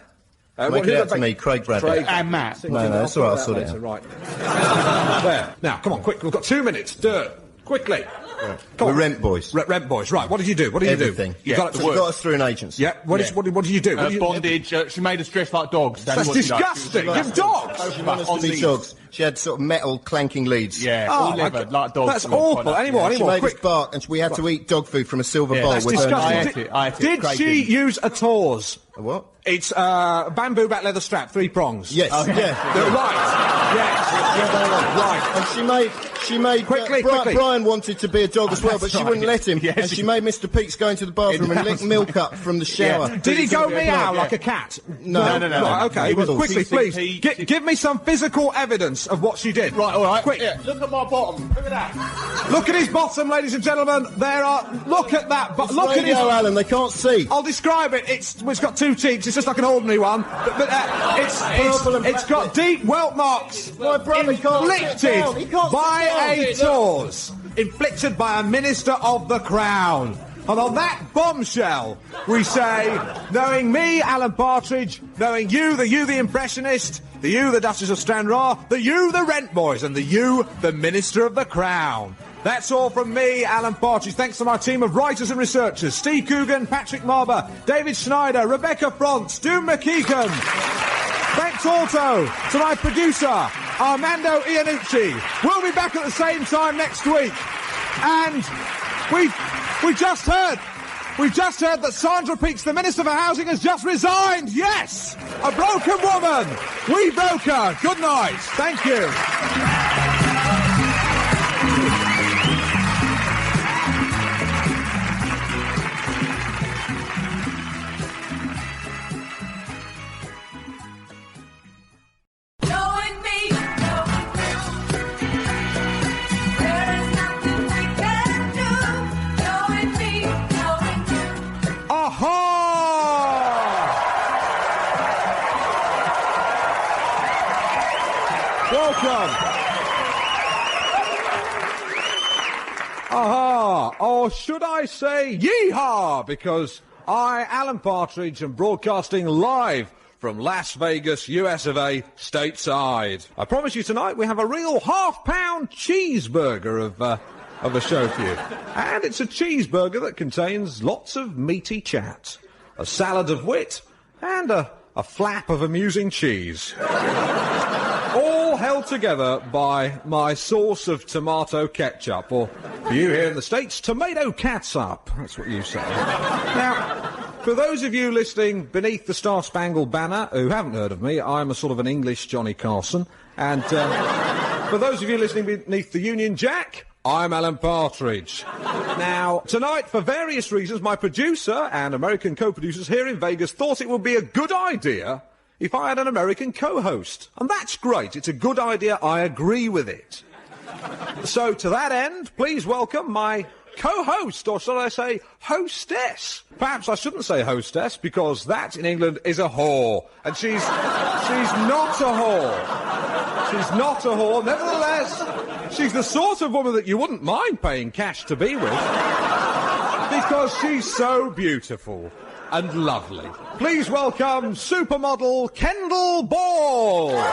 Make it out to me, Craig Bradley. And Matt. No, that's all right, I'll sort it out. Right. There. Now, come on, quick. We've got 2 minutes. Dirt. Quickly. Right. Come We're on. rent boys. Rent boys. Right, what did you do? Everything. You got it to She work. got us through an agency. Yeah, what did you do? What did you- Bondage. She made us dress like dogs. That's what she does. disgusting. Give dogs. She wanted us to be dogs. She had sort of metal clanking leads. Yeah, Oh, all leathered, like dogs. That's awful. Any more? She made Quick. us bark, and we had to eat dog food from a silver Yeah, bowl That's with her disgusting. name. I ate it. Did Craig she didn't. use a tawse? A what? It's bamboo back leather strap, 3 prongs. Yes, yeah. Right. Yes. Right. And she made Quickly. Brian wanted to be a dog as well, but That's she right. wouldn't let him. Yes, and she made Mr. Peakes go into the bathroom and lick milk up from the shower. Yeah. Did he go Yeah. meow Yeah. like a cat? No. Right, OK. He was Quickly, please. CCP. Give me some physical evidence of what she did. Right, all right. Quick. Yeah, look at my bottom. Look at that. Look at his bottom, ladies and gentlemen. Look at that. But look at his... Alan, they can't see. I'll describe it. It's got 2 cheeks. It's just like an ordinary one. But it's got deep welt marks. My brother can't sit inflicted down. He can't by sit down. a tawse. Inflicted by a minister of the Crown. And on that bombshell, we say, knowing me, Alan Partridge, knowing you, the impressionist, the you, the Duchess of Stranraer, the you, the rent boys, and the you, the Minister of the Crown. That's all from me, Alan Partridge. Thanks to my team of writers and researchers, Steve Coogan, Patrick Marber, David Schneider, Rebecca Frantz, Doon Mackichan. Thanks also to my producer, Armando Iannucci. We'll be back at the same time next week. And we've just heard that Sandra Peakes, the Minister for Housing, has just resigned. Yes! A broken woman. We broke her. Good night. Thank you. Knowing me, there is nothing we can do. Knowing me, knowing you. Aha! Aha! Or should I say yeehaw? Because I, Alan Partridge, am broadcasting live from Las Vegas, US of A, stateside. I promise you tonight we have a real half-pound cheeseburger of a show for you. And it's a cheeseburger that contains lots of meaty chat, a salad of wit, and a flap of amusing cheese. All held together by my sauce of tomato ketchup, or for you here in the States, tomato catsup. That's what you say. Now, for those of you listening beneath the Star-Spangled Banner who haven't heard of me, I'm a sort of an English Johnny Carson. And for those of you listening beneath the Union Jack, I'm Alan Partridge. Now, tonight, for various reasons, my producer and American co-producers here in Vegas thought it would be a good idea if I had an American co-host. And that's great. It's a good idea. I agree with it. So, to that end, please welcome my co-host, or should I say hostess? Perhaps I shouldn't say hostess, because that in England is a whore. And she's not a whore. She's not a whore. Nevertheless, she's the sort of woman that you wouldn't mind paying cash to be with, because she's so beautiful and lovely. Please welcome supermodel Kendall Ball.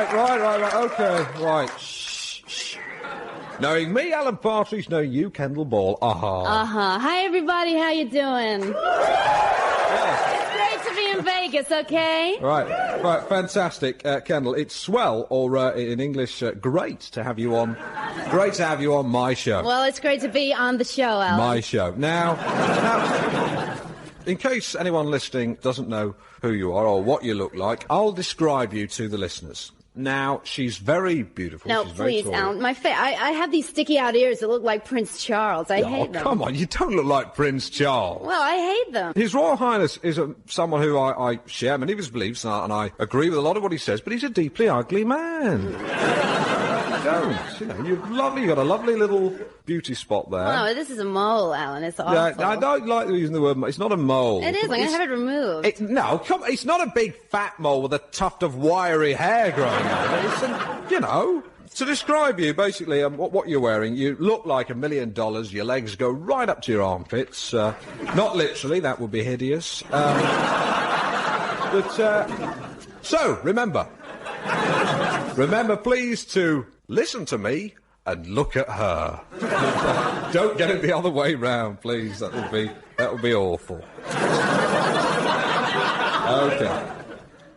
Right, okay, right. Shh. Knowing me, Alan Partridge, knowing you, Kendall Ball, Hi, everybody, how you doing? It's great to be in Vegas, okay? Right, fantastic, Kendall. It's swell, or in English, great to have you on. Great to have you on my show. Well, it's great to be on the show, Alan. My show. Now, in case anyone listening doesn't know who you are or what you look like, I'll describe you to the listeners. Now, she's very beautiful. No, she's please, very tall. Alan. I have these sticky out ears that look like Prince Charles. I hate them. Oh, come on, you don't look like Prince Charles. Well, I hate them. His Royal Highness is someone who I share many of his beliefs, and I agree with a lot of what he says, but he's a deeply ugly man. Don't. You know, you've got a lovely little beauty spot there. No, this is a mole, Alan. It's awful. Yeah, I don't like using the word mole. It's not a mole. It is. I'm going to have it removed. No, come on. It's not a big fat mole with a tuft of wiry hair growing out of it. It's, you know, to describe you, basically, what you're wearing, you look like $1 million. Your legs go right up to your armpits. Not literally. That would be hideous. So, remember, please, to listen to me and look at her. Don't get it the other way round, please. That would be awful. Okay.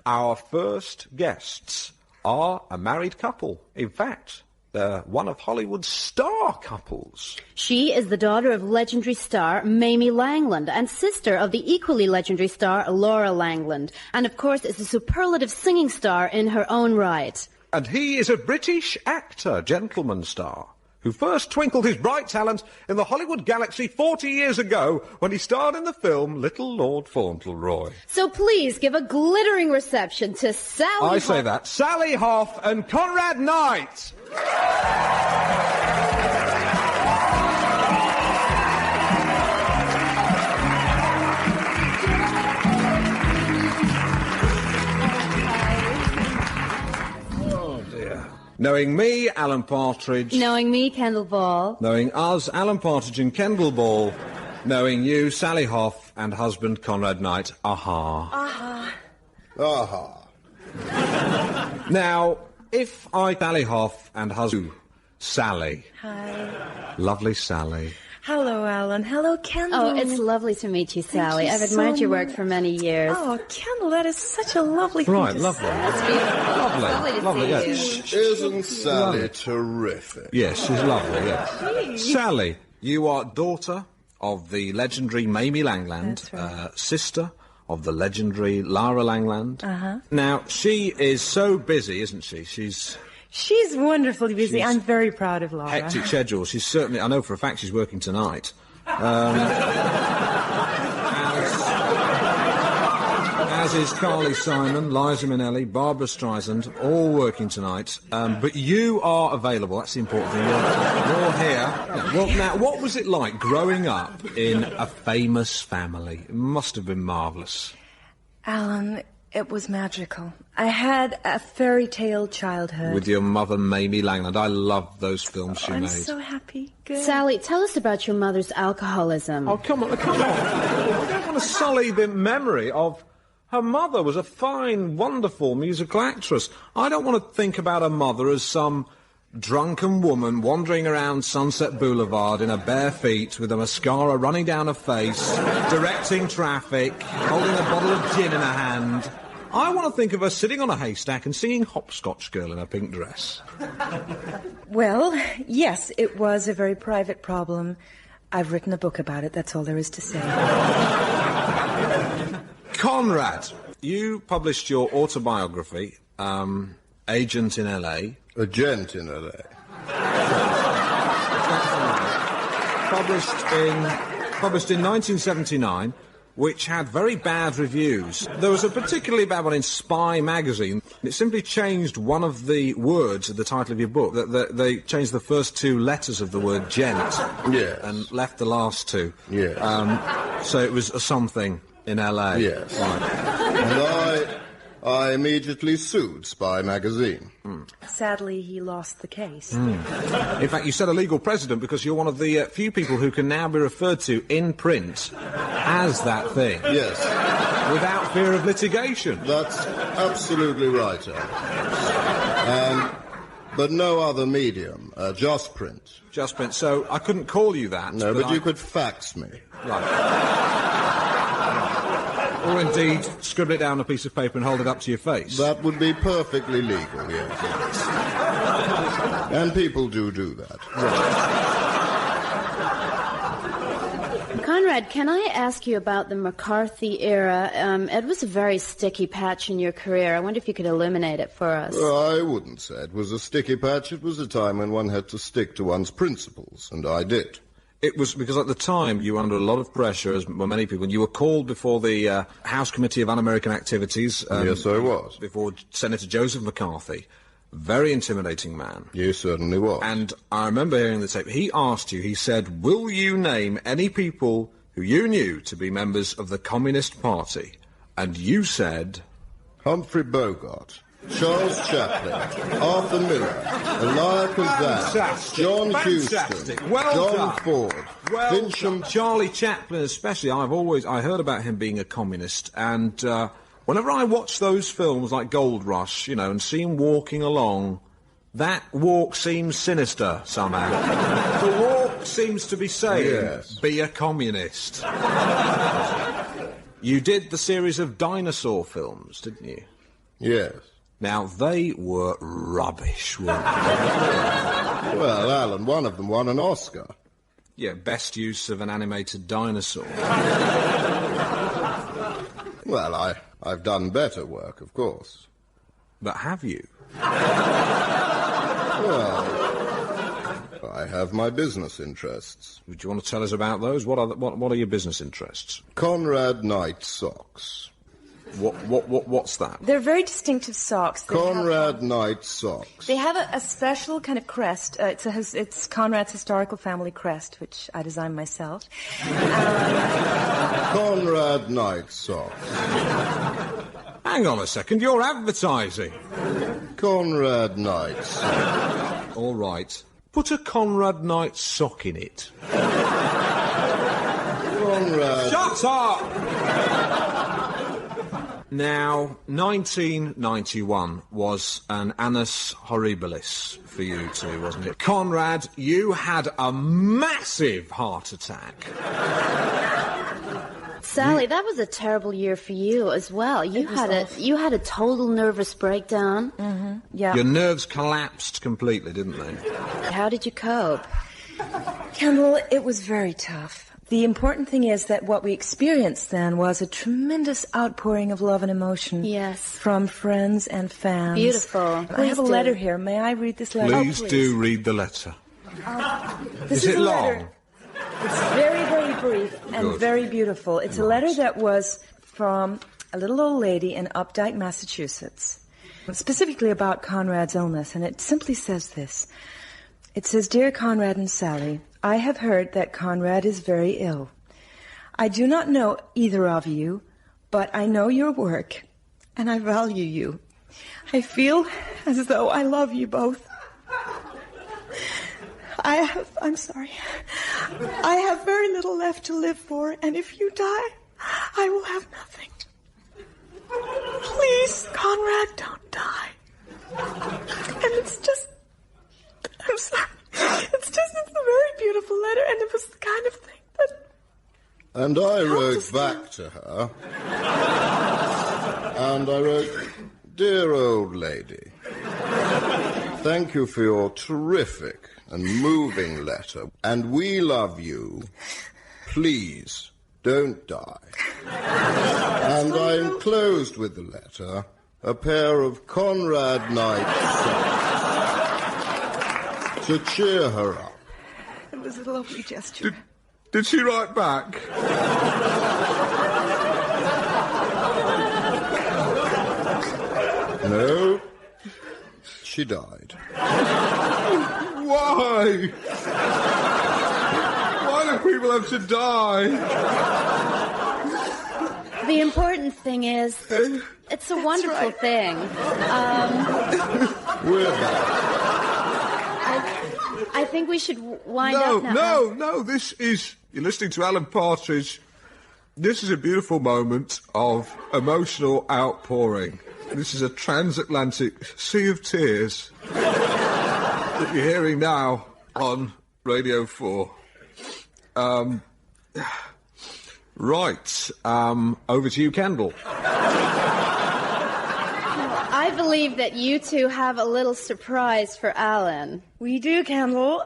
Our first guests are a married couple. In fact, they're one of Hollywood's star couples. She is the daughter of legendary star Mamie Langland and sister of the equally legendary star Laura Langland. And, of course, is a superlative singing star in her own right. And he is a British actor, gentleman star, who first twinkled his bright talent in the Hollywood galaxy 40 years ago when he starred in the film Little Lord Fauntleroy. So please give a glittering reception to Sally Hoff. say that. Sally Hoff and Conrad Knight. Knowing me, Alan Partridge. Knowing me, Kendall Ball. Knowing us, Alan Partridge and Kendall Ball. Knowing you, Sally Hoff, and husband Conrad Knight. Aha. Now, if I, Sally Hoff, and husband Sally. Hi. Lovely Sally. Hello, Alan. Hello, Kendall. Oh, it's lovely to meet you, Sally. I've admired your work for many years. Oh, Kendall, that is such a lovely thing Right, to lovely. say. That's beautiful. Lovely to see you. Isn't Sally terrific? Yes, she's lovely, yes. Sally, you are daughter of the legendary Mamie Langland, That's right. sister of the legendary Lara Langland. Uh-huh. Now, she is so busy, isn't she? She's wonderfully busy. She's I'm very proud of Laura. Hectic schedule. She's certainly, I know for a fact she's working tonight. As as is Carly Simon, Liza Minnelli, Barbara Streisand, all working tonight. But you are available. That's the important thing. You're here. Well, now, what was it like growing up in a famous family? It must have been marvellous. Alan, it was magical. I had a fairy tale childhood. With your mother, Mamie Langland. I loved those films she I'm made. so happy. Good. Sally, tell us about your mother's alcoholism. Oh, come on. I don't want to sully the memory of... Her mother was a fine, wonderful musical actress. I don't want to think about her mother as some drunken woman wandering around Sunset Boulevard in her bare feet with a mascara running down her face, directing traffic, holding a bottle of gin in her hand. I want to think of her sitting on a haystack and singing Hopscotch Girl in her pink dress. Well, yes, it was a very private problem. I've written a book about it, that's all there is to say. Conrad, you published your autobiography, Agent in L.A. Agent in L.A. Published in 1979, which had very bad reviews. There was a particularly bad one in Spy magazine. It simply changed one of the words at the title of your book. They changed the first two letters of the word gent. Yes. And left the last two. Yes. So it was a something in L.A. Yes. Right. And I immediately sued Spy magazine. Sadly, he lost the case. In fact, you said a legal precedent because you're one of the few people who can now be referred to in print as that thing. Yes. Without fear of litigation. That's absolutely right, Alan. But no other medium, just print. Just print. So I couldn't call you that. No, but you could fax me. Right. Or indeed, scribble it down on a piece of paper and hold it up to your face. That would be perfectly legal, yes. And people do that. Conrad, can I ask you about the McCarthy era? It was a very sticky patch in your career. I wonder if you could illuminate it for us. Well, I wouldn't say it was a sticky patch. It was a time when one had to stick to one's principles, and I did. It was because at the time you were under a lot of pressure, as were many people. You were called before the House Committee of Un-American Activities. Yes, I was. Before Senator Joseph McCarthy. Very intimidating man. You certainly was. And I remember hearing the tape. He asked you, he said, will you name any people who you knew to be members of the Communist Party? And you said... Humphrey Bogart, Charles Chaplin, Arthur Miller, Elia Kazan, John Huston, Well John done. Ford, Well Fincham... Charlie Chaplin especially, I heard about him being a communist, and whenever I watch those films like Gold Rush, you know, and see him walking along, that walk seems sinister somehow. The walk seems to be saying, yes. Be a communist. You did the series of dinosaur films, didn't you? Yes. Now, they were rubbish, weren't they? Well, Alan, one of them won an Oscar. Yeah, best use of an animated dinosaur. Well, I've done better work, of course. But have you? Well, I have my business interests. Would you want to tell us about those? What are your business interests? Conrad Knight socks. What's that? They're very distinctive socks. Conrad Knight socks. They have a special kind of crest. It's Conrad's historical family crest, which I designed myself. Conrad Knight socks. Hang on a second, you're advertising. Conrad Knight socks. All right. Put a Conrad Knight sock in it. Conrad... Shut up! Now, 1991 was an annus horribilis for you two, wasn't it? Conrad, you had a massive heart attack. Sally, that was a terrible year for you as well. You had a total nervous breakdown. Mm-hmm. Yeah. Your nerves collapsed completely, didn't they? How did you cope? Kendall, it was very tough. The important thing is that what we experienced then was a tremendous outpouring of love and emotion. Yes. From friends and fans. Beautiful. I have a letter here. May I read this letter? Please do read the letter. This Is it a long? letter. It's very, very brief and Good. very beautiful. It's a letter that was from a little old lady in Updike, Massachusetts, specifically about Conrad's illness, and it simply says this. It says, Dear Conrad and Sally, I have heard that Conrad is very ill. I do not know either of you, but I know your work, and I value you. I feel as though I love you both. I'm sorry. I have very little left to live for, and if you die, I will have nothing. Please, Conrad, don't die. And it's just, I'm sorry. It's a very beautiful letter, and it was the kind of thing that... And I wrote back to her, and I wrote, Dear old lady, thank you for your terrific and moving letter, and we love you. Please, don't die. And I enclosed with the letter a pair of Conrad Knight socks to cheer her up. It was a lovely gesture. Did she write back? No, she died. Why? Why do people have to die? The important thing is that it's a wonderful thing. We're back. I think we should wind up now. No, this is... You're listening to Alan Partridge. This is a beautiful moment of emotional outpouring. This is a transatlantic sea of tears that you're hearing now on Radio 4. Right, over to you, Kendall. I believe that you two have a little surprise for Alan. We do, Kendall.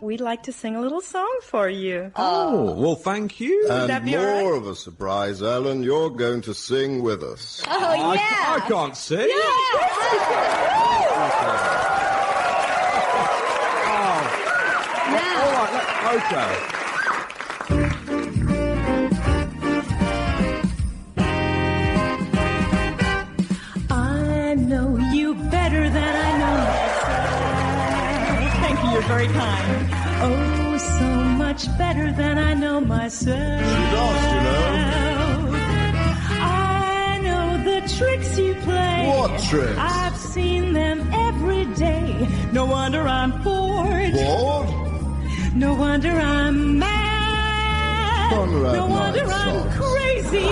We'd like to sing a little song for you. Oh, well, thank you. And that be more all right? of a surprise, Alan. You're going to sing with us. Oh, yeah. I can't sing. Now. All right, okay. I know you better than I know myself. Thank you, you're very kind. Oh, so much better than I know myself. She does, you know. I know the tricks you play. What tricks? I've seen them every day. No wonder I'm bored. Bored? No wonder I'm mad. Conrad No wonder Knight I'm songs. crazy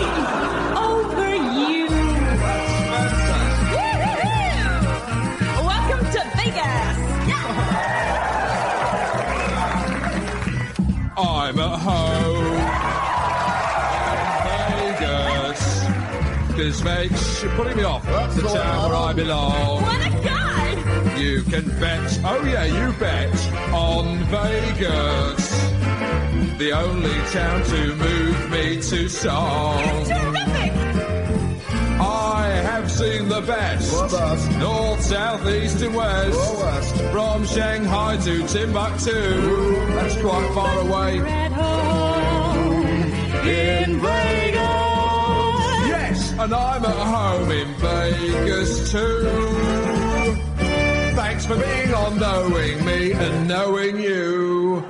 over you. Welcome to Vegas. I'm at home in Vegas. 'Cause Vegas, you're putting me off. That's The all town where right. I belong. What a guy! You can bet, oh yeah, you bet, on Vegas. The only town to move me to song. Terrific! I have seen the best. What best? North, south, east and west. Or west. From Shanghai to Timbuktu. That's quite far away. At home in Vegas. Yes, and I'm at home in Vegas too. Thanks for being on Knowing Me and Knowing You.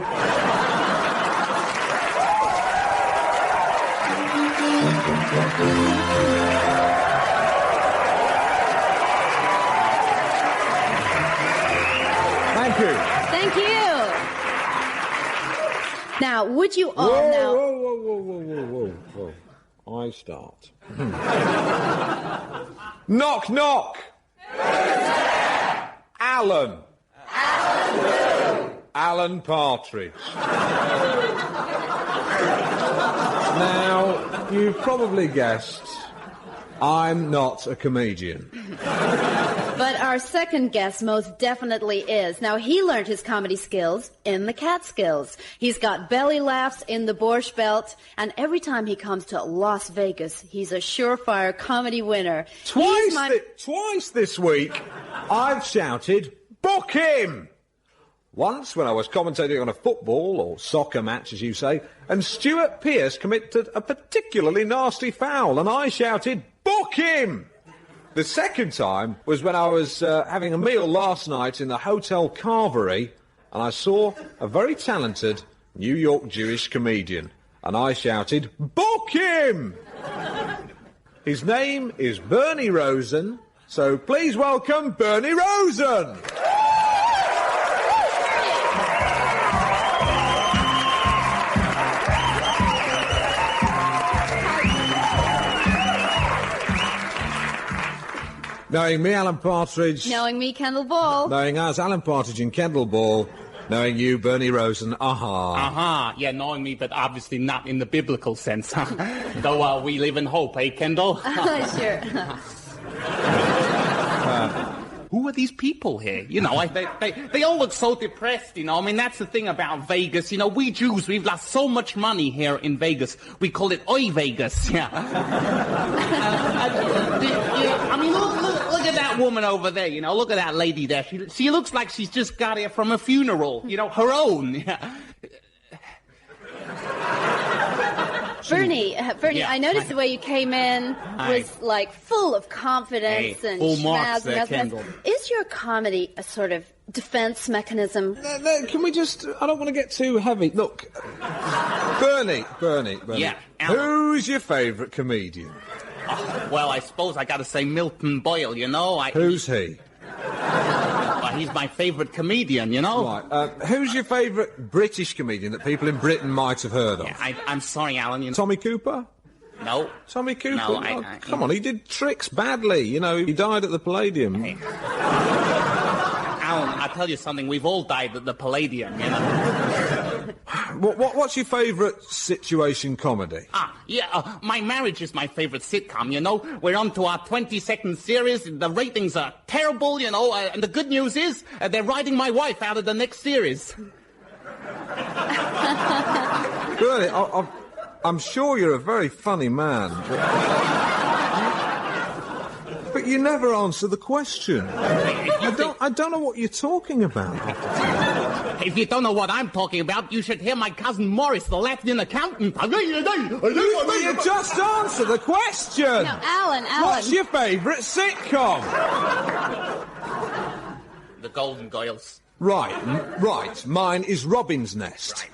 Thank you. Thank you. Now, would you all Whoa. I start. Knock, knock. Alan. Alan Partridge. Now, you've probably guessed, I'm not a comedian. But our second guest most definitely is. Now, he learned his comedy skills in the Catskills. He's got belly laughs in the Borscht Belt, and every time he comes to Las Vegas, he's a surefire comedy winner. Twice this week, I've shouted, book him! Once when I was commentating on a football or soccer match, as you say, and Stuart Pearce committed a particularly nasty foul, and I shouted, book him! The second time was when I was having a meal last night in the Hotel Carnaby, and I saw a very talented New York Jewish comedian, and I shouted, book him! His name is Bernie Rosen, so please welcome Bernie Rosen! Knowing me, Alan Partridge. Knowing me, Kendall Ball. Knowing us, Alan Partridge and Kendall Ball. Knowing you, Bernie Rosen. Aha. Yeah, knowing me, but obviously not in the biblical sense. Though we live in hope, eh, Kendall? Sure. Who are these people here? You know, they all look so depressed, you know. I mean, that's the thing about Vegas. You know, we Jews, we've lost so much money here in Vegas. We call it Oi Vegas, yeah. I mean, look at that woman over there, you know. Look at that lady there. She looks like she's just got here from a funeral, you know, her own. Yeah. Bernie, Yeah, I noticed the way you came in was, like, full of confidence and full marks schmazz there, and Kendall. Is your comedy a sort of defense mechanism? Can we just... I don't want to get too heavy. Look, Bernie. Yeah, Who's your favourite comedian? Oh, well, I suppose I gotta say Milton Boyle, you know. Who's he? Well, he's my favourite comedian, you know. Right. Who's your favourite British comedian that people in Britain might have heard of? Yeah, I'm sorry, Alan. You know. Tommy Cooper? No. Tommy Cooper? No, Come on, he did Tricks badly. You know, he died at the Palladium. Hey. Alan, I'll tell you something. We've all died at the Palladium, you know. What's your favourite situation comedy? My Marriage is my favourite sitcom, you know. We're on to our 22nd series. The ratings are terrible, you know, and the good news is they're writing my wife out of the next series. Bernie, I'm sure you're a very funny man, but you never answer the question. I don't know what you're talking about. If you don't know what I'm talking about, you should hear my cousin Morris, the Latvian accountant. Will you just answer the question? No, Alan. What's your favourite sitcom? The Golden Girls. Right. Mine is Robin's Nest.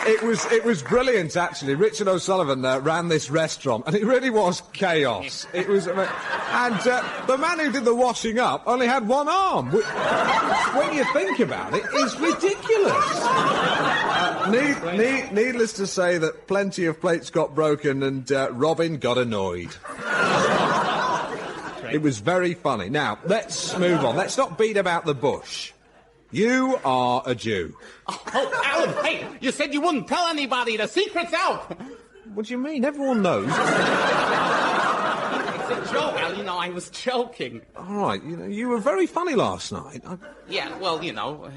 It was brilliant, actually. Richard O'Sullivan ran this restaurant, and it really was chaos. It was, and the man who did the washing up only had one arm. When you think about it, it's ridiculous. Needless to say that plenty of plates got broken, and Robin got annoyed. It was very funny. Now, let's move on. Let's not beat about the bush. You are a Jew. Oh, Alan, hey, you said you wouldn't tell anybody. The secret's out. What do you mean? Everyone knows. It's a joke, Alan. You know, I was joking. All right, you were very funny last night. Yeah, well, you know.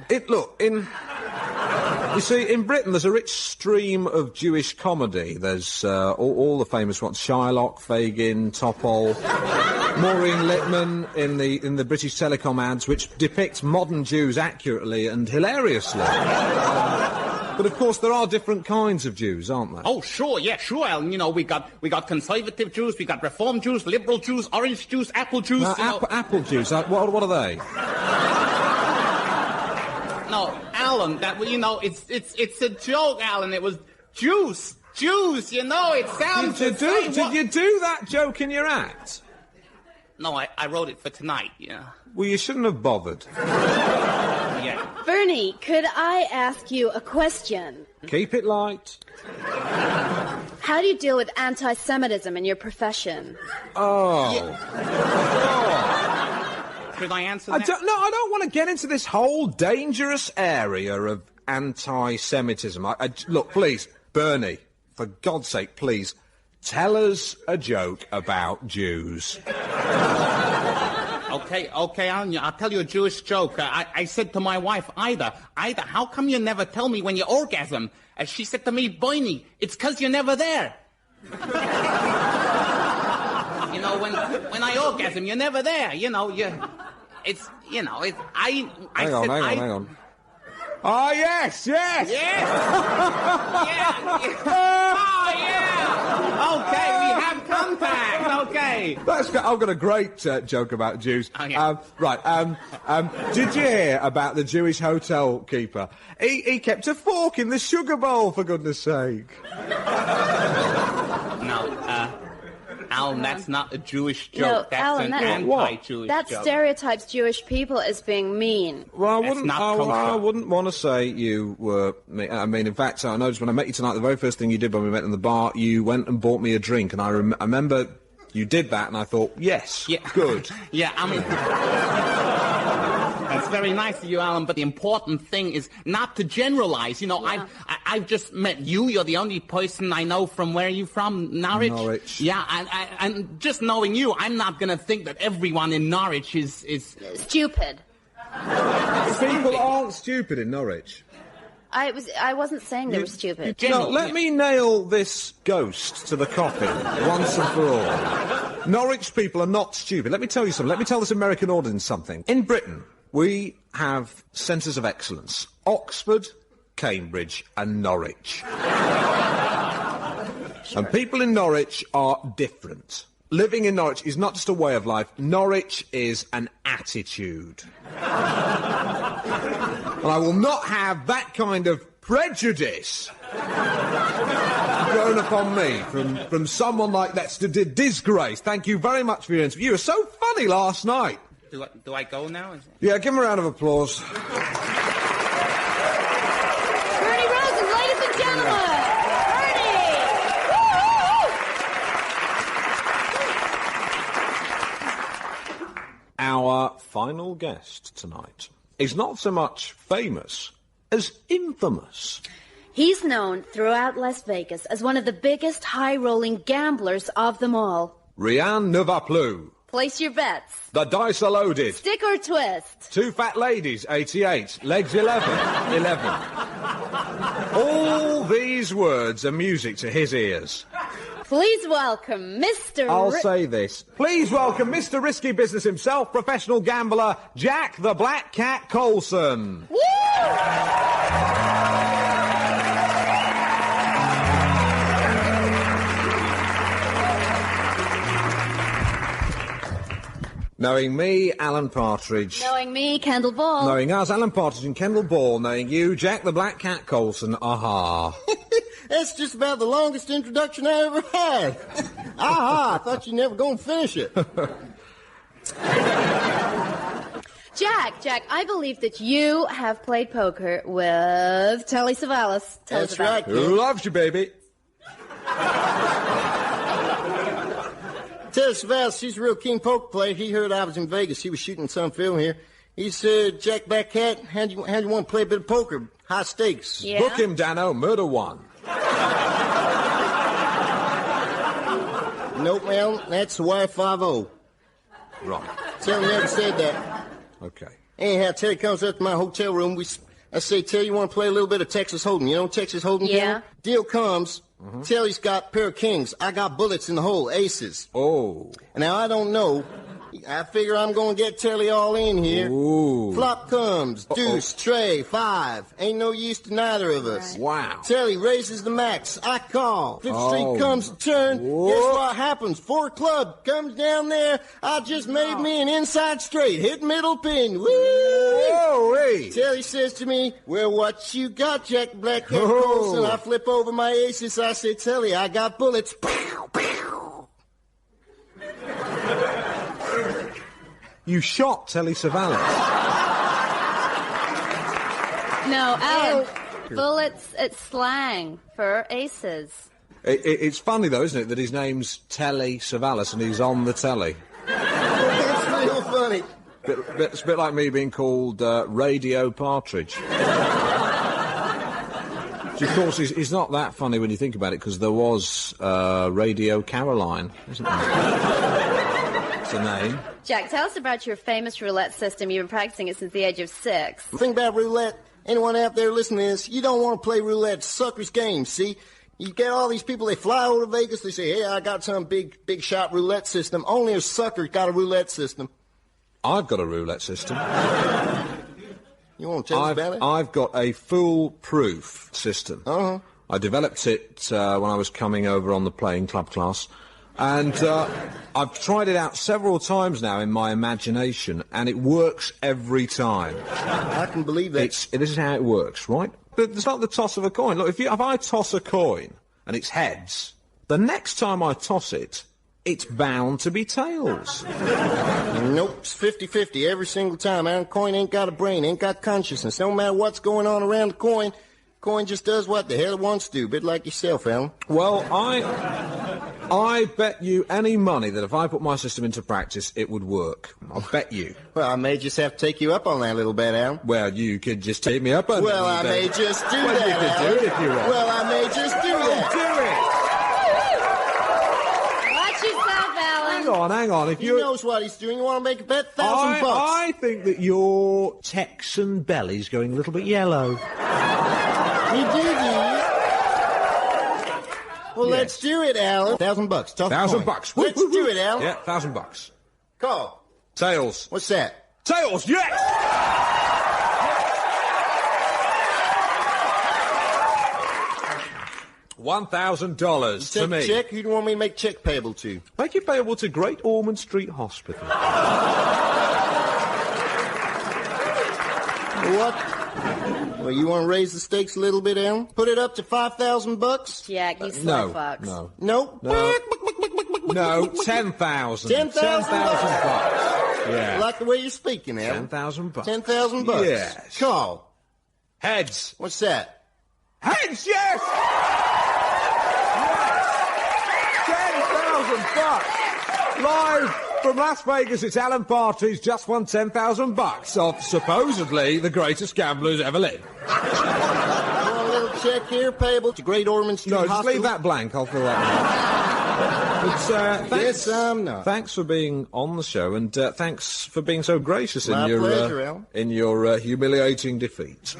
You see, in Britain, there's a rich stream of Jewish comedy. There's all the famous ones: Shylock, Fagin, Topol, Maureen Lipman in the British Telecom ads, which depict modern Jews accurately and hilariously. But of course, there are different kinds of Jews, aren't there? Oh, sure, Alan. You know, we got conservative Jews, we got Reform Jews, liberal Jews, orange Jews, apple Jews. Apple Jews. What are they? No, Alan. It's a joke, Alan. It was Jews, you know. It sounds. Did you do that joke in your act? No, I wrote it for tonight. Yeah. Well, you shouldn't have bothered. Yeah. Bernie, could I ask you a question? Keep it light. How do you deal with anti-Semitism in your profession? Oh. Should I answer that? I don't want to get into this whole dangerous area of anti-Semitism. Look, please, Bernie, for God's sake, please, tell us a joke about Jews. Okay, Alan, I'll tell you a Jewish joke. I said to my wife, Ida, how come you never tell me when you orgasm? And she said to me, Bernie, it's 'cause you're never there. You know, when I orgasm, you're never there. You know, hang on. Oh, yes! Yeah! Oh, yeah! Okay, we have contact. Okay. I've got a great joke about Jews. Oh, yeah. Did you hear about the Jewish hotel keeper? He kept a fork in the sugar bowl, for goodness sake. No, Alan, that's not a Jewish joke. No, that's Alan, an anti-Jewish that joke. stereotypes Jewish people as being mean. Well, That's not kosher. I wouldn't want to say you were. I mean, in fact, I noticed when I met you tonight, the very first thing you did when we met in the bar, you went and bought me a drink, and I remember you did that, and I thought, yes, good. Yeah, I mean, that's very nice of you, Alan, but the important thing is not to generalize. You know, I've just met you. You're the only person I know from where are you from? Norwich? Norwich. Yeah, and just knowing you, I'm not going to think that everyone in Norwich is... Stupid. People aren't stupid in Norwich. I wasn't saying they were stupid. No, let me nail this ghost to the coffin once and for all. Norwich people are not stupid. Let me tell you something. Let me tell this American audience something. In Britain, we have centres of excellence. Oxford, Cambridge and Norwich. And people in Norwich are different. Living in Norwich is not just a way of life. Norwich is an attitude. And I will not have that kind of prejudice thrown upon me from someone like that's a disgrace. Thank you very much for your interview. You were so funny last night. Do I go now? Yeah, give him a round of applause. Bernie Rosen, ladies and gentlemen! Our final guest tonight is not so much famous as infamous. He's known throughout Las Vegas as one of the biggest high-rolling gamblers of them all. Rien ne va plus. Place your bets. The dice are loaded. Stick or twist. Two fat ladies, 88. Legs 11. 11. All these words are music to his ears. Please welcome Mr. I'll say this. Please welcome Mr. Risky Business himself, professional gambler, Jack the Black Cat Colson. Woo! Knowing me, Alan Partridge. Knowing me, Kendall Ball. Knowing us, Alan Partridge and Kendall Ball. Knowing you, Jack the Black Cat Colson. Aha. That's just about the longest introduction I ever had. Aha, I thought you never going to finish it. Jack, I believe that you have played poker with Telly Savalas. Tell us That's about right, it. Who loves you, baby? Tell Savalas, he's a real keen poker player. He heard I was in Vegas. He was shooting some film here. He said, Jack Blackcat, how do you want to play a bit of poker? High stakes. Yeah? Book him, Dano. Murder one. Nope, man, that's the Y50. Right. Telly never said that. Okay. Anyhow, Telly comes up to my hotel room. I say, Telly, you want to play a little bit of Texas Hold'em? You know Texas Hold'em? Yeah. Telly? Deal comes. Telly's got a pair of kings. I got bullets in the hole, aces. Oh. Now, I don't know. I figure I'm going to get Telly all in here. Ooh. Flop comes, deuce, tray, 5. Ain't no use to neither of us. Wow. Telly raises the max. I call. Fifth Street comes to turn. Whoa. Guess what happens? 4 club comes down there. I just made me an inside straight. Hit middle pin. Woo! Whoa, hey. Telly says to me, well, what you got, Jack Blackcat Colson? I flip over my aces. I say, Telly, I got bullets. Pow, pow. You shot Telly Savalas. No, Alan, bullets, it's slang for aces. It's funny, though, isn't it, that his name's Telly Savalas and he's on the telly. That's real funny. It's a bit like me being called Radio Partridge. Which, of course, is not that funny when you think about it, because there was Radio Caroline, isn't there? It's a name. Jack, tell us about your famous roulette system. You've been practicing it since the age of 6. The thing about roulette, anyone out there listening to this, you don't want to play roulette. Sucker's game, see? You get all these people, they fly over to Vegas, they say, hey, I got some big shot roulette system. Only a sucker got a roulette system. I've got a roulette system. You want to tell us about it? I've got a foolproof system. Uh-huh. I developed it when I was coming over on the plane, club class. And I've tried it out several times now in my imagination, and it works every time. I can believe that. This is how it works, right? But it's like the toss of a coin. Look, if I toss a coin and it's heads, the next time I toss it, it's bound to be tails. Nope, it's 50-50 every single time. Alan, coin ain't got a brain, ain't got consciousness. No matter what's going on around the coin just does what the hell it wants to do, a bit like yourself, Alan. Well, I bet you any money that if I put my system into practice, it would work. I'll bet you. Well, I may just have to take you up on that little bit, Alan. Well, you could just take me up on that. Well, I may just do that, you could Alan. do it if you want. Well, I may just do that. Do it! Watch yourself, Alan. Hang on. If He knows what he's doing. You want to make a bet? $1,000 bucks. I think that your Texan belly's going a little bit yellow. You do, Well, Yes. let's do it, Alan. $1,000 bucks. Tough $1,000 coin. bucks. Let's do it, Alan. Yeah, $1,000. Call. Tails. What's that? Tails, yes! $1,000 to me. Take a check. Who do you want me to make check payable to? Make it payable to Great Ormond Street Hospital. What? Well, you want to raise the stakes a little bit, Alan? Put it up to $5,000? Jack, you slow fucks. No. Nope. No, 10,000. $10,000 $10,000. Yeah. I like the way you're speaking, Alan. $10,000. $10,000. Yes. Call. Heads. What's that? Heads, yes! $10,000. Live from Las Vegas, it's Alan Partridge, just won $10,000 off supposedly the greatest gambler who's ever lived. Want a little check here, payable to Great Ormond Street No, Hospital? just leave that blank. I'll fill that in. But, thanks, Yes, I'm not. Thanks for being on the show, and thanks for being so gracious My in your pleasure, Al. in your humiliating defeat.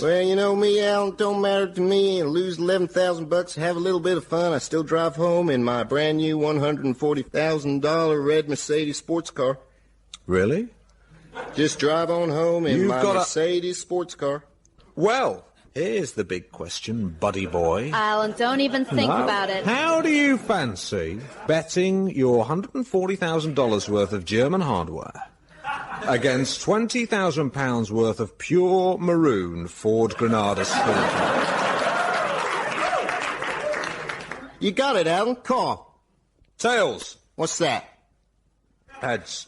Well, you know me, Alan, don't matter to me. Lose $11,000, have a little bit of fun. I still drive home in my brand new $140,000 red Mercedes sports car. Really? Just drive on home in You've my got a- Mercedes sports car. Well, here's the big question, buddy boy. Alan, don't even think No. about it. How do you fancy betting your $140,000 worth of German hardware against £20,000 worth of pure maroon Ford Granada Sprinter? You got it, Alan. Call. Tails. What's that? Heads.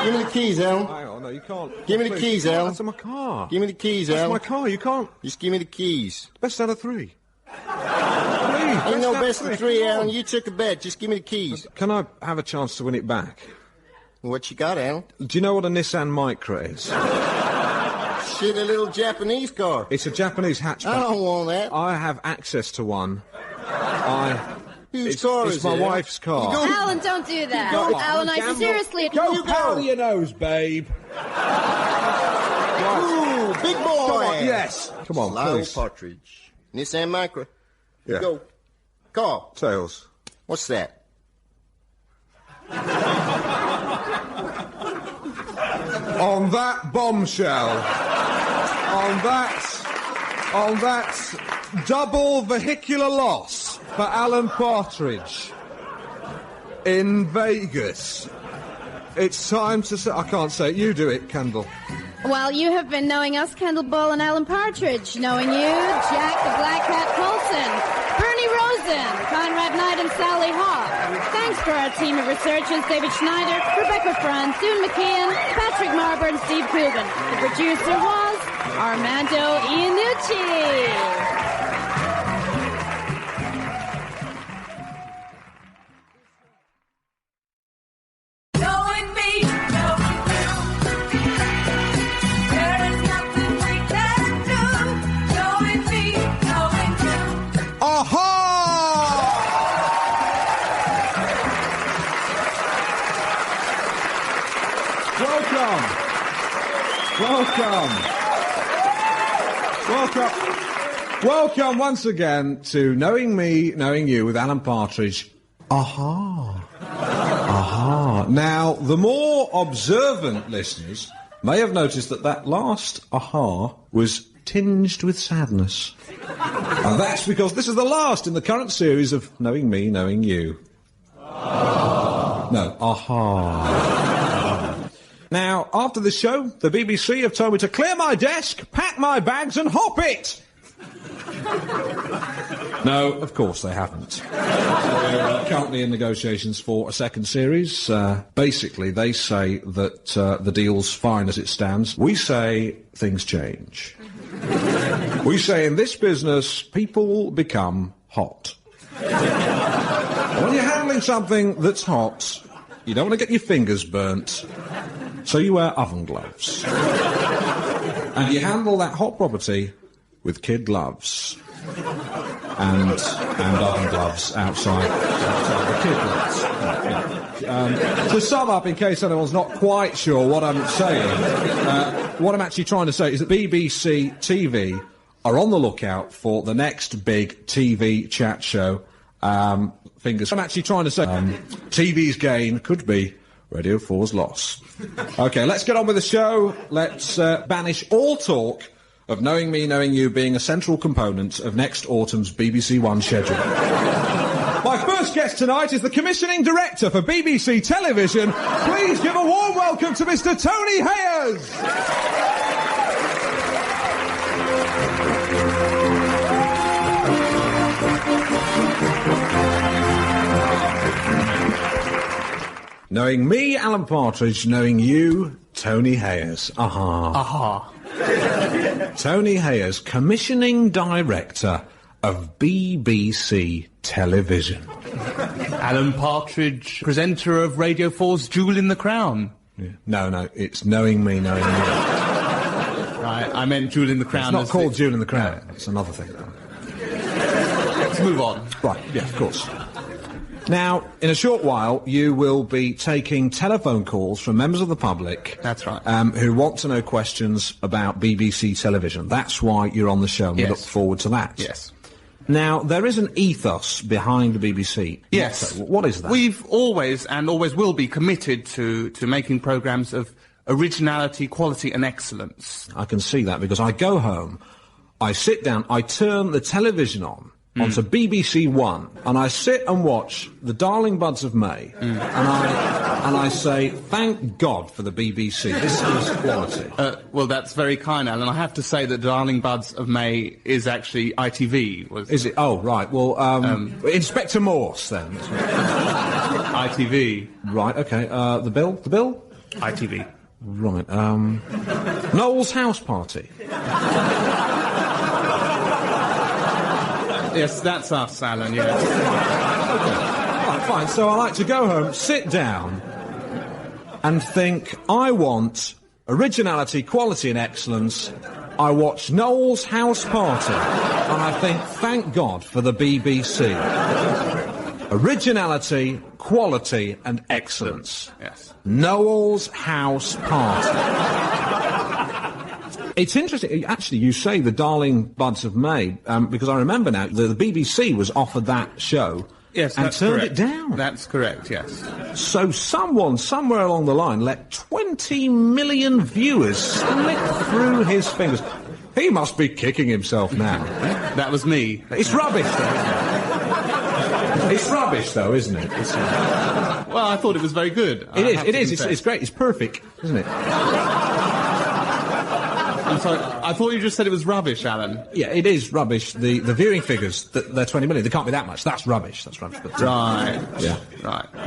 Give me the keys, Alan. Hang on, no, you can't. Give me the Please, keys, you can't. Alan. That's in my car. Give me the keys, That's Alan. my car. You can't. Just give me the keys. Best out of three. Ain't no best of three, Come on. Alan. You took a bet. Just give me the keys. Can I have a chance to win it back? What you got, Alan? Do you know what a Nissan Micra is? Shit, a little Japanese car. It's a Japanese hatchback. I don't want that. I have access to one. Whose car it's is my it? wife's car. You go- Alan, don't do that. Go on, Alan, I gamble. seriously... Go powder your nose, babe. Ooh, big boy. Come on, yes. Come on, Lyle please. Partridge. Nissan Micra. Yeah. Go. Call. Tails. What's that? On that bombshell, on that double vehicular loss for Alan Partridge in Vegas, it's time to say... I can't say it. You do it, Kendall. Well, you have been knowing us, Kendall Ball and Alan Partridge. Knowing you, Jack the Black Cat Colson, Bernie Rosen, Conrad Knight, and Sally Hawk. Thanks for our team of researchers, David Schneider, Rebecca Franz, Doon McKeon, Patrick Marber, and Steve Coogan. The producer was Armando Iannucci. Knowing me, knowing you. There is nothing we can do. Knowing me, knowing you. Aha! Welcome once again to Knowing Me, Knowing You with Alan Partridge. Aha. Aha. Now, the more observant listeners may have noticed that last aha was tinged with sadness. And that's because this is the last in the current series of Knowing Me, Knowing You. No, aha. Now, after this show, the BBC have told me to clear my desk, pack my bags and hop it! No, of course they haven't. They're currently in negotiations for a second series. Basically, they say that the deal's fine as it stands. We say things change. We say in this business, people become hot. When you're handling something that's hot, you don't want to get your fingers burnt, so you wear oven gloves. And you handle that hot property with kid gloves. And oven gloves outside the kid gloves. To sum up, in case anyone's not quite sure what I'm saying, what I'm actually trying to say is that BBC TV are on the lookout for the next big TV chat show. Fingers. I'm actually trying to say TV's gain could be Radio 4's loss. OK, let's get on with the show. Let's banish all talk of Knowing Me, Knowing You being a central component of next autumn's BBC One schedule. My first guest tonight is the commissioning director for BBC Television. Please give a warm welcome to Mr. Tony Hayers. Knowing me, Alan Partridge. Knowing you, Tony Hayers. Aha. Aha. Tony Hayers, commissioning director of BBC Television. Alan Partridge, presenter of Radio 4's Jewel in the Crown. Yeah. No, it's Knowing Me, Knowing You. Right, I meant Jewel in the Crown. It's not called Jewel in the Crown. No. It's another thing. Let's move on. Right, yeah, of course. Now, in a short while, you will be taking telephone calls from members of the public. That's right. Who want to know questions about BBC Television. That's why you're on the show, and we look forward to that. Yes. Now, there is an ethos behind the BBC. Yes. What is that? We've always, and always will be, committed to making programmes of originality, quality and excellence. I can see that, because I go home, I sit down, I turn the television onto BBC One, and I sit and watch The Darling Buds of May, and I say, thank God for the BBC. This is quality. Well, that's very kind, Alan. I have to say that Darling Buds of May is actually ITV. Is it? Oh, right. Well, Inspector Morse, then. ITV. Right, OK. The bill? ITV. Right. Noel's House Party. Yes, that's us, Alan, yes. OK. Right, fine. So I like to go home, sit down, and think, I want originality, quality and excellence. I watch Noel's House Party, and I think, thank God for the BBC. Originality, quality and excellence. Yes. Noel's House Party. It's interesting, actually, you say The Darling Buds of May, because I remember now, the BBC was offered that show. Yes, and that's turned correct. it down. That's correct, yes. So someone, somewhere along the line, let 20 million viewers slip through his fingers. He must be kicking himself now. That was me. It's rubbish, though, isn't it? It's rubbish, though, isn't it? Well, I thought it was very good. It is. It's great. It's perfect, isn't it? I'm sorry, I thought you just said it was rubbish, Alan. Yeah, it is rubbish. The viewing figures, they're 20 million. They can't be that much. That's rubbish. But, right. Yeah.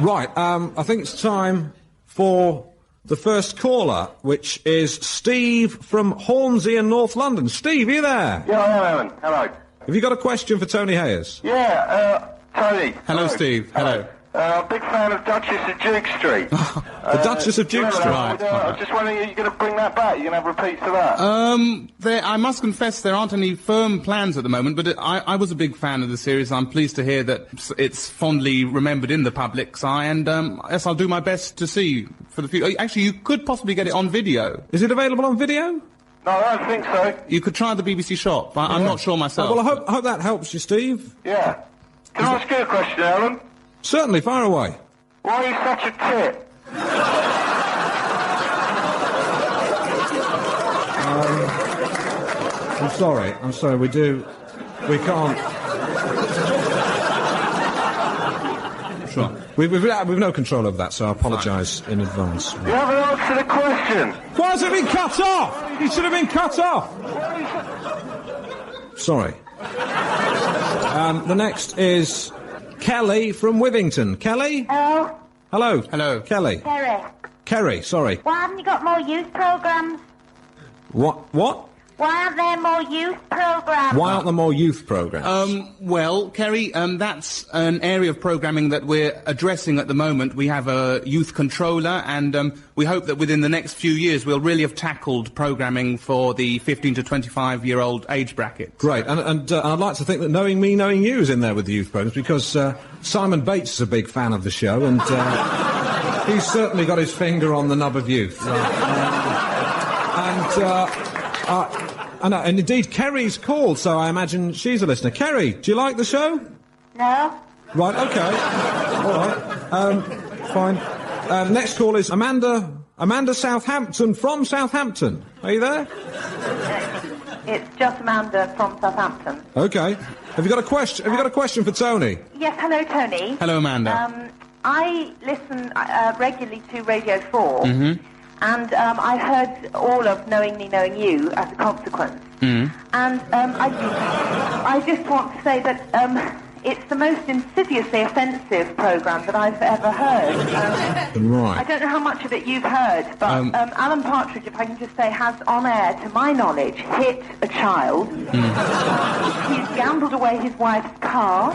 Right. I think it's time for the first caller, which is Steve from Hornsey in North London. Steve, are you there? Yeah, I am, Alan. Hello. Have you got a question for Tony Hayers? Yeah, Tony. Hello, Steve. Hello. Big fan of Duchess of Duke Street. The Duchess of Duke Street? Right. I was just wondering, are you going to bring that back? Are you going to have repeats of that? I must confess there aren't any firm plans at the moment, but I was a big fan of the series. I'm pleased to hear that it's fondly remembered in the public's eye, and yes, I'll do my best to see for the future. Actually, you could possibly get it on video. Is it available on video? No, I don't think so. You could try the BBC shop. I'm not sure myself. Well, I hope that helps you, Steve. Yeah. Can I ask you a question, Alan? Certainly, fire away. Why are you such a tit? I'm sorry, we can't. Sure. We've no control over that, so I apologise in advance. You haven't answered the question. Why has it been cut off? He should have been cut off. Sorry. The next is Kelly from Withington. Kelly? Hello? Hello. Hello. Kelly. Kerry, sorry. Why haven't you got more youth programmes? What? Why aren't there more youth programmes? Why aren't there more youth programmes? Well, Kerry, that's an area of programming that we're addressing at the moment. We have a youth controller, and we hope that within the next few years we'll really have tackled programming for the 15 to 25-year-old age bracket. Great, and I'd like to think that Knowing Me, Knowing You is in there with the youth programmes, because Simon Bates is a big fan of the show, and he's certainly got his finger on the nub of youth. And indeed, Kerry's called, so I imagine she's a listener. Kerry, do you like the show? No. Right, OK. All right. Fine. Next call is Amanda Southampton from Southampton. Are you there? It's just Amanda from Southampton. OK. Have you got a question for Tony? Yes, hello, Tony. Hello, Amanda. I listen regularly to Radio 4. Mm-hmm. And I heard all of Knowing Me, Knowing You as a consequence. Mm. And I just want to say that it's the most insidiously offensive programme that I've ever heard. Right. I don't know how much of it you've heard, but Alan Partridge, if I can just say, has on air, to my knowledge, hit a child. He's gambled away his wife's car.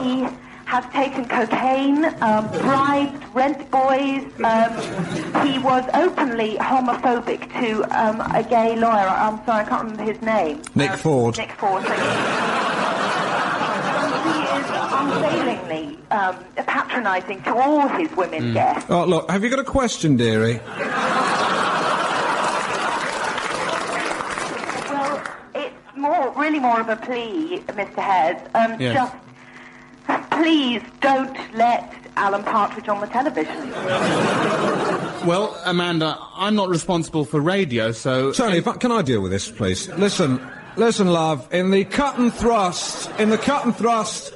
He has taken cocaine, bribed rent boys. He was openly homophobic to a gay lawyer. I'm sorry, I can't remember his name. Nick Ford. Nick Ford. Thank you. He is unfailingly patronising to all his women guests. Oh, look, have you got a question, dearie? Well, it's really more of a plea, Mr. Hares. Yes. Just please don't let Alan Partridge on the television. Well, Amanda, I'm not responsible for radio, so... Tony, can I deal with this, please? Listen, love, in the cut and thrust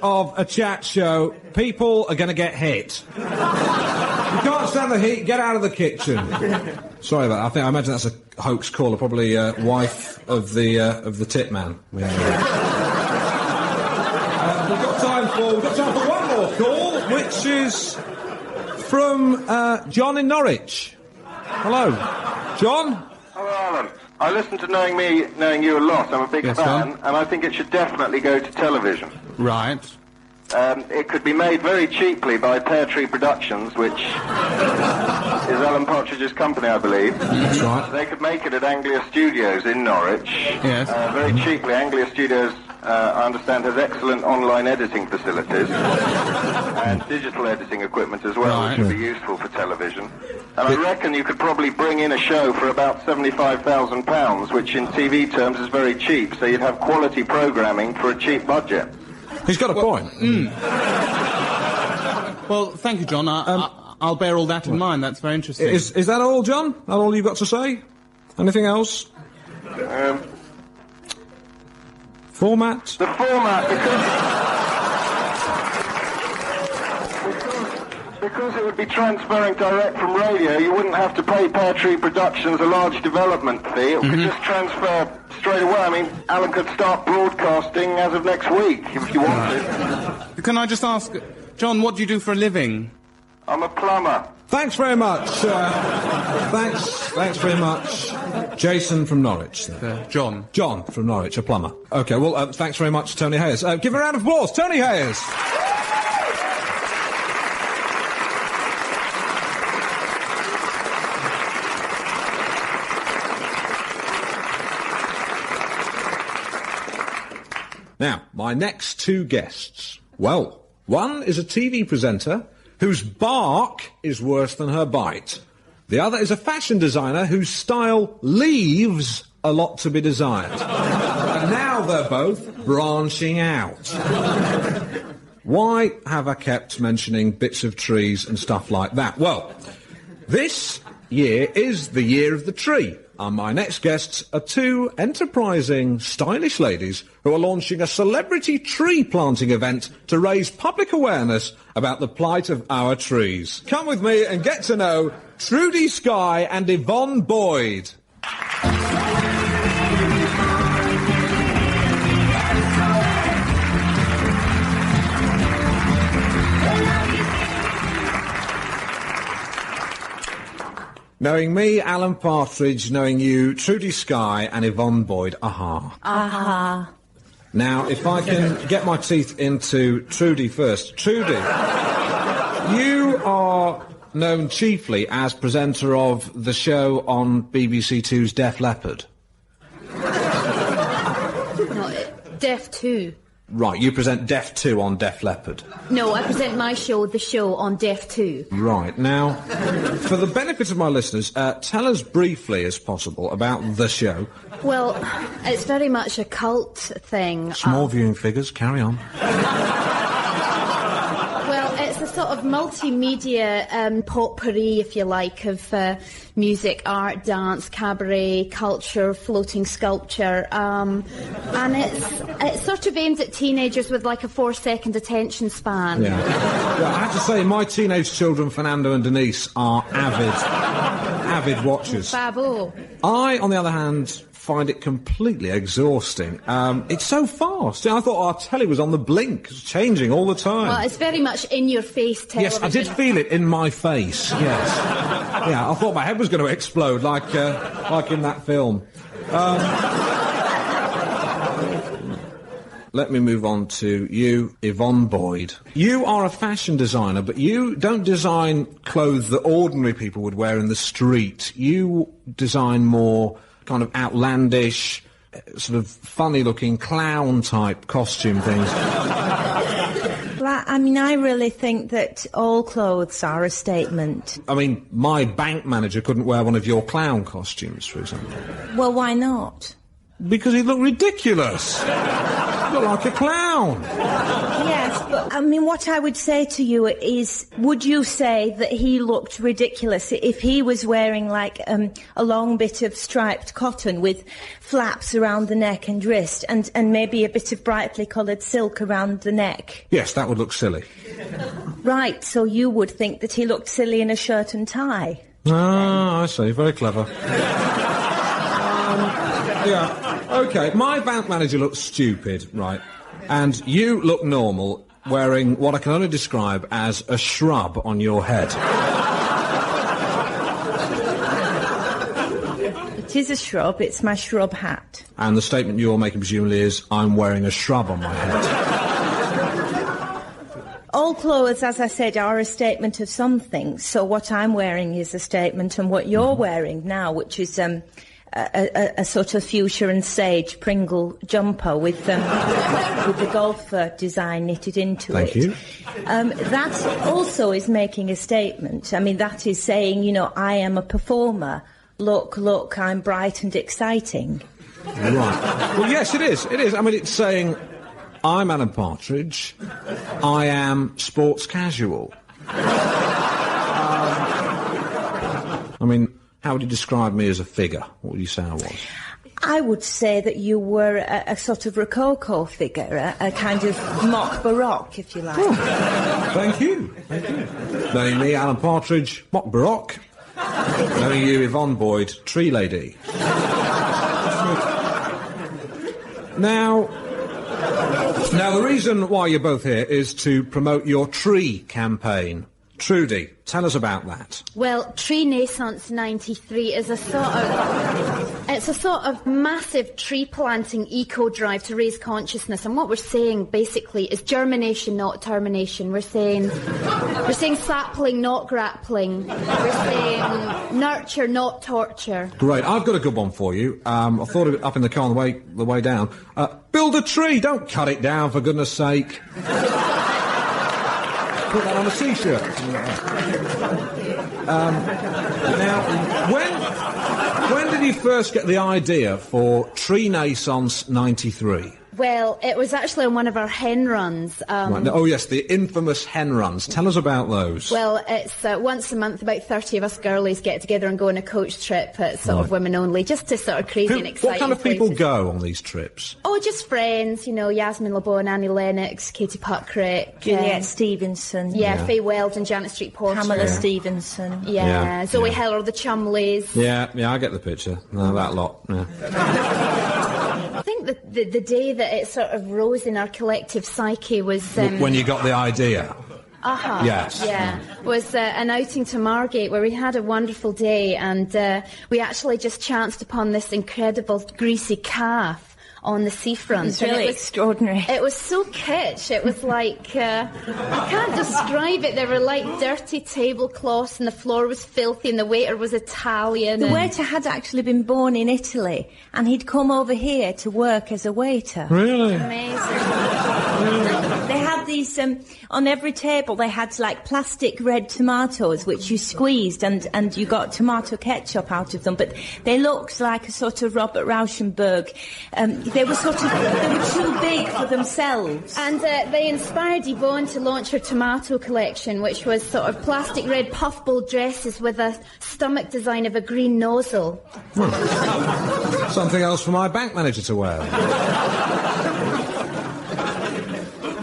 of a chat show, people are going to get hit. You can't stand the heat, get out of the kitchen. Sorry about that, I imagine that's a hoax caller, probably wife of the tit man. We've got time for one more call, which is from John in Norwich. Hello, John. Hello, Alan. I listen to Knowing Me, Knowing You a lot. I'm a big fan, and I think it should definitely go to television. Right. It could be made very cheaply by Pear Tree Productions, which is Alan Partridge's company, I believe. That's right. They could make it at Anglia Studios in Norwich. Yes. Very cheaply. Anglia Studios, I understand, has excellent online editing facilities and digital editing equipment as well, which would be useful for television. And I reckon you could probably bring in a show for about £75,000, which in TV terms is very cheap, so you'd have quality programming for a cheap budget. He's got a point. Well, thank you, John. I'll bear all that in mind. That's very interesting. Is that all, John? That all you've got to say? Anything else? Format? The format, because it would be transferring direct from radio, you wouldn't have to pay Pear Tree Productions a large development fee. It could just transfer straight away. I mean, Alan could start broadcasting as of next week, if you wanted. Can I just ask, John, what do you do for a living? I'm a plumber. Thanks very much. Thanks very much. Jason from Norwich. John from Norwich, a plumber. OK, well, thanks very much, Tony Hayes. Give a round of applause, Tony Hayes. Now, my next two guests. Well, one is a TV presenter whose bark is worse than her bite. The other is a fashion designer whose style leaves a lot to be desired. And now they're both branching out. Why have I kept mentioning bits of trees and stuff like that? Well, this year is the year of the tree. And my next guests are two enterprising, stylish ladies who are launching a celebrity tree planting event to raise public awareness about the plight of our trees. Come with me and get to know Trudy Skye and Yvonne Boyd. Knowing me, Alan Partridge, knowing you, Trudy Skye and Yvonne Boyd, aha. Aha. Now, if I can get my teeth into Trudy first. Trudy, you are known chiefly as presenter of the show on BBC Two's Def Leppard. No, Def 2. Right, you present Def 2 on Def Leppard. No, I present my show, The Show, on Def 2. Right, now, for the benefit of my listeners, tell us briefly, as possible, about the show. Well, it's very much a cult thing. Small viewing figures, carry on. Well, it's a sort of multimedia potpourri, if you like, of music, art, dance, cabaret, culture, floating sculpture, and it's sort of aimed at teenagers with like a 4-second attention span. Yeah. Well, I have to say, my teenage children, Fernando and Denise, are avid watchers. Babbo. I, on the other hand, find it completely exhausting. It's so fast. I thought our telly was on the blink. It's changing all the time. Well, it's very much in-your-face television. Yes, I did feel it in my face, yes. Yeah, I thought my head was going to explode, like in that film. Let me move on to you, Yvonne Boyd. You are a fashion designer, but you don't design clothes that ordinary people would wear in the street. You design more kind of outlandish, sort of funny-looking clown-type costume things. Well, I mean, I really think that all clothes are a statement. I mean, my bank manager couldn't wear one of your clown costumes, for example. Well, why not? Because he'd look ridiculous. He'd look like a clown. Yes, but, I mean, what I would say to you is, would you say that he looked ridiculous if he was wearing, like, a long bit of striped cotton with flaps around the neck and wrist and maybe a bit of brightly coloured silk around the neck? Yes, that would look silly. Right, so you would think that he looked silly in a shirt and tie? Ah, I see. Very clever. Yeah. OK, my bank manager looks stupid, right? And you look normal, wearing what I can only describe as a shrub on your head. It is a shrub. It's my shrub hat. And the statement you're making, presumably, is, I'm wearing a shrub on my head. All clothes, as I said, are a statement of something. So what I'm wearing is a statement, and what you're wearing now, which is a sort of fuchsia and sage Pringle jumper with the golfer design knitted into Thank it. you. That also is making a statement. I mean, that is saying, you know, I am a performer. Look, I'm bright and exciting. Right. Well, yes, it is. It is. I mean, it's saying, I'm Alan Partridge. I am sports casual. I mean, how would you describe me as a figure? What would you say I was? I would say that you were a sort of Rococo figure, a kind of mock Baroque, if you like. Oh, thank you. Thank you. Knowing me, Alan Partridge, mock Baroque. Knowing you, Yvonne Boyd, tree lady. Now, the reason why you're both here is to promote your tree campaign. Trudy, tell us about that. Well, Tree Naissance 93 is a sort of massive tree planting eco drive to raise consciousness, and what we're saying basically is germination, not termination. We're saying sapling, not grappling. We're saying nurture, not torture. Great, I've got a good one for you. I thought of it up in the car on the way down. Build a tree, don't cut it down, for goodness sake. Put that on a T-shirt. Now, when did you first get the idea for Tree Naissance 93? Well, it was actually on one of our hen runs. Right. Oh, yes, the infamous hen runs. Tell us about those. Well, it's once a month, about 30 of us girlies get together and go on a coach trip at sort of women only, just to sort of crazy and exciting What kind of people places. go on these trips? Oh, just friends, you know, Yasmin LeBeau, Annie Lennox, Katie Puckrick. Juliet Stevenson. Yeah, Faye Weldon, Janet Street Porter. Pamela Stevenson. Yeah, Zoe Heller, the Chumleys. Yeah, I get the picture. That lot, yeah. I think the day that it sort of rose in our collective psyche was... when you got the idea? Yes. Yeah, was an outing to Margate where we had a wonderful day, and we actually just chanced upon this incredible greasy calf on the seafront. It's really extraordinary. It was so kitsch. It was like, I can't describe it. There were like dirty tablecloths and the floor was filthy and the waiter was Italian. The waiter had actually been born in Italy and he'd come over here to work as a waiter. Really? Amazing. They had these, on every table they had like plastic red tomatoes which you squeezed and you got tomato ketchup out of them, but they looked like a sort of Robert Rauschenberg. They were too big for themselves. And they inspired Yvonne to launch her tomato collection, which was sort of plastic red puffball dresses with a stomach design of a green nozzle. Something else for my bank manager to wear.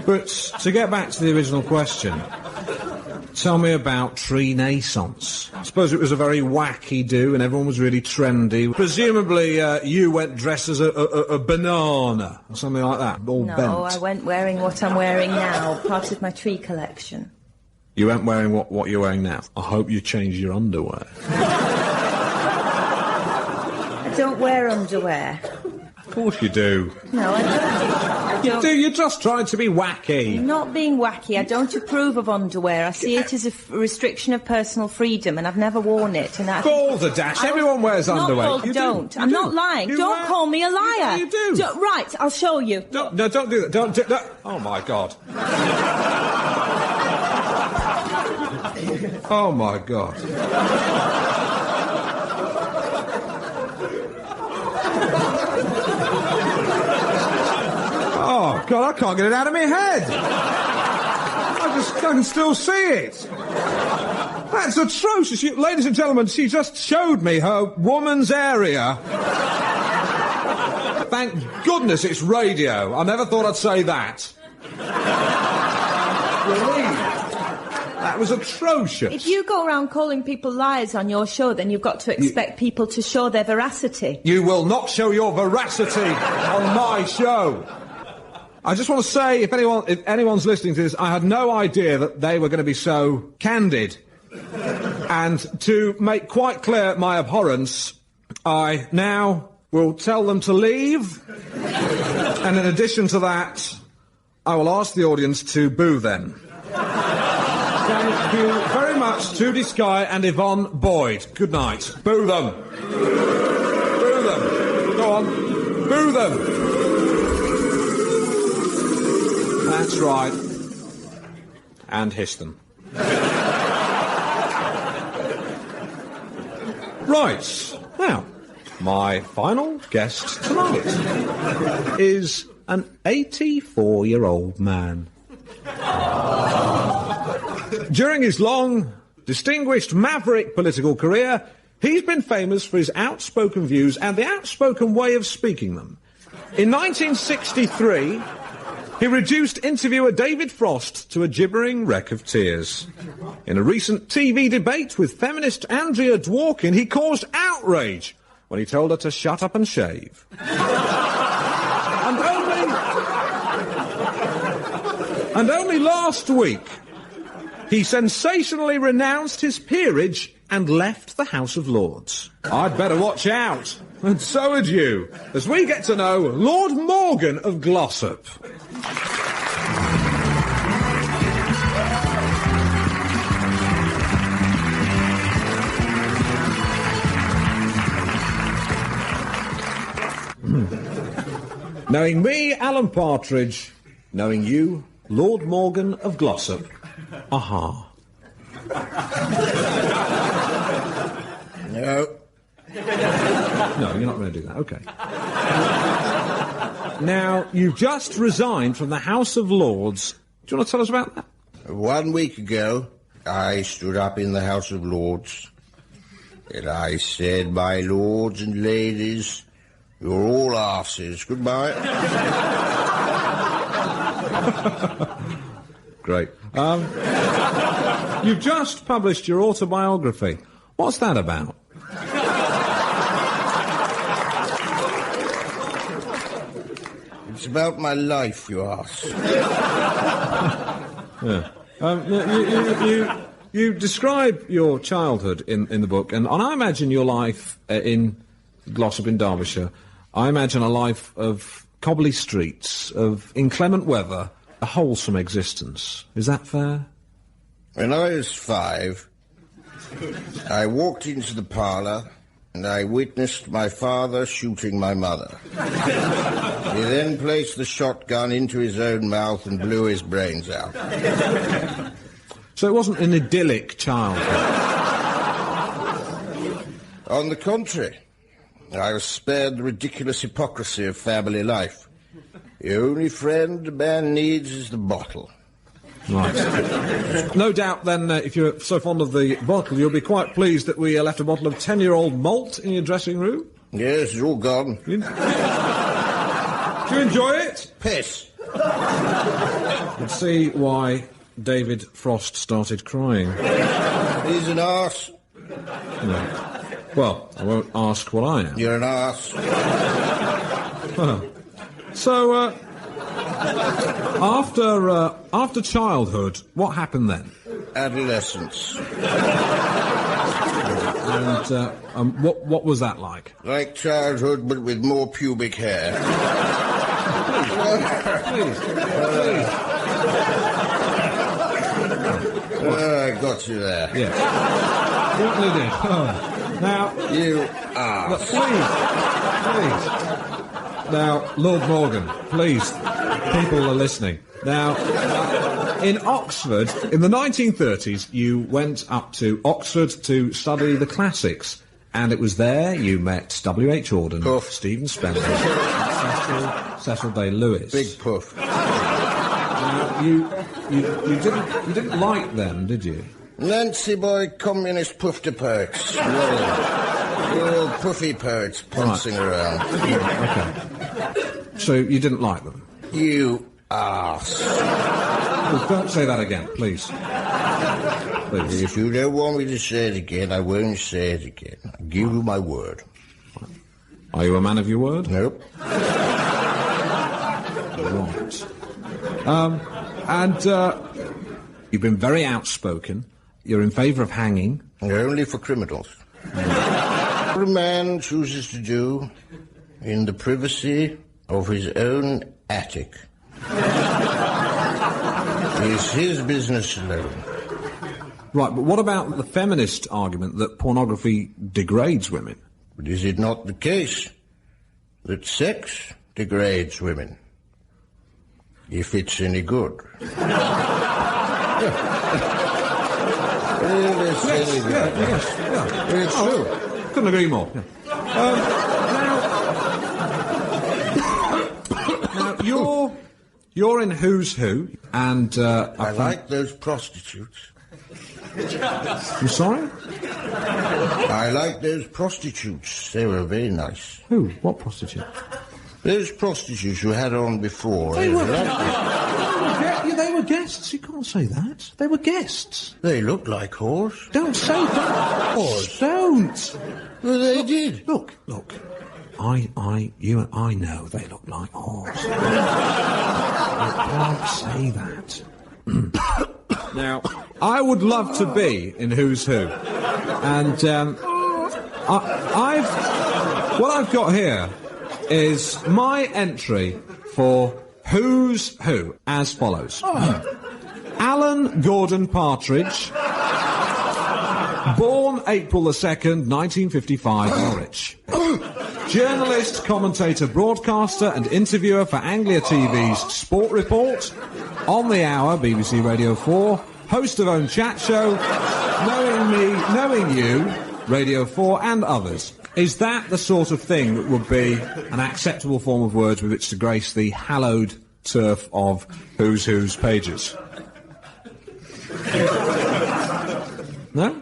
But to get back to the original question, tell me about Tree-naissance. I suppose it was a very wacky do and everyone was really trendy. Presumably you went dressed as a banana or something like that, all bent. No, I went wearing what I'm wearing now, part of my tree collection. You went wearing what you're wearing now? I hope you changed your underwear. I don't wear underwear. Of course you do. No, I don't. You do, you're just trying to be wacky. I'm not being wacky. I don't approve of underwear. I see it as a restriction of personal freedom, and I've never worn it. And balls a dash. Everyone wears underwear. You don't. I'm not lying. Don't call me a liar. You do. Right, I'll show you. No, don't do that. Don't do that. Oh, my God. Oh, my God. Oh, God, I can't get it out of my head. I can still see it. That's atrocious. Ladies and gentlemen, she just showed me her woman's area. Thank goodness it's radio. I never thought I'd say that. That was atrocious. If you go around calling people liars on your show, then you've got to expect people to show their veracity. You will not show your veracity on my show. I just want to say, if anyone's listening to this, I had no idea that they were going to be so candid. And to make quite clear my abhorrence, I now will tell them to leave. And in addition to that, I will ask the audience to boo them. Thank you very much, Tudy Sky and Yvonne Boyd. Good night. Boo them. Boo them. Go on. Boo them. That's right. And hiss them. Right. Now, my final guest tonight is an 84-year-old man. During his long, distinguished, maverick political career, he's been famous for his outspoken views and the outspoken way of speaking them. In 1963... he reduced interviewer David Frost to a gibbering wreck of tears. In a recent TV debate with feminist Andrea Dworkin, he caused outrage when he told her to shut up and shave. And only last week, he sensationally renounced his peerage and left the House of Lords. I'd better watch out. And so would you, as we get to know Lord Morgan of Glossop. Knowing me, Alan Partridge. Knowing you, Lord Morgan of Glossop. Aha. No. No, you're not going to do that. OK. Now, you've just resigned from the House of Lords. Do you want to tell us about that? 1 week ago, I stood up in the House of Lords, and I said, "My lords and ladies, you're all arses. Goodbye." Great. You've just published your autobiography. What's that about? It's about my life, you arse. Yeah. You describe your childhood in the book, and I imagine your life in Glossop in Derbyshire. I imagine a life of cobbly streets, of inclement weather, a wholesome existence. Is that fair? When I was 5, I walked into the parlour and I witnessed my father shooting my mother. He then placed the shotgun into his own mouth and blew his brains out. So it wasn't an idyllic childhood? On the contrary, I was spared the ridiculous hypocrisy of family life. The only friend a man needs is the bottle. Right. No doubt, then, if you're so fond of the bottle, you'll be quite pleased that we left a bottle of 10-year-old malt in your dressing room. Yes, it's all gone. Do you enjoy it? Piss. Let's see why David Frost started crying. He's an arse. No. Well, I won't ask what I am. You're an arse. So, after childhood, what happened then? Adolescence. And what was that like? Like childhood, but with more pubic hair. Please. I got you there. Yeah. Certainly did. Oh. Now, you are. Please. Now, Lord Morgan, please. People are listening. Now, in Oxford, in the 1930s, you went up to Oxford to study the classics, and it was there you met W.H. Auden, Puff. Stephen Spencer, Cecil Day Lewis. Big puff. Now, you didn't like them, did you? Nancy boy, communist puffed perks. Little puffy poets pouncing around. Okay. So you didn't like them? You arse. Well, don't say that again, please. Please. If you don't want me to say it again, I won't say it again. I give you my word. Are you a man of your word? Nope. Right. You've been very outspoken. You're in favour of hanging. Only for criminals. What a man chooses to do in the privacy of his own attic is his business alone. Right, but what about the feminist argument that pornography degrades women? But is it not the case that sex degrades women? If it's any good. Yes. It's true. Couldn't agree more. Yeah. Now, you're in Who's Who, and I like those prostitutes. I'm sorry? I like those prostitutes. They were very nice. Who? What prostitute? Those prostitutes you had on before. They were guests. You can't say that. They were guests. They looked like whores. Don't say that. Whores. Don't. Well, they did. Look. I know they look like whores. You can't say that. Now, I would love to be in Who's Who, and what I've got here is my entry for Who's Who as follows. Alan Gordon Partridge, born April the 2nd, 1955, Norwich. Journalist, commentator, broadcaster and interviewer for Anglia TV's Sport Report, On the Hour, BBC Radio 4, host of Own Chat Show, Knowing Me, Knowing You, Radio 4 and others. Is that the sort of thing that would be an acceptable form of words with which to grace the hallowed turf of Who's Who's pages? No?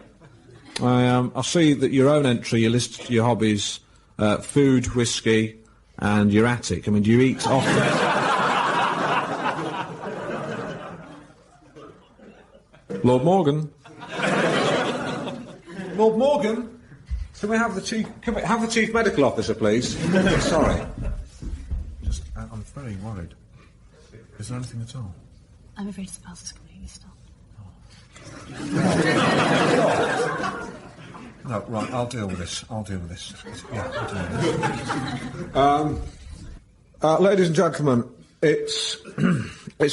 I see that your own entry, you list your hobbies, food, whiskey, and your attic. I mean, do you eat often? Lord Morgan. Lord Morgan? Can we have the chief medical officer, please? Sorry. I'm very worried. Is there anything at all? I'm afraid his pulse is completely stopped. No, right, I'll deal with this. Yeah, I'll deal with this. Ladies and gentlemen, it's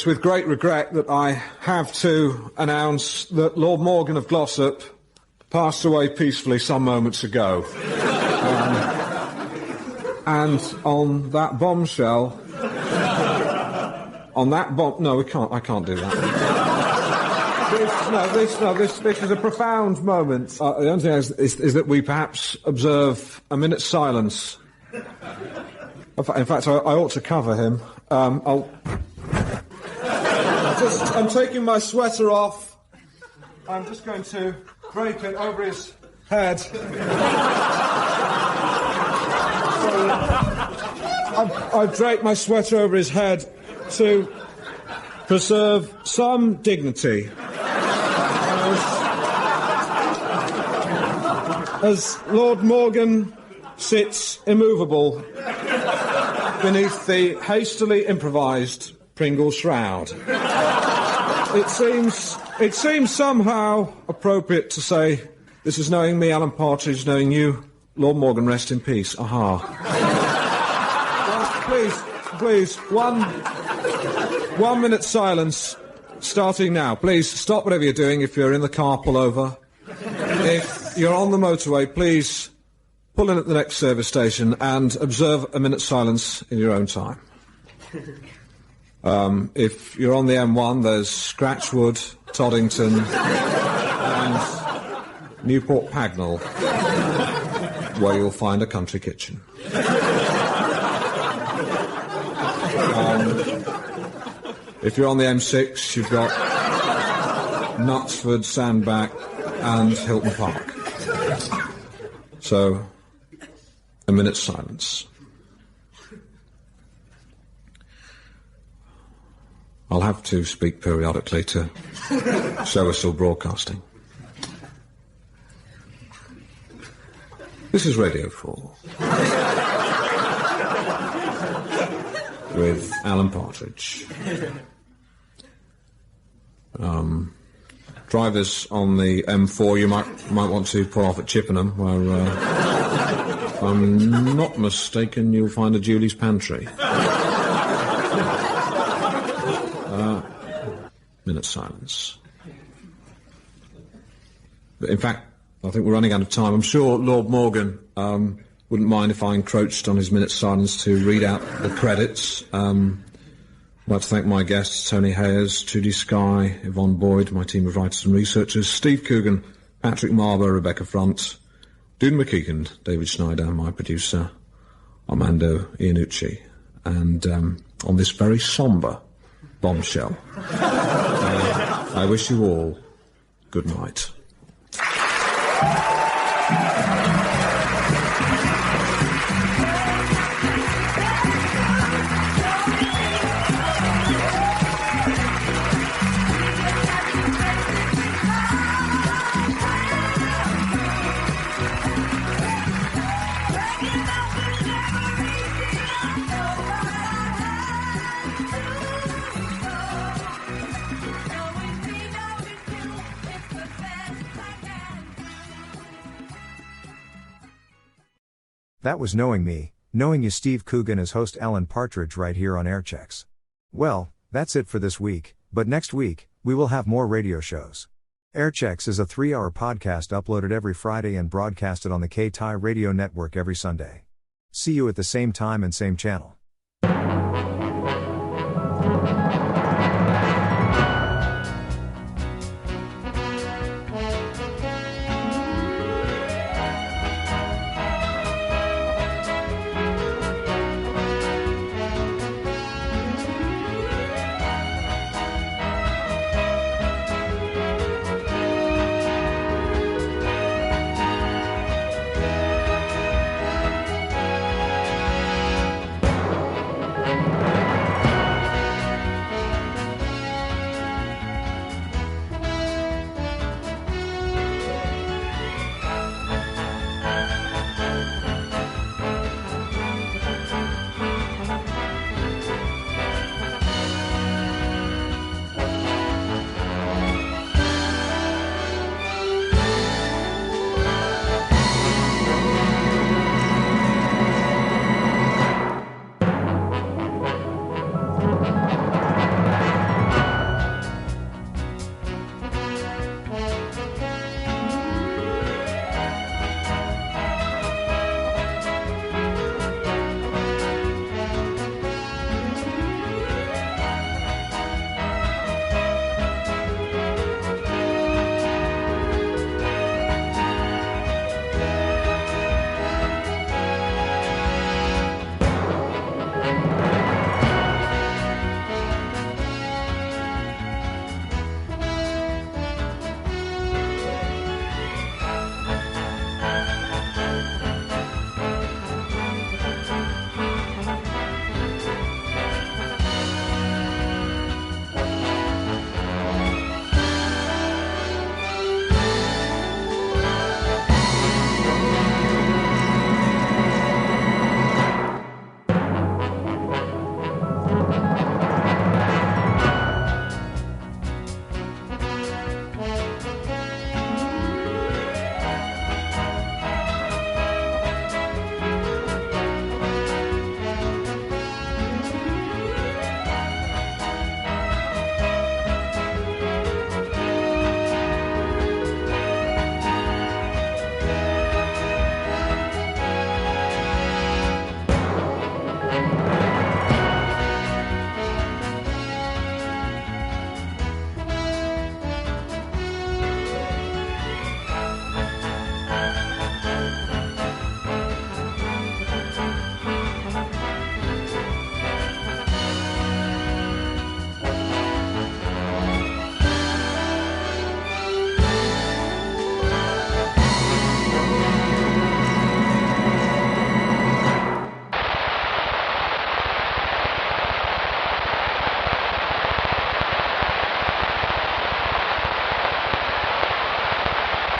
with great regret that I have to announce that Lord Morgan of Glossop passed away peacefully some moments ago. And on that bombshell... No, I can't do that. This is a profound moment. The only thing is that we perhaps observe a minute's silence. In fact, I ought to cover him. I'm taking my sweater off. I'm just going to drape it over his head. I've draped my sweater over his head to preserve some dignity. As Lord Morgan sits immovable beneath the hastily improvised Pringle shroud. It seems somehow appropriate to say, this is knowing me, Alan Partridge, knowing you, Lord Morgan, rest in peace. Aha. Please, one minute silence, starting now. Please, stop whatever you're doing. If you're in the car, pull over. If you're on the motorway, please pull in at the next service station and observe a minute's silence in your own time. If you're on the M1, there's Scratchwood, Toddington and Newport Pagnell, where you'll find a country kitchen. If you're on the M6, you've got Knutsford, Sandbach and Hilton Park. So, a minute's silence. I'll have to speak periodically to show we're still broadcasting. This is Radio 4. With Alan Partridge. Drivers on the M4, you might want to pull off at Chippenham, where, if I'm not mistaken, you'll find a Julie's Pantry. Minute silence. But in fact, I think we're running out of time. I'm sure Lord Morgan wouldn't mind if I encroached on his minute silence to read out the credits. I'd like to thank my guests, Tony Hayes, Trudy Skye, Yvonne Boyd, my team of writers and researchers, Steve Coogan, Patrick Marber, Rebecca Front, Doon Mackichan, David Schneider, my producer, Armando Iannucci, and on this very sombre bombshell, I wish you all good night. That was Knowing Me, Knowing You. Steve Coogan as host, Alan Partridge right here on Airchecks. Well, that's it for this week, but next week, we will have more radio shows. Airchecks is a 3-hour podcast uploaded every Friday and broadcasted on the K-Tai radio network every Sunday. See you at the same time and same channel.